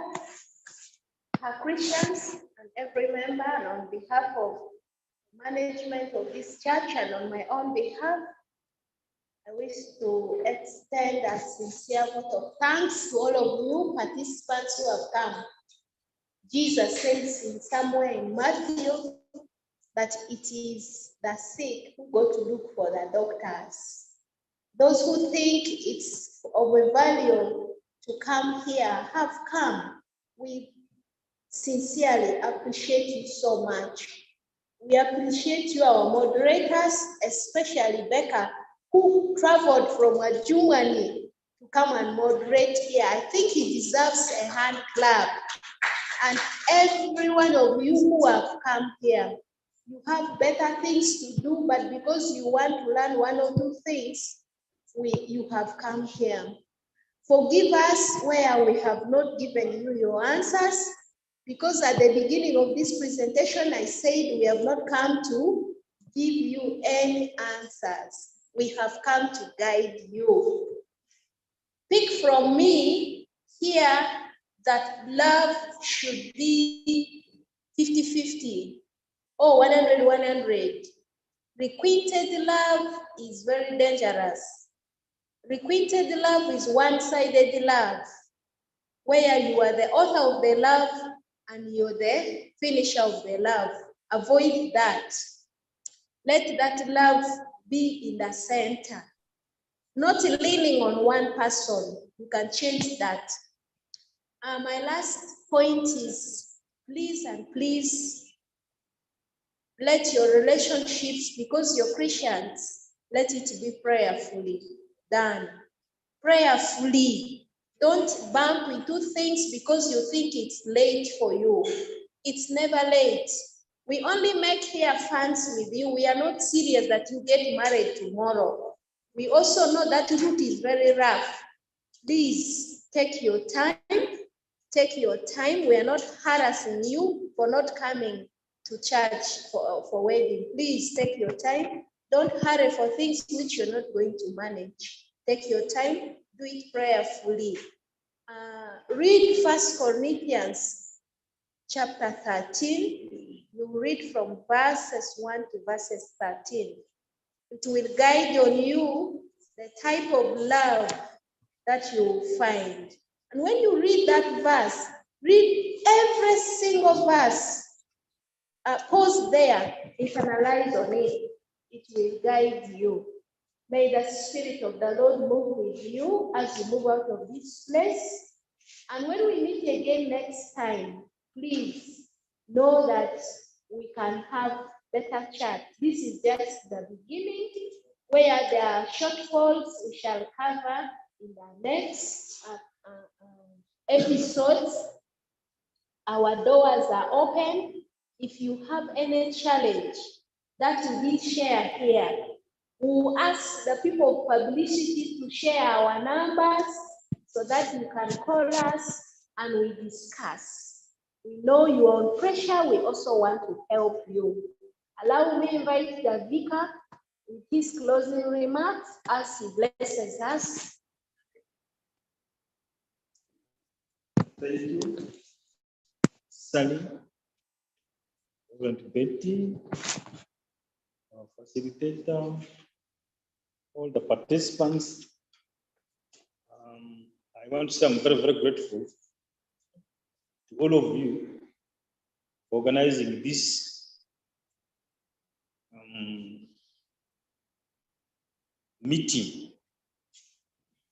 her Christians and every member, and on behalf of management of this church and on my own behalf, I wish to extend a sincere vote of thanks to all of you participants who have come. Jesus says in somewhere in Matthew that it is the sick who go to look for the doctors. Those who think it's of a value to come here have come. We sincerely appreciate you so much. We appreciate you, our moderators, especially Becca, who traveled from Germany to come and moderate here. I think he deserves a hand clap. And every one of you who have come here, you have better things to do, but because you want to learn one or two things, you have come here. Forgive us where we have not given you your answers, because at the beginning of this presentation, I said we have not come to give you any answers. We have come to guide you. Pick from me here that love should be 50-50 or 100-100. Requited love is very dangerous. Requited love is one-sided love, where you are the author of the love and you're the finisher of the love. Avoid that. Let that love be in the center, not leaning on one person. You can change that. My last point is, please and please, let your relationships, because you're Christians, let it be prayerfully done. Prayerfully. Don't bump into things because you think it's late for you. It's never late. We only make here funds with you. We are not serious that you get married tomorrow. We also know that route is very rough. Please take your time. Take your time. We are not harassing you for not coming to church for wedding. Please take your time. Don't hurry for things which you're not going to manage. Take your time, do it prayerfully. Read 1 Corinthians chapter 13. You read from verses 1 to verses 13. It will guide on you the type of love that you will find. And when you read that verse, read every single verse. Pause there, internalize on it. It will guide you. May the Spirit of the Lord move with you as you move out of this place. And when we meet again next time, please know that we can have better chat. This is just the beginning. Where there are shortfalls, we shall cover in the next episodes. Our doors are open. If you have any challenge that we share here, we'll ask the people of publicity to share our numbers so that you can call us and we discuss. We know you're on pressure. We also want to help you. Allow me to invite the vicar with his closing remarks as he blesses us. Thank you, Sally, Reverend Betty, our facilitator, all the participants. I want to say I'm very, very grateful to all of you for organizing this meeting.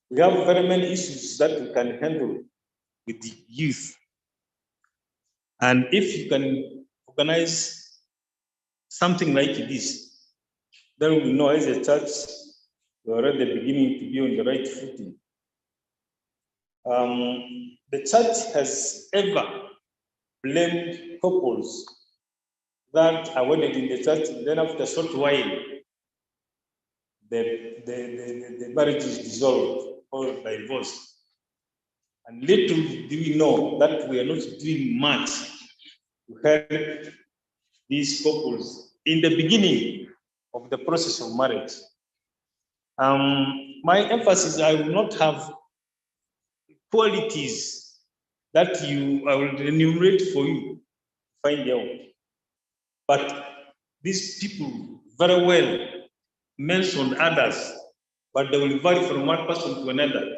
We have very many issues that we can handle with the youth. And if you can organize something like this, then we know as a church, we're already beginning to be on the right footing. The church has ever blamed couples that are wedded in the church, and then after a short while, the marriage is dissolved or divorced. And little do we know that we are not doing much to help these couples in the beginning of the process of marriage. My emphasis, I will not have qualities that I will enumerate for you, find out. But these people very well mentioned others, but they will vary from one person to another.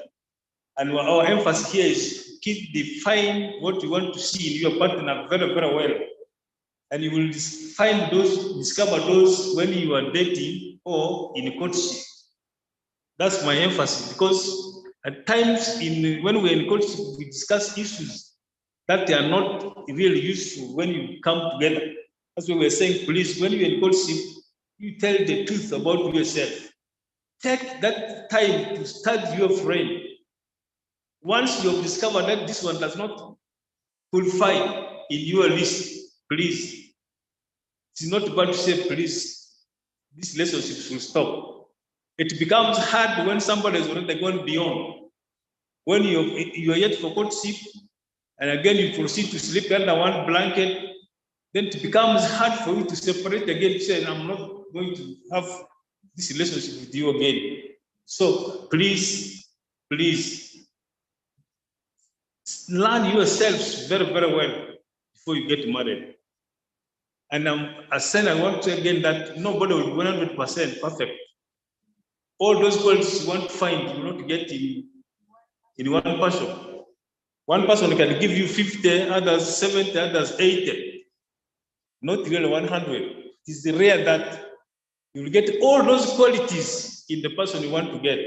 And our emphasis here is keep define what you want to see in your partner very, very well. And you will discover those when you are dating or in courtship. That's my emphasis, because at times when we're in courtship, we discuss issues that are not really useful when you come together. That's why we're saying, please, when you're in courtship, you tell the truth about yourself. Take that time to study your friend. Once you have discovered that this one does not qualify in your list, please. It's not about to say, please, this relationship should stop. It becomes hard when somebody has already gone beyond. When you are yet for courtship, and again you proceed to sleep under one blanket, then it becomes hard for you to separate again, say, I'm not going to have this relationship with you again. So please, learn yourselves very, very well before you get married. And as I want to again that nobody will be 100% perfect. All those qualities you want to find, you will not get in one person. One person can give you 50, others 70, others 80. Not really 100. It is rare that you will get all those qualities in the person you want to get.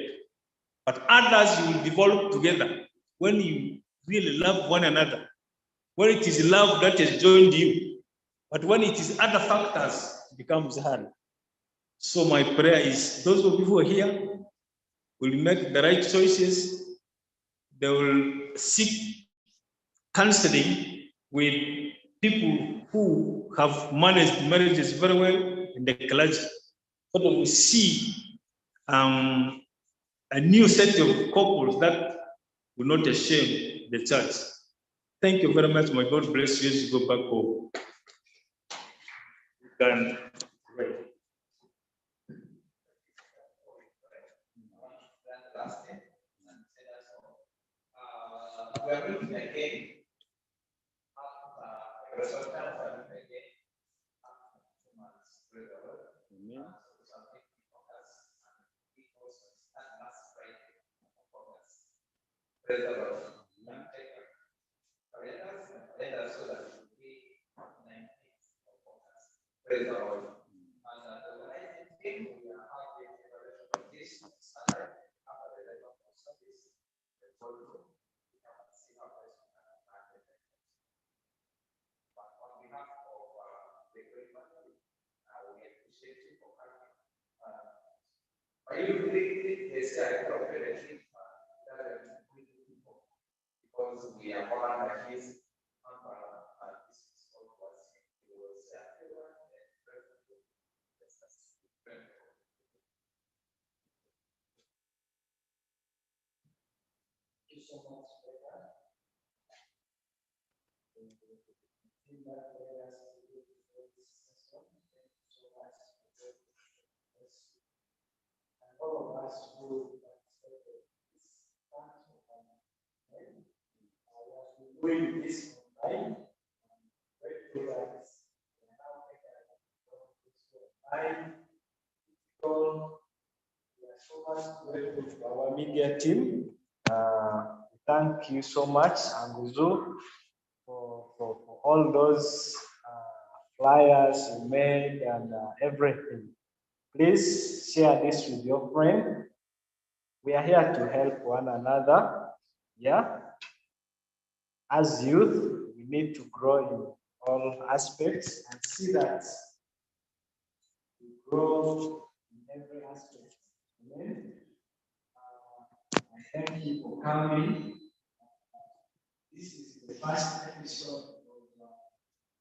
But others you will develop together when you really love one another. When it is love that has joined you. But when it is other factors, it becomes hard. So my prayer is those of you who are here will make the right choices. They will seek counseling with people who have managed marriages very well in the clergy. So that we see a new set of couples that will not shame the church. Thank you very much. My God bless you as you go back home. You can pray. We are looking again. Praise the Lord. Because we are all under his all of us who participated in this doing this online. Grateful that we are so much grateful to our media team. Thank you so much, Anguzu, for all those flyers you made and everything. Please share this with your friend. We are here to help one another. Yeah. As youth, we need to grow in all aspects and see that we grow in every aspect. Amen. Thank you for coming. This is the first episode of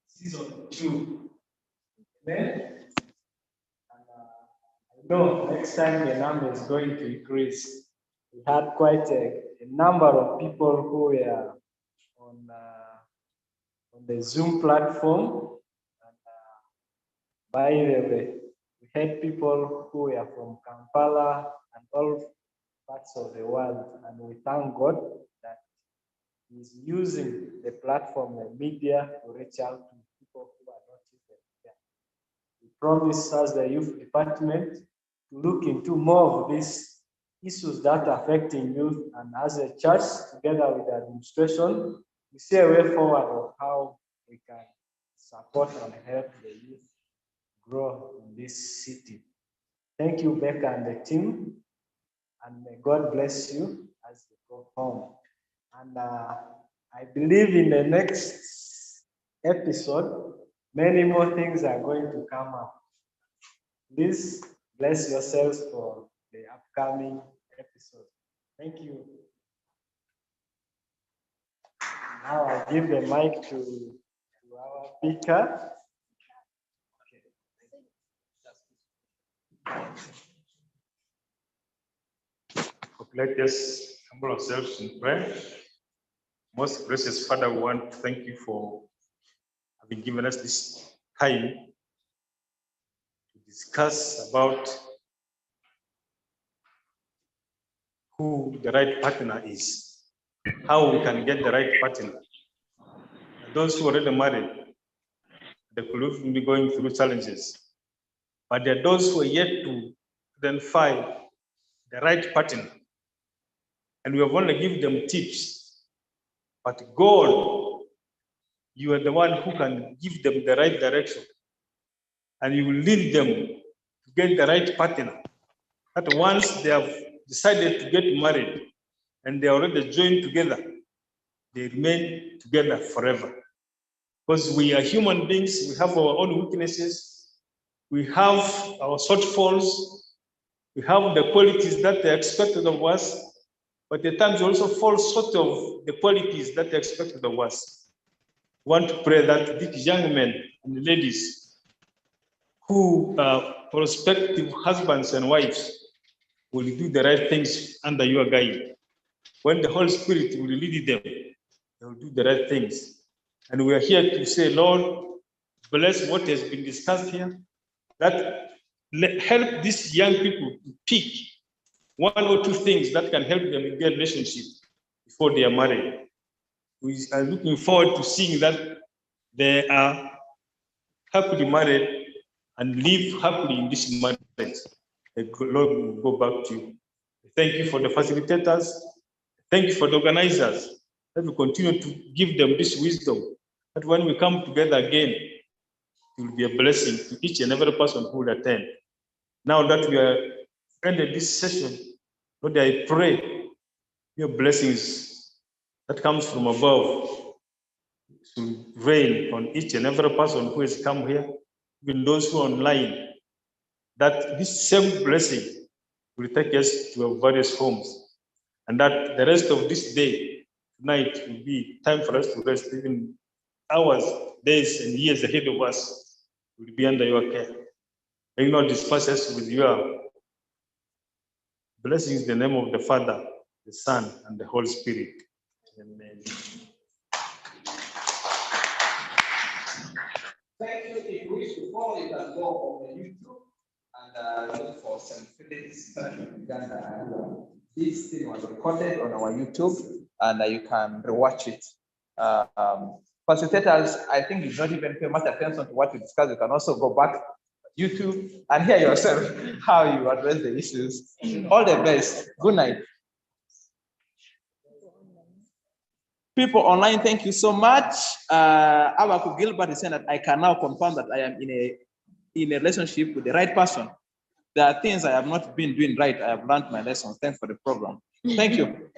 season 2. Amen. And I know next time the number is going to increase. We had quite a number of people who were on the Zoom platform. And, by the way, we had people who were from Kampala and all parts of the world, and we thank God that He's using the platform, the media, to reach out to people who are not even there. We promise as the youth department to look into more of these issues that are affecting youth, and as a church, together with the administration, we see a way forward of how we can support and help the youth grow in this city. Thank you, Becca and the team, and may God bless you as you go home. And I believe in the next episode, many more things are going to come up. Please bless yourselves for the upcoming episode. Thank you. Now I give the mic to our speaker. Let us humble ourselves in prayer. Most gracious Father, we want to thank you for having given us this time to discuss about who the right partner is, how we can get the right partner. Those who are already married, they could even be going through challenges. But there are those who are yet to identify the right partner. And we have only given them tips. But God, you are the one who can give them the right direction. And you will lead them to get the right partner. That once they have decided to get married and they are already joined together, they remain together forever. Because we are human beings, we have our own weaknesses, we have our shortfalls, we have the qualities that they expected of us, but at times we also fall short of the qualities that they expected of us. We want to pray that these young men and ladies who are prospective husbands and wives will do the right things under your guide. When the Holy Spirit will lead them, they will do the right things. And we are here to say, Lord, bless what has been discussed here, that help these young people to pick one or two things that can help them in their relationship before they are married. We are looking forward to seeing that they are happily married and live happily in this marriage. The Lord will go back to you. Thank you for the facilitators. Thank you for the organizers. Let me continue to give them this wisdom that when we come together again, it will be a blessing to each and every person who will attend. Now that we are ended this session, Lord, I pray your blessings that comes from above to rain on each and every person who has come here, even those who are online, that this same blessing will take us to our various homes, and that the rest of this day, tonight, will be time for us to rest. Even hours, days, and years ahead of us will be under your care. May you not disperse us with your blessings in the name of the Father, the Son, and the Holy Spirit. Amen. Thank you. If you wish to follow, you can go on the YouTube and look for St. Philip's Uganda-Arua. This thing was recorded on our YouTube, and you can rewatch it. Facilitators, I think you don't even pay much attention to what we discuss. You can also go back YouTube and hear yourself how you address the issues. All the best. Good night. People online, thank you so much. Abaku Gilbert is saying that I can now confirm that I am in a relationship with the right person. There are things I have not been doing right. I have learned my lessons. Thanks for the program. Thank you.